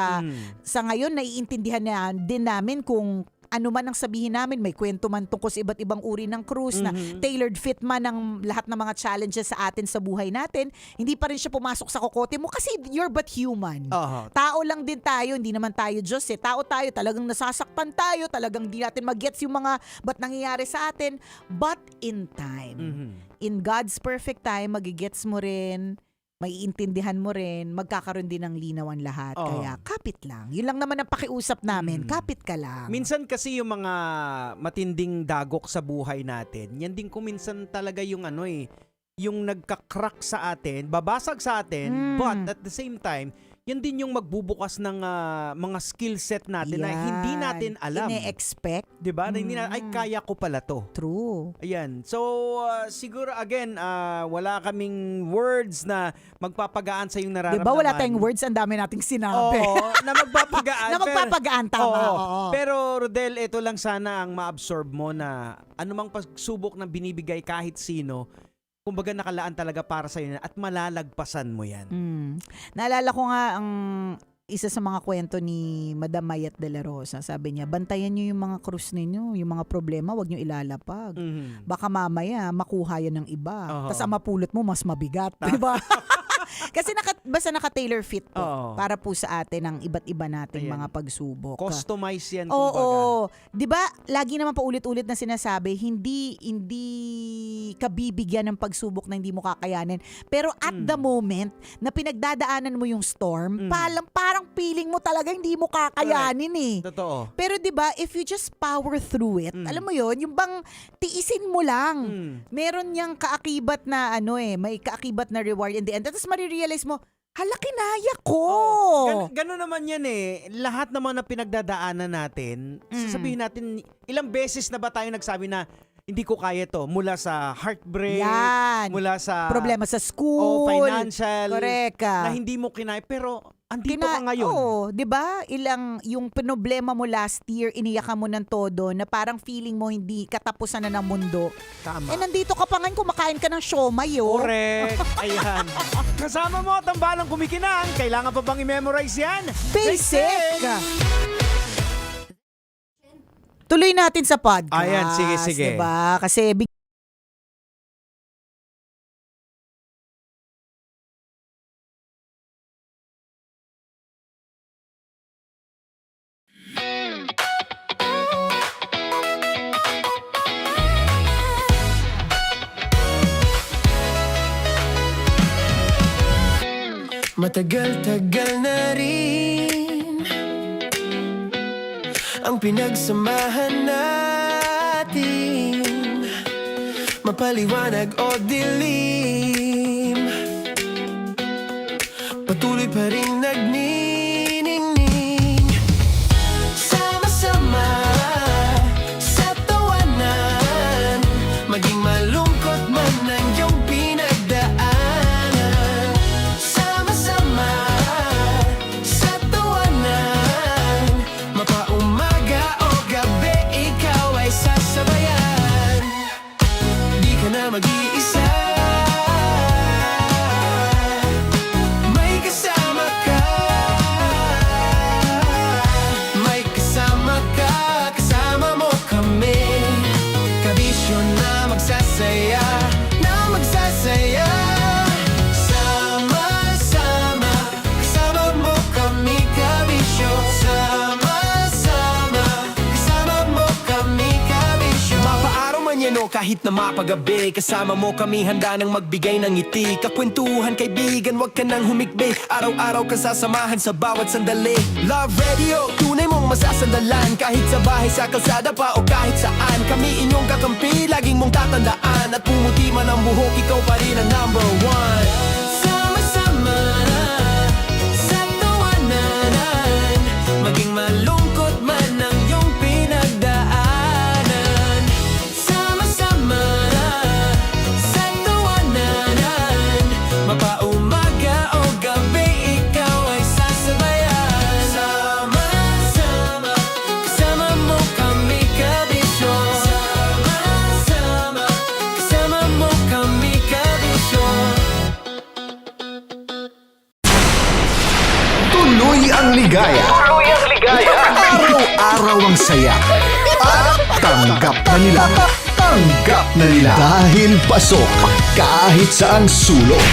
sa ngayon, naiintindihan na din namin kung ano man ang sabihin namin, may kwento man tungkol sa iba't ibang uri ng cruise na tailored fit man ng lahat ng mga challenges sa atin sa buhay natin, hindi pa rin siya pumasok sa kokote mo kasi you're but human. Tao lang din tayo, hindi naman tayo Diyos eh. Tao tayo, talagang nasasaktan tayo, talagang di natin mag-gets yung mga ba't nangyayari sa atin. But in time, in God's perfect time, magigets mo rin, maiintindihan mo rin, magkakaroon din ng linawan lahat. Kaya kapit lang. Yun lang naman ang pakiusap namin. Kapit ka lang. Minsan kasi yung mga matinding dagok sa buhay natin, yan din kung minsan talaga yung yung nagka-crack sa atin, babasag sa atin, but at the same time, yan din yung magbubukas ng mga skill set natin na hindi natin alam. Ine-expect. Diba? Na hindi na, ay, kaya ko pala to. True. Ayan. So, siguro again, wala kaming words na magpapagaan sa yung nararamdaman. Diba wala tayong words, ang dami nating sinabi. Oo, na magpapagaan. Na magpapagaan, tama. Oo. Pero Rodel, ito lang sana ang ma-absorb mo na anumang pagsubok na binibigay kahit sino, kumbaga nakalaan talaga para sa iyo at malalagpasan mo yan. Naalala ko nga ang isa sa mga kwento ni Madam Mayat de la Rosa. Sabi niya, bantayan niyo yung mga krus ninyo, yung mga problema, wag niyo ilalapag. Baka mamaya makuha yan ng iba. Tapos ang mapulot mo mas mabigat. Diba? Kasi basta naka-tailor fit po para po sa atin ang iba't iba nating mga pagsubok. Customize yan, Oo. 'Di ba? Lagi naman paulit-ulit na sinasabi, hindi ka bibigyan ng pagsubok na hindi mo kakayanin. Pero at the moment na pinagdadaanan mo yung storm, parang feeling mo talaga hindi mo kakayanin eh. Totoo. Pero 'di ba, if you just power through it, alam mo 'yon, yung bang tiisin mo lang. Meron niyang kaakibat na may kaakibat na reward in the end. Tapos marirealize mo, hala, kinaya ko. Gano'n naman yan eh. Lahat naman na pinagdadaanan natin, sasabihin natin, ilang beses na ba tayo nagsabi na hindi ko kaya to, mula sa heartbreak, mula sa problema sa school, financial, correct, na hindi mo kinaya, pero andito ka ngayon. Oo, 'di ba? Yung problema mo last year, iniyakan mo ng todo na parang feeling mo hindi katapusan na ng mundo. Tama. Nandito ka pa ngayon, kumakain ka ng siomay, Correct. Ayan. Kasama mo at ang balang kumikinang, kailangan pa bang i-memorize yan? Basic! Tuloy natin sa podcast. Ayan, sige. Diba? Kasi matagal-tagal na rin ang pinagsamahan natin, mapaliwanag o dilim, patuloy pa rin nagniningning, sama-sama sa tawanan, maging malungkot man ang iyong pinagdaanan, sama-sama mag-iisa. May kasama ka, may kasama ka, kasama mo kami. Kabisyo na magsasaya, na magsasaya. Sama-sama, kasama mo kami, kabisyo. Sama-sama, kasama mo kami, kabisyo. Mapaaraw man yan o kahit na mapagabi, kasama mo kami, handa nang magbigay ng ngiti. Kakwentuhan, kaibigan, wag ka nang humikbi. Araw-araw ka sasamahan sa bawat sandali. Love Radio, tunay mong masasandalan. Kahit sa bahay, sa kalsada pa o kahit saan, kami inyong kakampi, laging mong tatandaan. At pumuti man ang buhok, ikaw pa rin ang number one. Sama-sama sa tawanan, maging malungkot man ang iyong pinagdaanan. Sama-sama sa tawanan, mapaumaga o gabi, ikaw ay sasabayan. Sama-sama, kasama mo kami, kabisyo. Sama-sama, kasama mo kami, kabisyo. Tuloy ang ligaya. Tuloy ang ligaya. Araw-araw ang saya. At tanggap na nila. Tanggap na nila. Dahil pasok kahit saan sulok.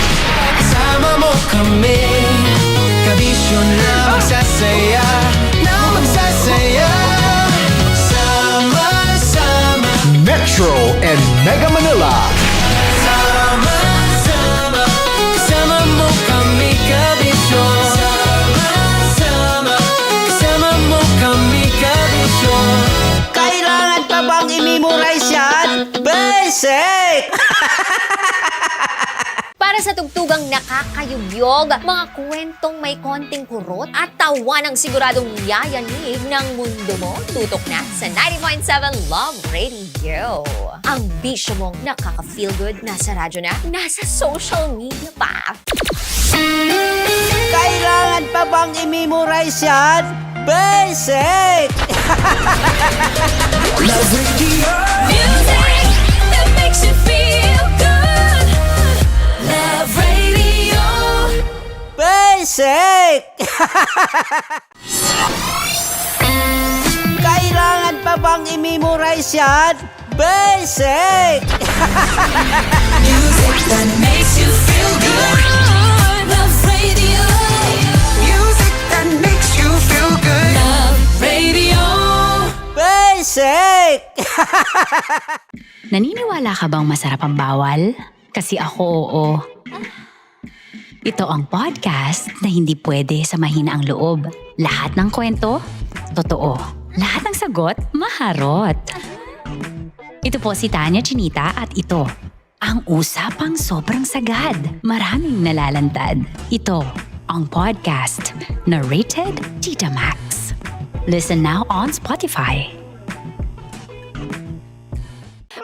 Kasama mo kami, kabisyo na magsasaya, na magsasaya. Sama-sama, Metro and Mega Manila. sama-sama, kasama mo kami, kabisyo. Sama-sama, kasama mo kami, kabisyo. Kailangan pa bang i-memorize yan? Basic! Para sa tugtugang nakakayubyog, mga kwentong may konting kurot at tawa ng siguradong yayanig ng mundo mo, tutok na sa 90.7 Love Radio. Ang bisyo mong nakaka-feel good, nasa radyo na, nasa social media pa. Kailangan pa bang i-memorize yan? Basic! Love Radio. Music that makes you feel good. Love Radio. Basic! Kailangan pa bang i-memorize yan? Basic! Music that makes you feel good. Love Radio. Music that makes you feel good. Love Radio. Basic! Naniniwala ka bang masarap ang bawal? Kasi ako oo. Ito ang podcast na hindi pwede sa mahina ang loob. Lahat ng kwento, totoo. Lahat ng sagot, maharot. Ito po si Tanya Chinita at ito, ang usapang sobrang sagad. Maraming nalalantad. Ito, ang podcast na rated Tita Max. Listen now on Spotify.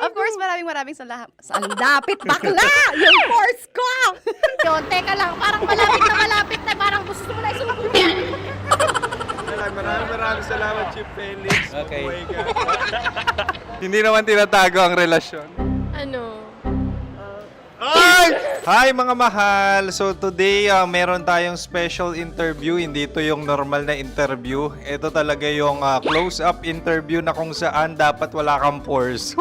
Of course, maraming salamat. Ang lapit bakla! Yung force ko! Yun, teka lang, parang malapit na, parang gusto mo na isulat. Maraming salamat, Chief Felix. Okay. Oh my God. Hindi naman tinatago ang relasyon. Ano? Hi mga mahal! So today, meron tayong special interview. Hindi ito yung normal na interview. Ito talaga yung close-up interview na kung saan dapat wala kang pores.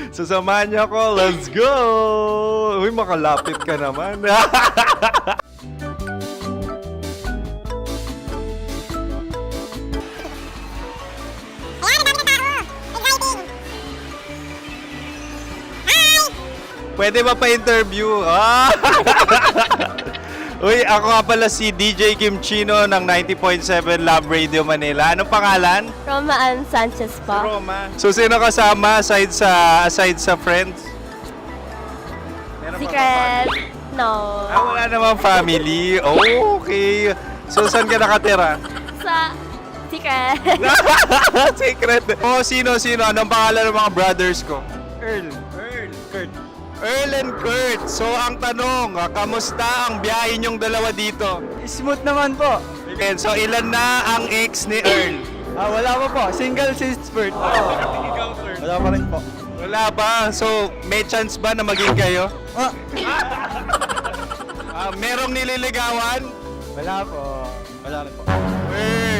So samahan niyo ako. Let's go! Uy, makalapit ka naman. Pwede ba pa-interview? Uy, ako nga pala si DJ Kim Chino ng 90.7 Love Radio Manila. Anong pangalan? Roma Ann Sanchez po. Roma. So, sino kasama aside sa friends? Meron pa ba Secret. family? No. Wala namang family. Oh, okay. So, saan ka nakatira? Sa secret. Secret. Oh, sino? Anong pangalan ng mga brothers ko? Earl, Kurt. Earl and Kurt. So, ang tanong, kamusta ang biyahe niyong dalawa dito? Smooth naman po. Okay, so ilan na ang ex ni Earl? Wala pa po. Single since birth. Ikaw, Kurt? Wala pa rin po. Wala Wala ba? So, may chance ba na maging kayo? Merong nililigawan? Wala po. Wala po.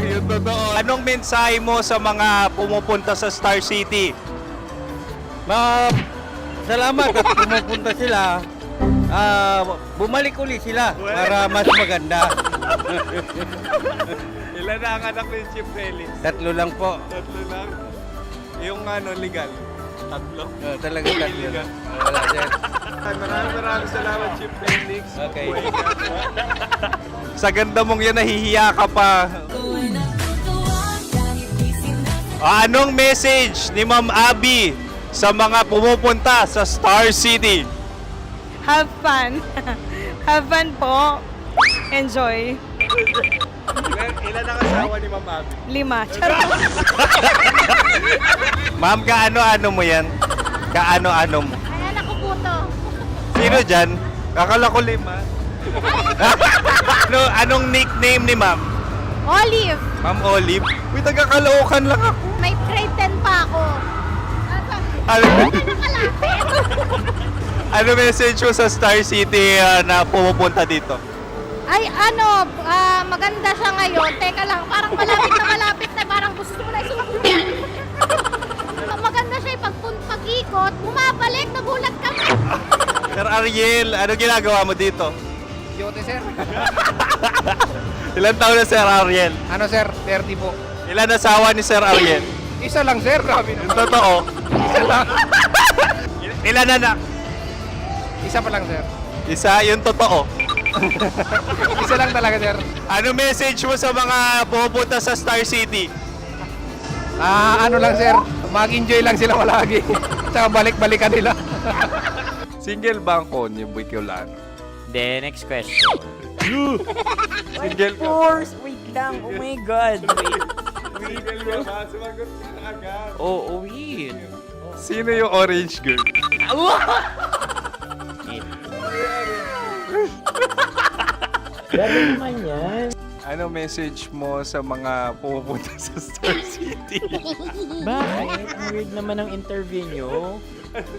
Yung totoo. Anong mensahe mo sa mga pumupunta sa Star City? Salamat at pumupunta sila. Bumalik uli sila para mas maganda. Ilan na ang anak ni Chief Felix? 3 lang po. 3 lang. Yung legal? 3? Talaga 3 lang. Wala sir. Maraming salamat, Chief Felix. Okay. Sa ganda mong yan, nahihiya ka pa. Anong message ni Ma'am Abby sa mga pumupunta sa Star City? Have fun. Have fun po. Enjoy. Ilan ang asawa ni Ma'am Abby? 5. Charot. Ma'am, kaano-ano mo yan? Kaano-ano mo? Ay, anak ko po to. Sino dyan? Akala ko 5. Anong nickname ni Ma'am? Olive. Ma'am Olive? Uy, taga-Caloocan lang ako. May grade 10 pa ako. Ano, Nakalapit. ano message mo sa Star City na pumupunta dito? Ay, maganda siya ngayon. Teka lang, parang malapit na, parang gusto mo na isumakyan. Maganda siya pag-ikot, bumabalik, nagulat kami. Sir Ariel, ano ginagawa mo dito? Yote sir. Ilan taon na Sir Ariel? Ano sir? 30 po. Ilan asawa ni Sir Ariel? Isa lang sir. Grabe Yung totoo? Isa lang. Ilan anak? Isa pa lang sir. Isa, yung totoo. Isa lang talaga sir. Ano message mo sa mga pumupunta sa Star City? Ano lang sir. Mag-enjoy lang sila palagi. Tsaka balik-balikan nila. Single ba ang Konyo Bicolano? Then, next question. Single ka? Wait lang. Oh my God. Wait. Sumagot ka na agad. Oh, wait. Sino yung orange girl? Gano'n naman yan. Ano message mo sa mga pumupunta sa Star City? Bakit? Ang weird naman ang interview nyo.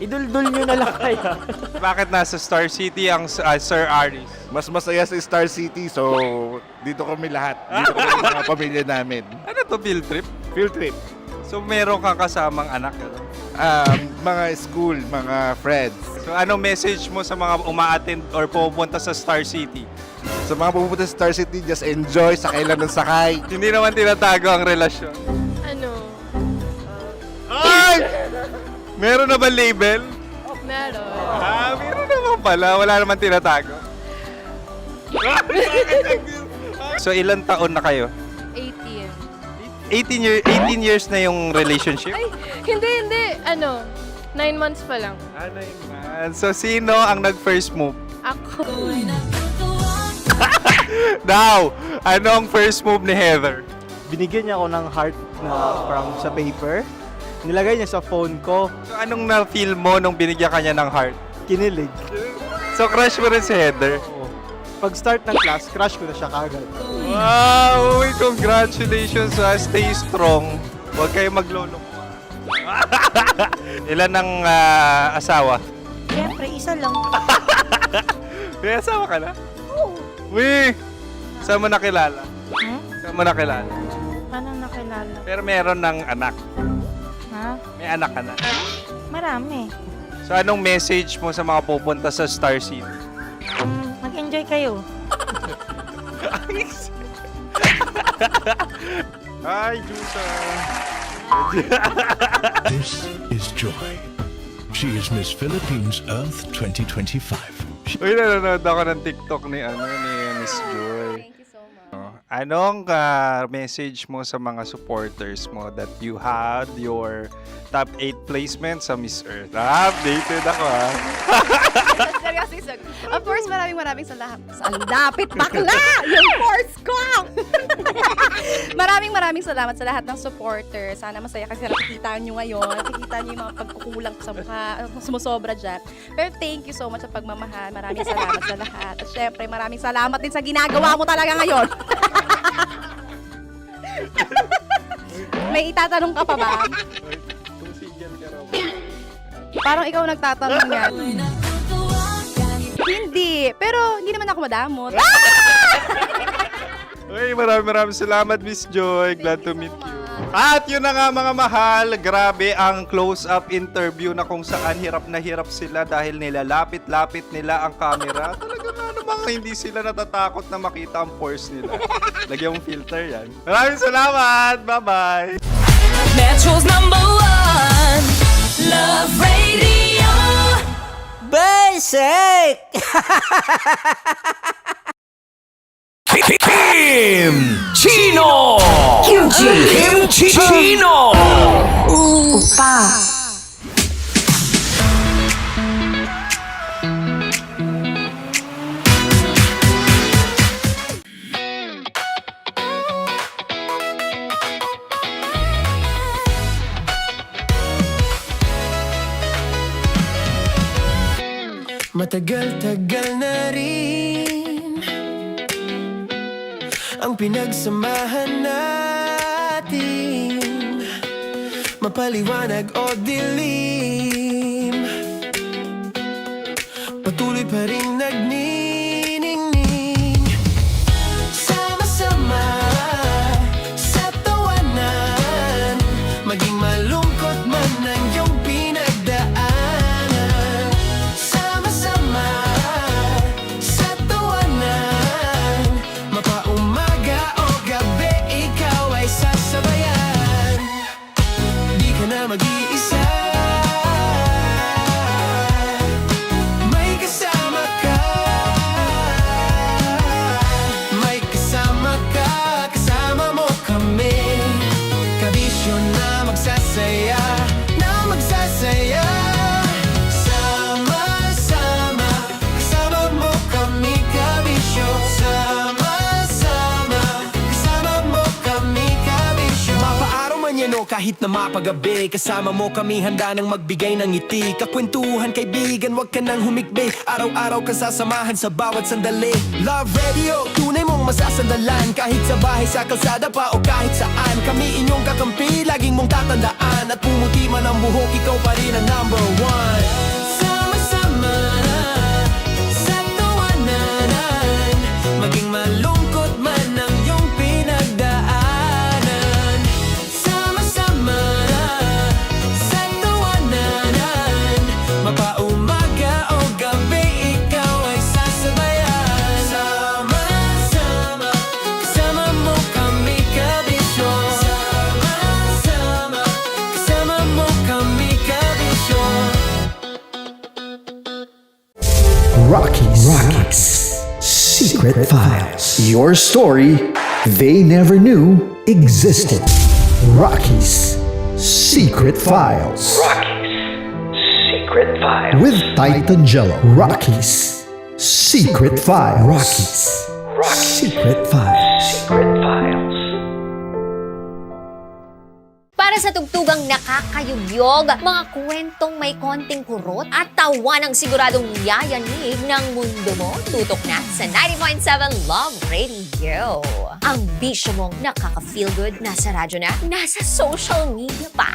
Iduldul nyo na lang kaya. Bakit nasa Star City ang Sir Aris? Mas masaya sa Star City, so dito kami lahat. Dito kami mga pamilya namin. Ano to, field trip? Field trip. So meron kang kasamang anak? Ano? Mga school, mga friends. So anong message mo sa mga uma-attend or pumupunta sa Star City? Sa mga pupunta sa Star City, just enjoy, sakay lang ng sakay. Hindi naman tinatago ang relasyon. Ano? Ay! Meron na ba label? Meron. Meron naman pala. Wala naman tinatago. So ilan taon na kayo? 18. 18 years na yung relationship? Ay, hindi. 9 months pa lang. 9 months. So sino ang nag-first move? Ako. Now, ano ang first move ni Heather? Binigyan niya ako ng heart na from sa paper. Nilagay niya sa phone ko. So anong na-feel mo nung binigyan ka niya ng heart? Kinilig. So crush mo rin si Heather? Pag start ng class, crush ko na siya kagad. Wow! Uy, congratulations! Stay strong. Huwag kayo maglolo. Ilan ang asawa? Siyempre, isa lang. May asawa ka na? Oo. Uy! Saan mo nakilala? Saan mo nakilala? Paano nakilala? Pero meron ng anak. Ha? May anak ka na. Marami. So anong message mo sa mga pupunta sa Star City? Mag-enjoy kayo. Hi, Jusa! This is Joy. She is Miss Philippines Earth 2025. Uy, nanonood ako ng TikTok ni Miss Joy. Thank you so much. Anong message mo sa mga supporters mo that you had your top 8 placement sa Miss Earth? Updated ako Seryoso. Of course, maraming salamat. Ang lapit bakla! Yung course ko! maraming salamat sa lahat ng supporters. Sana masaya kasi nakikita nyo ngayon. Nakikita nyo yung mga pagkukulang sa mukha. Sumusobra dyan. Pero thank you so much sa pagmamahal. Maraming salamat sa lahat. At syempre, maraming salamat din sa ginagawa mo talaga ngayon. May itatanong ka pa ba? Parang ikaw nagtatanong yan. Hindi. Pero hindi naman ako madamot. Okay, maraming salamat, Miss Joy. Glad to meet you. At yun na nga mga mahal, grabe ang close-up interview na kung saan hirap na hirap sila dahil nilalapit-lapit nila ang camera. Talaga nga namang hindi sila natatakot na makita ang pores nila. Lagyan mong filter yan. Maraming salamat! Bye-bye! Metro's #1 Love Radio. Basic! Kim Chino! Kim Chino! Upa! Matagal-tagal na rin ang pinagsamahan natin, mapaliwanag o dilim, patuloy pa rin nagniningning, sama-sama sa tawanan, maging malungkot man ang iyong pinagdaanan. Sama-sama sa tawanan, mapaumaga o gabi, ikaw ay sasabayan. Di ka na mag-iisa, may kasama ka. May kasama ka, kasama mo kami. Kabisyo na magsasaya, na magsasaya. Sama-sama, kasama mo kami, kabisyo. Sama-sama, kasama mo kami, kabisyo. Mapaaraw man yan o kahit na mapagabi, kasama mo kami, handa nang magbigay ng ngiti. Kakwentuhan, kaibigan, wag ka nang humikbi. Araw-araw ka sasamahan sa bawat sandali. Love Radio, tunay mong masasandalan. Kahit sa bahay, sa kalsada pa o kahit saan, kami inyong kakampi, laging mong tatandaan. At pumuti man ang buhok, ikaw pa rin ang #1. Sama-sama sa tawanan, maging malungkot man ang iyong pinagdaanan. Sama-sama sa tawanan, mapaumaga o gabi, ikaw ay sasabayan. Sama-sama, kasama mo kami, kabisyo. Sama-sama, kasama mo kami, kabisyo. Rocky's Secret Files. Your story they never knew existed. Rocky's Secret Files. Secret Files. With Titan Jello. Rocky's Secret Files. Rocky's Secret Files. Secret Files. Para sa tugtugang nakakayugyog, mga kwentong may konting kurot at tawa ng siguradong yayanig ng mundo mo, tutok na sa 90.7 Love Radio. Ang bisyo mong nakaka-feel good, nasa radyo na, nasa social media pa.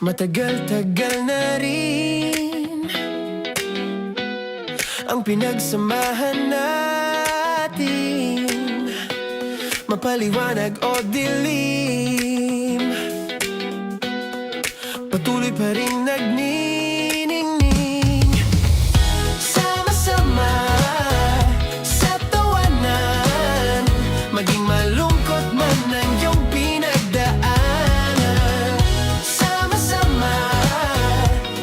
Matagal-tagal na rin ang pinagsamahan natin, mapaliwanag o dilim, patuloy pa rin nagniningning. Sama-sama sa tawanan, maging malungkot man ang iyong pinagdaanan. Sama-sama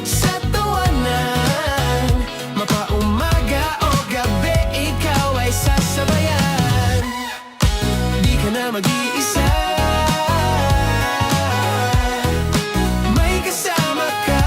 sa tawanan, mapaumaga o gabi, ikaw ay sasabayan. Di ka na mag-iisa, may kasama ka.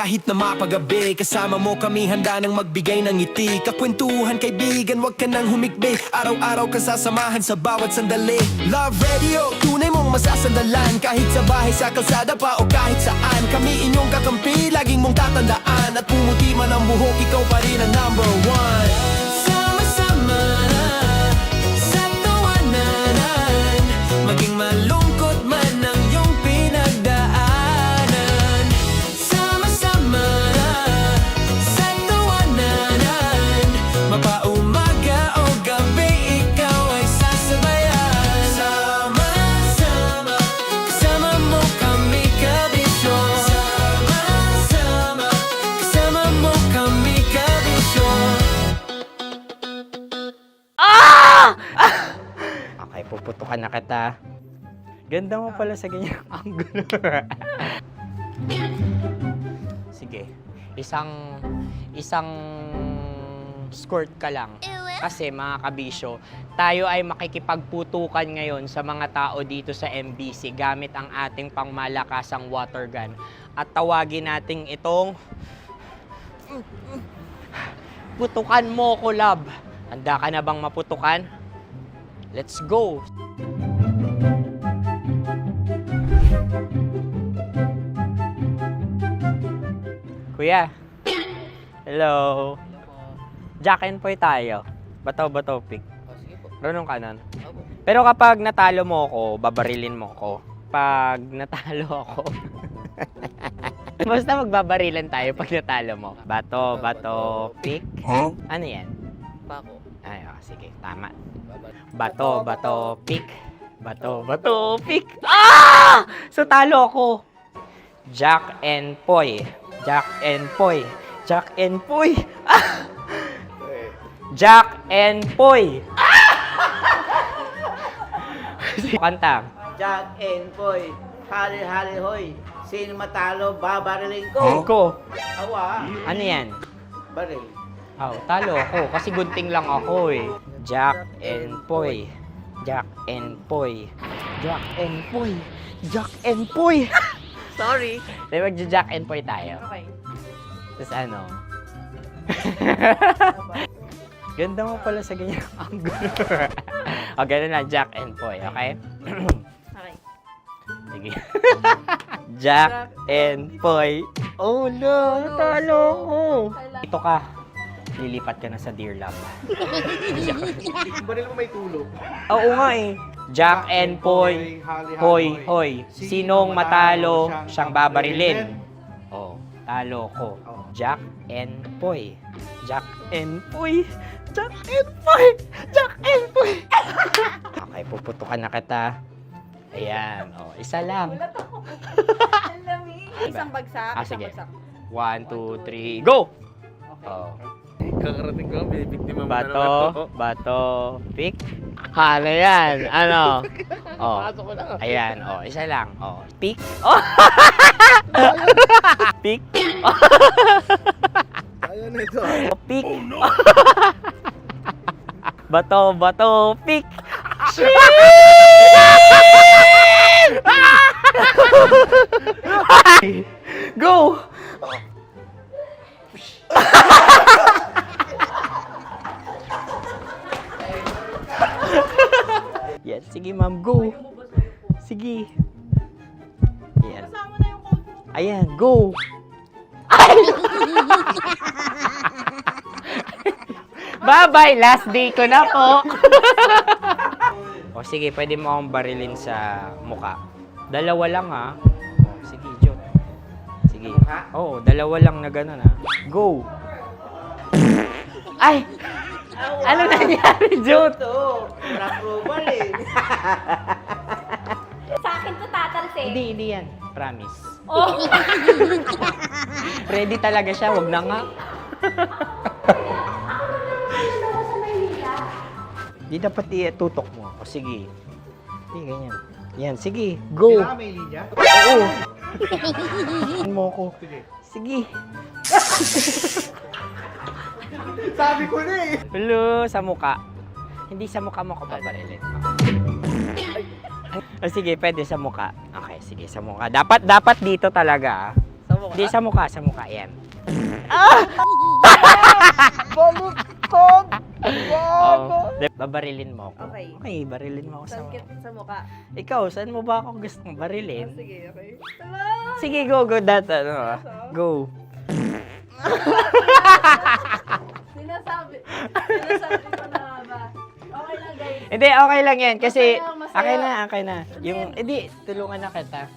kahit na mapagabi. Kasama mo kami handa nang magbigay ng ngiti. Kakwentuhan kaibigan, wag ka nang humikbi. Araw-araw ka sasamahan sa bawat sandali. Love Radio, tunay mong masasandalan. Kahit sa bahay, sa kalsada pa o kahit saan. Kami inyong kakampi, laging mong tatandaan. At pumuti man ang buhok, ikaw pa rin ang number one. Sama-sama na sa tawanan, maging malungkot man ang iyong pinagdaanan. Sama-sama na sa tawanan, mapaumaga o gabi, ikaw ay sasabayan. Sama-sama, kasama mo kami kabisyo. Sama-sama, kasama mo kami kabisyo. Okay, puputukan na kita. Ganda mo pala sa ganyang angulo. Sige, isang skirt ka lang. Kasi mga kabisyo, tayo ay makikipagputukan ngayon sa mga tao dito sa MBC gamit ang ating pangmalakasang water gun. At tawagin natin itong putukan mo ko, love. Handa ka na bang maputukan? Let's go! Kuya. Hello. Jack and Poy tayo. Bato-bato pick. Runong kanan. Pero kapag natalo mo ako, babarilin mo ako. Pag natalo ako, basta magbabarilan tayo pag natalo mo. Bato, pick. Huh? Ano yan? Bako. Ay, oh, sige, tama. Bato, pick. Bato, pick. Ah! So talo ako. Jack and Poy. Jack and Poy. Jack and Poy. Ah! Jack and Poy. Kanta. Jack and Poy, hali-hali hoy. Sino matalo, babariling ko. Ko. Awa. Ano yan? Baril. Oh, talo ako kasi gunting lang ako eh. Jack and Poy. Jack and Poy. Jack and Poy. Jack and Poy. Sorry. Di magja-Jack and Poy tayo. Okay. Tapos ano? Ganda mo pala sa ganyang angulo. O, ganun lang, Jack and Poy, okay? Okay. Sige. Jack and Poy. Oh no, natalo ko. Ito ka. Lilipat ka na sa Dear Love. Baril mo may tulog. Oo nga eh. Jack and Poy. Hoy, hoy. Sinong matalo, siyang babarilin. Oh, talo ko. Jack and Poy. Jack and Poy. Jack and Poy. Jack and Poy. Okay, puputukan na kita. Ayan. Oh, isa lang. Isang bagsak. Ah, isang sige. bagsak. 1, 2, 3, go! Oh. Kakarating ko, may biktima mo Bato, pick. Ano yan? Ano? Oh. Ayan, oh, isa lang. Oh, pick. Oh. Pick. Ayan na ito. Oh, pick. Oh, no. Bato, pick. Go! Yan, sige ma'am, go. Sige. Yan. Ayan, go. Bye-bye, last day ko na po. O sige, pwede mo akong barilin sa muka. Dalawa lang ha. O, sige, Jot. Sige. Oo, dalawa lang na gano'n ha. Go. Ay! Ano nangyari, Jot? Ito, approval eh. Sa akin to tatalsik. Hindi yan. Promise. Oh. Ready talaga siya, wag na nga. Di dapat itutok mo. O sige. Hindi, ganyan. Yan, sige. Go. Kailangan may linya? Oo. Mo ko. Sige. Sabi ko na eh. Hello, sa muka. Hindi sa muka mo ko paparilin. O sige, pwede sa muka. Okay, sige, sa muka. Dapat dito talaga. Sa Di sa mukha, yan. Baliktad! Babarilin mo ako. Okay. Okay, barilin mo ako sa mukha. Sa mukha. Ikaw, saan mo ba ako gustong barilin? Sige, okay. Sige, go, go. Sinasabi ko na ba? Okay lang, guys. Hindi, okay lang yan. Kasi, Okay lang, masaya. okay na. Yung, hindi, tulungan na kita.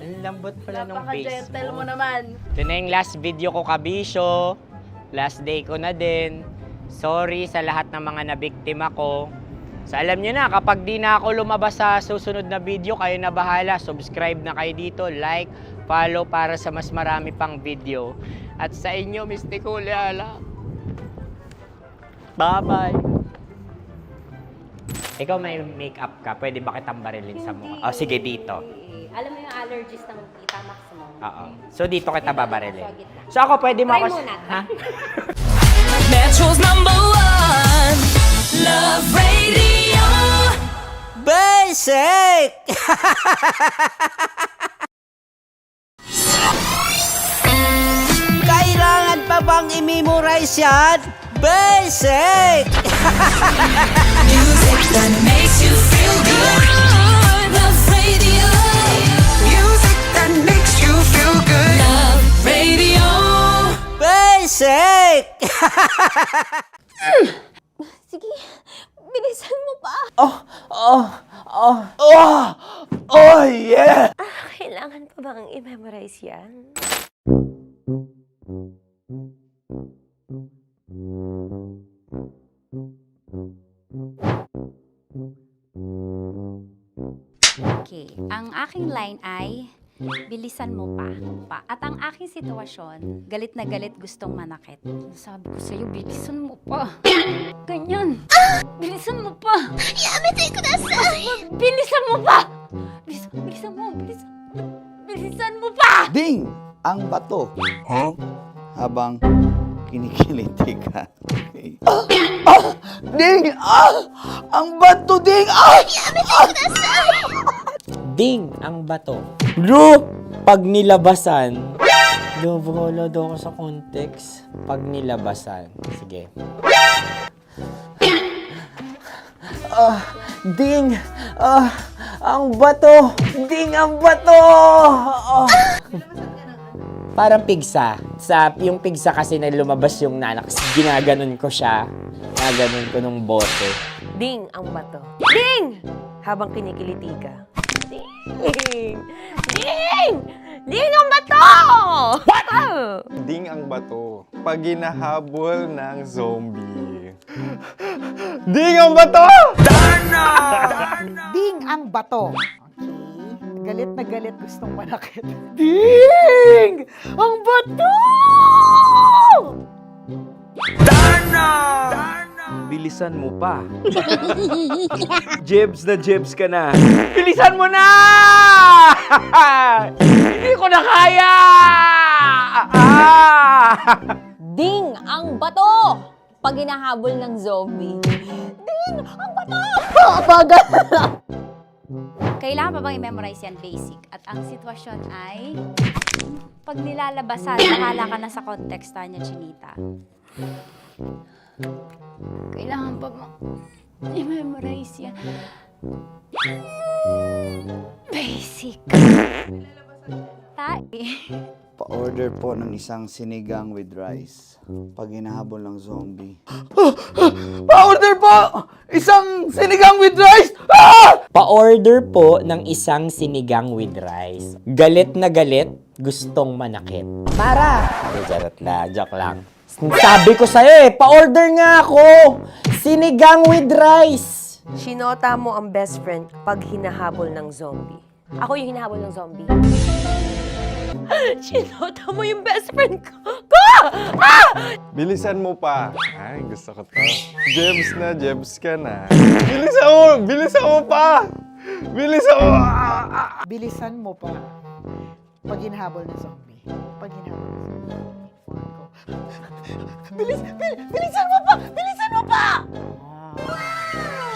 Ang lambot pala ng face Napaka-gentle mo mo. naman. Ito na yung last video ko, kabisyo. Last day ko na din. Sorry sa lahat ng mga nabiktima ko. So alam nyo na, kapag di na ako lumabas sa susunod na video, kayo na bahala. Subscribe na kayo dito, like, follow para sa mas marami pang video. At sa inyo, Mistiko Leala. Bye-bye. Ikaw may makeup ka, pwede ba kitang barilin sa mukha? Oh, sige, dito. Alam mo yung allergies ng Tita Max mo? Oo. So dito kita babarilin. So ako, pwede mo Try ako... muna. Ha? Metro's number one, Love Radio. Basic! Kailangan pa bang i-memorize yan? Basic! Music that makes you feel good. Love Radio. Music that makes you feel good. Love Radio. Basic! Sige, bilisan mo pa. Oh, yeah! Kailangan pa bang i-memorize yan? Okay, ang aking line ay, bilisan mo pa. At ang aking sitwasyon, galit na galit gustong manakit. Sabi ko sa'yo, bilisan mo pa. Ganyan. Bilisan mo pa. Yamitay ko na bilisan mo pa. Bilisan mo pa. Ding! Ang bato. Habang kinikiliti ka. Ding! Ang bato, Ding! Ding ang bato. Bro! Pag nilabasan. Wala daw ako sa context. Pag nilabasan. Sige. Ding! Ang bato! Ding ang bato! Parang pigsa. Yung pigsa kasi na lumabas yung nanak. Ginaganon ko siya. Ginaganon ko nung bote. Ding ang bato. Ding! Habang kinikiliti ka. Ding! Ding! Ding ang bato! What? Ding ang bato. Pag hinahabol ng zombie. Ding ang bato! Ding ang bato. Okay. Galit na galit gustong manakit. Ding! Ang bato! Bilisan mo pa. Jebs na jebs ka na. Bilisan mo na! Hindi ko na kaya! Ding ang bato! Pag hinahabol ng zombie. Ding ang bato! Bagal! Kailangan pa bang i-memorize yan basic? At ang sitwasyon ay, pag nilalabasan, bahala ka na sa context, Tanya Chinita. Kailangan pa bang i-memorize yan? Basic. Pa-order po ng isang sinigang with rice. Pag hinahabol ng zombie. Pa-order po! Isang sinigang with rice! Pa-order po ng isang sinigang with rice. Galit na galit, gustong manakit. Para! Joke lang. Sabi ko sa'yo pa-order nga ako! Sinigang with rice! Sinota mo ang best friend pag hinahabol ng zombie. Ako yung hinahabol ng zombie. Sinota mo yung best friend ko! Bilisan mo pa. Ay, gusto ko to. Jebs na, jebs ka na. Bilisan mo pa! Bilisan mo! Bilisan mo pa. Pag hinahabol ng zombie. Pag hinahabol ng zombie. Bilisan mo pa! Bilisan mo pa!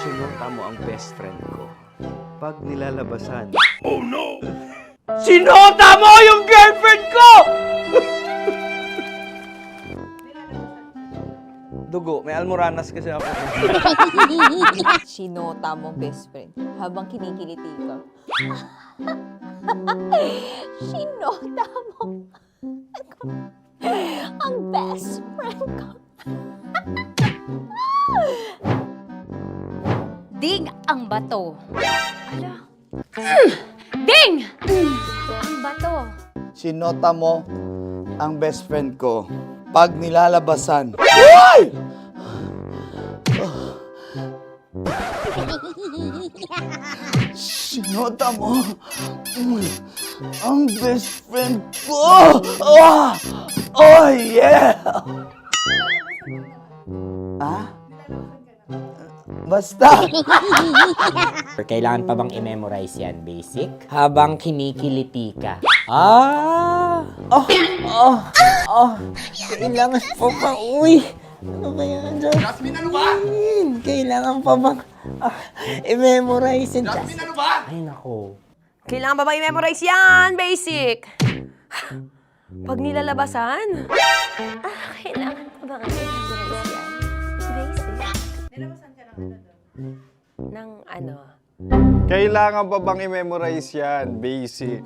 Sinota mo ang best friend ko. Pag nilalabasan. Sinota mo yung girlfriend ko! Dugo, may almoranas kasi ako. Sinota mo, best friend, habang kinikiliti ka. Sinota mo. Ang best friend ko. Ding ang bato. Ding! Ang bato. Sinota mo ang best friend ko pag nilalabasan. Uy! Sinota mo ang best friend ko. Oh yeah! Ah? Basta. Kailangan pa bang i-memorize yan, basic? Habang kinikiliti ka. Ah! Kailangan pa ba? Uy! Ano ba yan, Jasmine, ano ba? Kailangan pa bang i-memorize yan? Jasmine, ano ba? Ay, nako. Kailangan ba i-memorize yan? Basic. Pag nilalabasan? Kailangan ko ba i-memorize yan? Basic. Nilabasan ka ng ano doon? Ng ano? Kailangan pa bang i-memorize yan? Basic.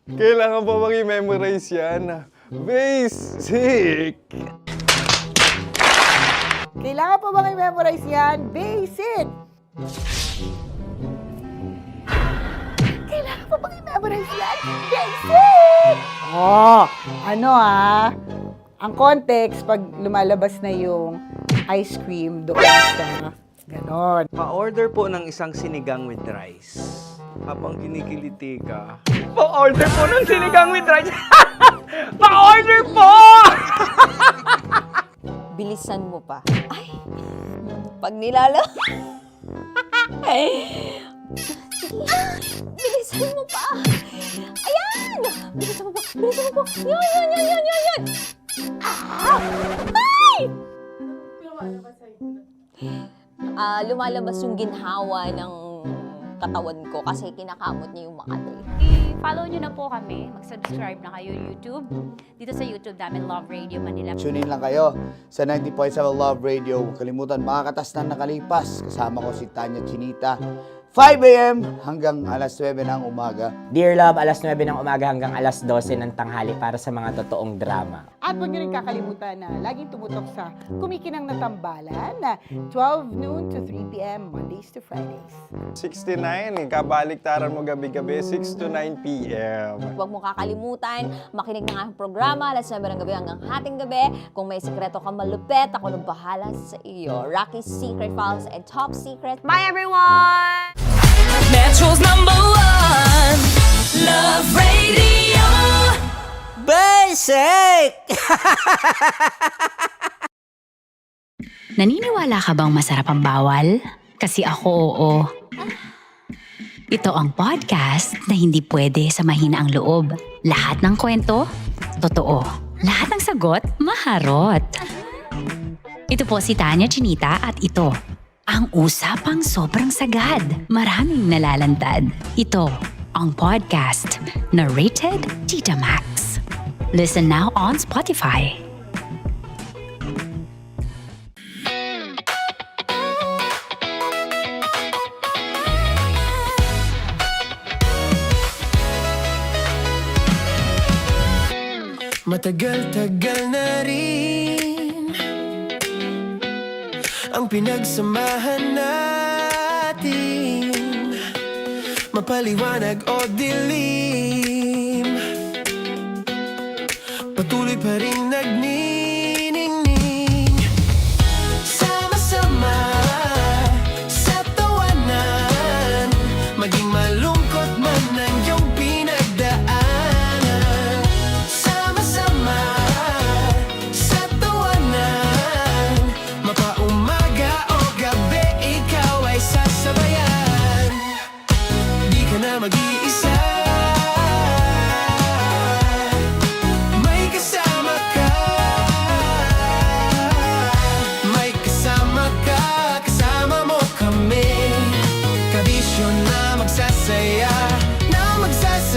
Kailangan pa bang i-memorize yan? Basic! Kailangan pa bang i-memorize yan? Basic! Kailangan pa bang i-memorize yan? Basic! Oh, ano ang context pag lumalabas na yung ice cream doon sa ganon. Pa-order po ng isang sinigang with rice. Habang kinikiliti ka. Pa-order po ng sinigang with rice. Pa-order po! Bilisan mo pa. Ay! Pag nilala... Bilisan mo pa! Ayan! Bilisan mo pa! Bilisan mo pa! Yan! Ah! Ay! Lumalabas yung ginhawa ng katawan ko kasi kinakamot niya yung Makati. I-follow nyo na po kami. Mag-subscribe na kayo YouTube. Dito sa YouTube namin, Love Radio Manila. Tune in lang kayo sa 90.7 Love Radio. Huwag kalimutan, makakatas na nakalipas. Kasama ko si Tanya Chinita. 5 a.m. hanggang alas 9 ng umaga. Dear Love, alas 9 ng umaga hanggang alas 12 ng tanghali para sa mga totoong drama. At huwag niyo rin kakalimutan na laging tumutok sa Kumikinang na Tambalan na 12 noon to 3 p.m. Mondays to Fridays. 69, kabaliktaran mo gabi-gabi, 6 to 9 p.m. Huwag mo kakalimutan, makinig ng aking programa, alas 9 ng gabi hanggang hating gabi. Kung may sekreto ka malupet, ako nang bahala sa iyo. Rocky's Secret Files and Top Secret. Bye everyone! Metro's #1 Love Radio. Basic! Naniniwala ka bang masarap ang bawal? Kasi ako, oo. Ito ang podcast na hindi pwede sa mahina ang loob. Lahat ng kwento, totoo. Lahat ng sagot, maharot. Ito po si Tanya Chinita at ito, ang usapang sobrang sagad. Maraming nalalantad. Ito, ang podcast na Rated Tita Max. Listen now on Spotify. Matagal-tagal na rin ang pinagsamahan natin, mapaliwanag o dilim, patuloy pa rin nagniningning. Sama-sama sa tawanan, maging malungkot man ang iyong pinagdaanan. Sama-sama sa tawanan, mapaumaga o gabi, ikaw ay sasabayan. Di ka na mag-iisa, may kasama ka. May kasama ka, kasama mo kami. Kabisyo na magsasaya, na magsasaya.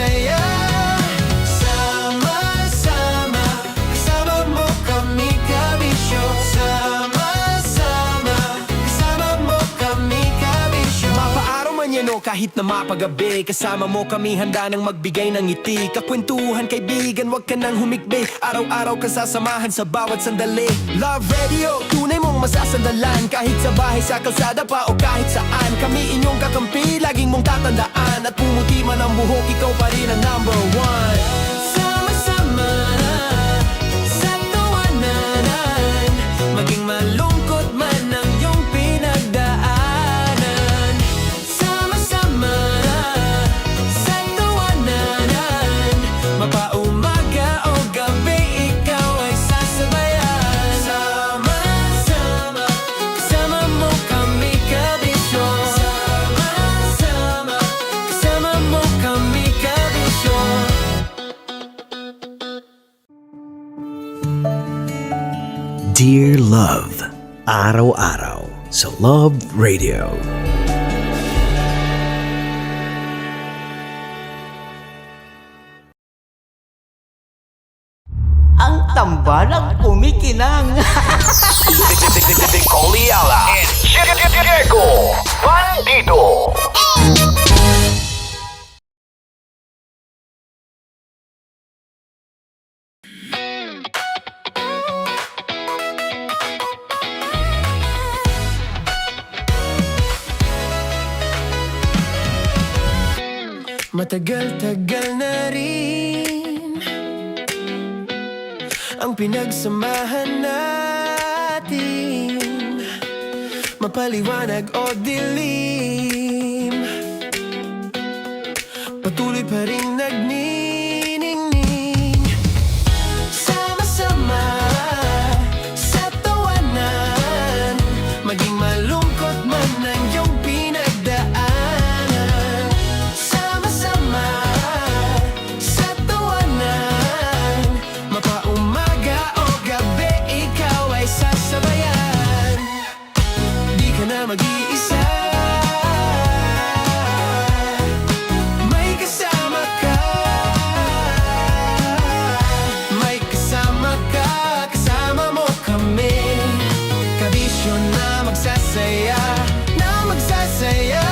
kahit na mapagabi. Kasama mo kami handa nang magbigay ng ngiti. Kakwentuhan kaibigan, wag ka nang humikbi. Araw-araw ka sasamahan sa bawat sandali. Love Radio, tunay mong masasandalan. Kahit sa bahay, sa kalsada pa o kahit saan. Kami inyong kakampi, laging mong tatandaan. At pumuti man ang buhok, ikaw pa rin ang number one. Sama-sama sa tawanan, maging malungkot man ang iyong pinagdaanan. Sama-sama sa tawanan, mapaumaga o gabi, ikaw ay sasabayan. Sama-sama, kasama mo kami kabisyo. Sama-sama, kasama mo kami kabisyo. Dear Love, araw-araw sa Love Radio. Ang tambalang kumikinang. Coliala and Diego Bandido. Matagal-tagal na rin ang pinagsamahan natin, mapaliwanag o dilim, patuloy pa rin nagniningning. Sama-sama sa tawanan, maging malungkot man ang iyong pinagdaanan. Sama-sama sa tawanan, mapaumaga o gabi, ikaw ay sasabayan. Di ka na mag-iisa, may kasama ka. May kasama ka, kasama mo kami. Kabisyo na magsasaya, na magsasaya.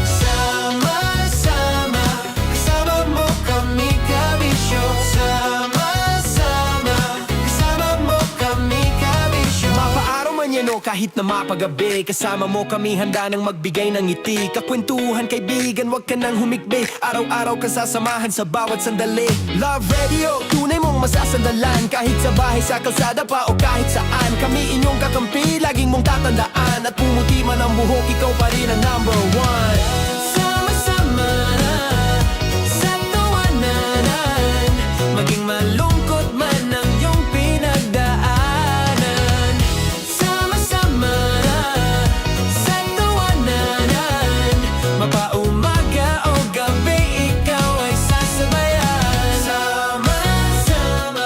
Sama-sama, kasama mo kami kabisyo. Sama-sama, kasama mo kami kabisyo. Mapaaraw man yan o kahit na mapagabi, kasama mo kami handa nang magbigay ng ngiti. Kakwentuhan kaibigan, wag ka nang humikbi. Araw-araw ka sasamahan sa bawat sandali. Love Radio, tunay mong masasandalan. Kahit sa bahay, sa kalsada pa o kahit saan. Kami inyong kakampi, laging mong tatandaan. At pumuti man ang buhok, ikaw pa rin ang number one. Sama-sama sa tawanan, maging malungkot man ang iyong pinagdaanan. Sama-sama sa tawanan, mapaumaga o gabi, ikaw ay sasabayan. Sama-sama,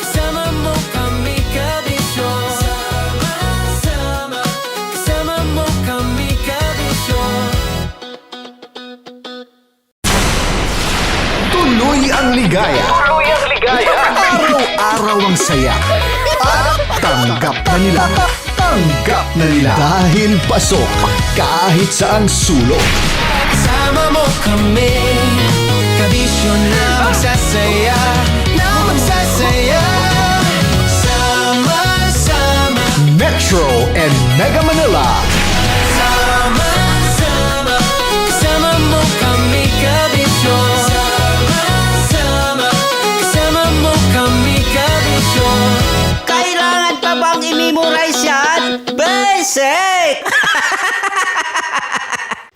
kasama mo kami kabisyo. Sama-sama, kasama mo kami kabisyo. Tuloy ang ligaya. Tuloy ang ligaya. Araw-araw ang saya. At tanggap na nila. Tanggap na nila. Dahil pasok kahit saang sulok. Kasama mo kami, kabisyo na magsasaya, na magsasaya. Sama-sama, Metro and Mega Manila. sama-sama, kasama mo kami kabisyo. Sama-sama, kasama mo kami kabisyo. Kailangan pa bang i-memorize yan? Basic!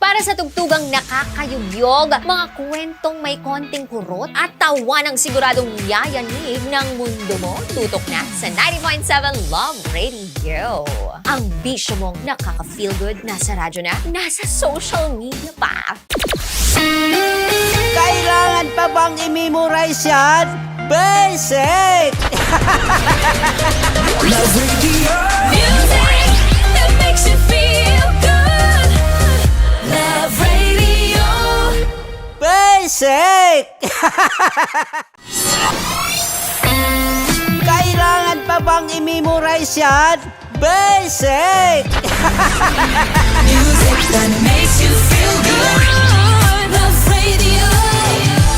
Para sa tugtugang nakakayugyog, mga kwentong may konting kurot at tawa ng siguradong yayanig ng mundo mo, tutok na sa 90.7 Love Radio. Ang bisyo mong nakaka-feel good, nasa radyo na, nasa social media pa. Kailangan pa bang i-memorize yan? Basic! Love Radio. Music that makes you feel good. Love Radio. Basic! Kailangan pa bang i-memorize yan? Basic! Music that makes you feel good. Love Radio.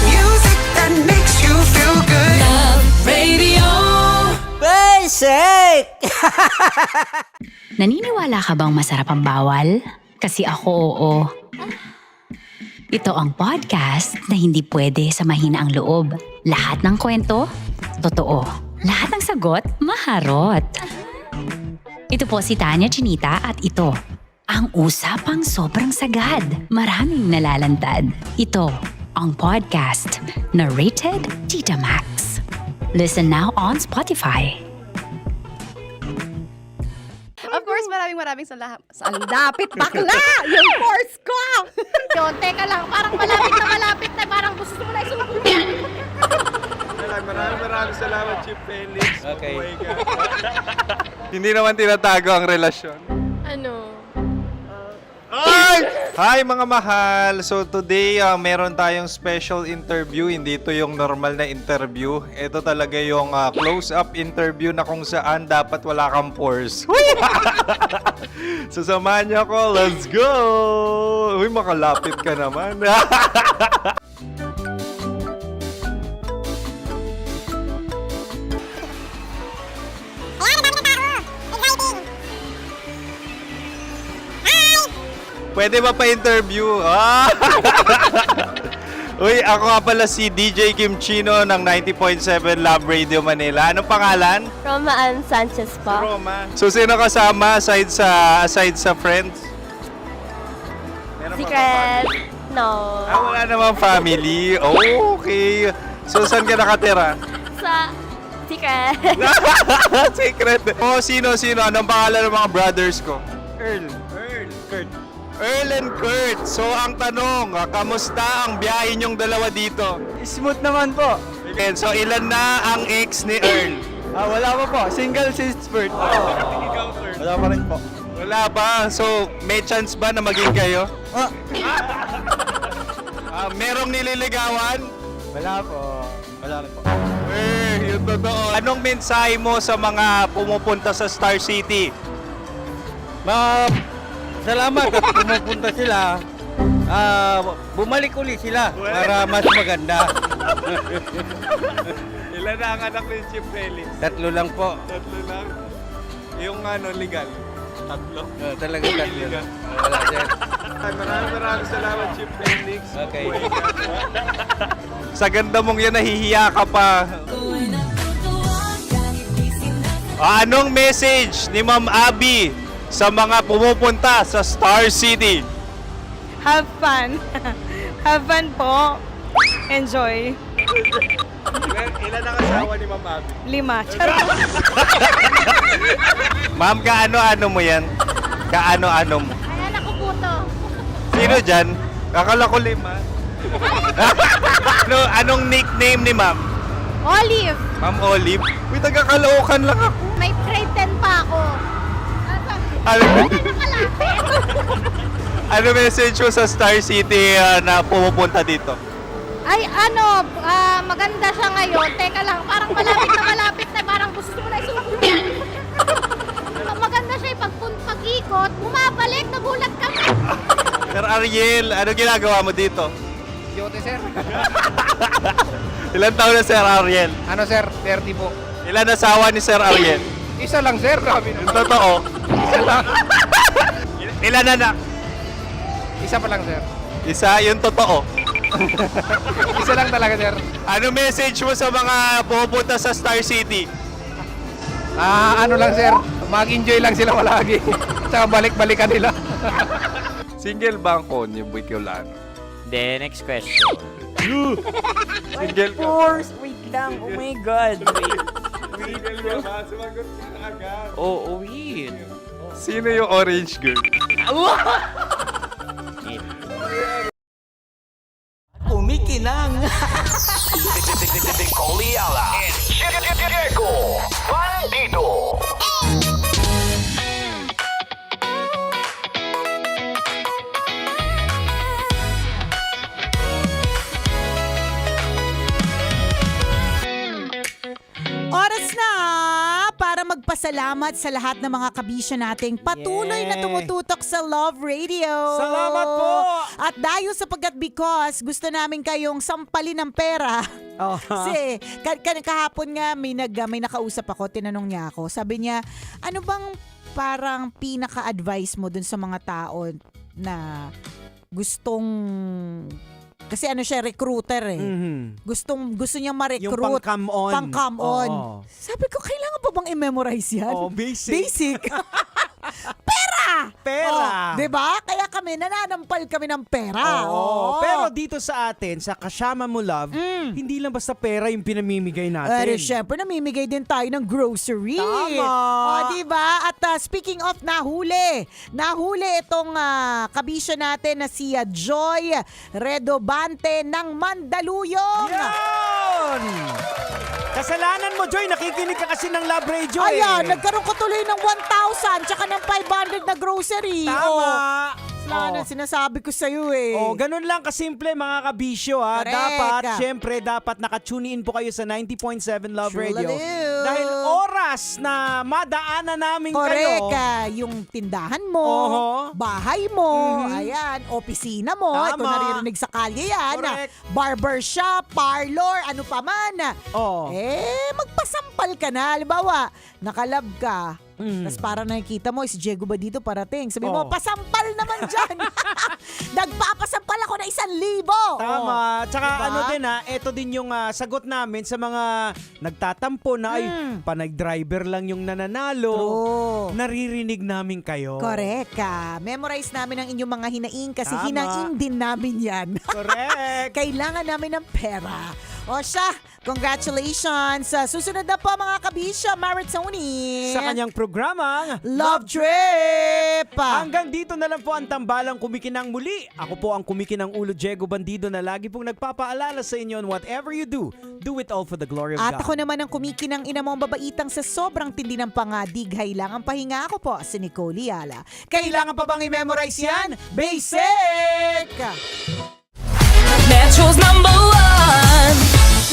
Music that makes you feel good. Love Radio. Basic! Naniniwala ka bang masarap ang bawal? Kasi ako oo. Ito ang podcast na hindi pwede sa mahina ang loob. Lahat ng kwento, totoo. Lahat ng sagot, maharot. Ito po si Tanya Chinita at ito, ang usapang sobrang sagad. Maraming nalalantad. Ito, ang podcast na Rated Tita Max. Listen now on Spotify. Of course, maraming salamat. Ang lapit bakla! Yung course ko! Yun, teka lang, parang malapit na, parang gusto mo na isubukan. Maraming salamat, Chief Felix. Okay. Oh my God. Hindi naman tinatago ang relasyon. Ano? Hi mga mahal! So today, meron tayong special interview. Hindi ito yung normal na interview. Ito talaga yung close-up interview na kung saan dapat wala kang pores. So samahan niyo ako. Let's go! Uy, makalapit ka naman. Pwede ba pa-interview? Uy, ako nga pala si DJ Kim Chino ng 90.7 Love Radio Manila. Anong pangalan? Roma Ann Sanchez po. Roma. So, sino kasama aside sa friends? Meron pa ba Secret. family? No. Wala namang family. Oh, okay. So, saan ka nakatira? Sa Secret. Secret. Oh, sino? Anong pangalan ng mga brothers ko? Kurt. Earl and Kurt. So, ang tanong, kamusta ang biyahe niyong dalawa dito? Smooth naman po. Okay, so, ilan na ang ex ni Earl? Wala pa po. Single since birth. Wala pa rin po. Wala pa. So, may chance ba na maging kayo? Merong nililigawan? Wala po. Wala rin po. Yung totoo. Anong mensahe mo sa mga pumupunta sa Star City? Salamat at pumupunta sila. Bumalik uli sila para mas maganda. Ilan na ang anak ni Chief Felix? 3 lang po. 3 lang? Yung legal? 3? Talagang 3 lang. Wala sir. Maraming salamat, Chief Felix. Okay. Sa ganda mong yan, nahihiya ka pa. Anong message ni Ma'am Abby sa mga pumupunta sa Star City? Have fun. Have fun po. Enjoy. Ilan ang asawa ni Ma'am Abby? 5. Charot. Ma'am, kaano-ano mo yan? Kaano-ano mo? Ayan ako po to. Sino dyan? Akala ko 5. Anong nickname ni Ma'am? Olive, Ma'am Olive? Uy, taga-Caloocan lang ako. may grade 10 pa ako. Ano message mo sa Star City na pumupunta dito? Ay, maganda siya ngayon. Teka lang, parang malapit na, parang gusto mo na isubukan. Maganda siya pag-ikot, bumabalik, nagulat kami. Sir Ariel, ano ginagawa mo dito? Yote sir. Ilan taon na Sir Ariel? Ano sir? 30 po. Ilan asawa ni Sir Ariel? Isa lang sir. Grabe Yung totoo. Isa lang. Ilan anak? Isa pa lang sir. Isa, yung totoo. Isa lang talaga sir. Ano message mo sa mga pumupunta sa Star City? Ano lang sir. Mag-enjoy lang sila palagi. Tsaka balik-balikan nila. Single ba ang konyo, Boy Kiolano? Then, next question. Single ka? Wait lang. Oh my God. Single ka ba? Sumagot ka na agad. Oh, wait. Sino yung orange girl? Kumikinang. Coliala and Diego Bandido. Oras na para magpa nagpapasalamat sa lahat ng mga kabisyo nating patuloy na tumututok sa Love Radio. Salamat po! At dahil sapagkat because gusto namin kayong sampalin ng pera. Kasi kahapon nga may nakausap ako, tinanong niya ako. Sabi niya, ano bang parang pinaka-advice mo dun sa mga tao na gustong... Kasi ano siya, recruiter eh. Gusto niyang ma-recruit. Yung pang-come on. Pang-come on. Oo. Sabi ko, kailangan pa bang i-memorize yan? Oh, basic. Basic. Pera! Pera! Diba? Kaya kami, nananampal kami ng pera. Oo. Pero dito sa atin, sa Kasama Mo Love, hindi lang basta pera yung pinamimigay natin. Pero syempre, namimigay din tayo ng grocery. Tama. Diba? At speaking of nahuli itong kabisyo natin na si Joy Redobante ng Mandaluyong. Yan! Kasalanan mo, Joy. Nakikinig ka kasi ng Love Radio Ayan, nagkaroon ko tuloy ng 1,000 tsaka ng 500 na grocery. Tama. Sana sinasabi ko sa'yo eh. Ganun lang kasimple mga kabisyo ha. Correct. Dapat nakatune in po kayo sa 90.7 Love True Radio. laliw. Dahil oras na madaanan namin Correct. kayo. Yung tindahan mo, bahay mo, ayan, opisina mo, Tama. ito naririnig sa kalye yan. Correct. Barbershop, parlor, ano pa man. Magpasampal ka na. Halimbawa, nakalab ka. Tapos parang nakikita mo, si Diego ba dito parating? Sabi mo, pasampal naman dyan. Nagpapasampal ako na 1,000. Tama. Tsaka Diba? ano din ito din yung sagot namin sa mga nagtatampo na ay panag-driver lang yung nananalo. True. Naririnig namin kayo. Correct ka. Memorize namin ang inyong mga hinaing kasi Tama. hinaing din namin yan. Correct. Kailangan namin ng pera. O siya, congratulations. Susunod na po mga kabisya, Maritoni. Sa kanyang programang Love Trip. Hanggang dito na lang po ang tambalang kumikinang muli. Ako po ang kumikinang ulo, Diego Bandido, na lagi pong nagpapaalala sa inyo, and whatever you do it all for the glory of At God. ako naman ang kumikinang ina mong babaitang sa sobrang tindi ng pangadighay lang ang pahinga. Ako po, si Nicole Yala. Kailangan pa bang i-memorize yan? Basic! Metro's #1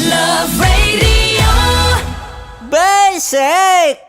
Love Radio. Basic!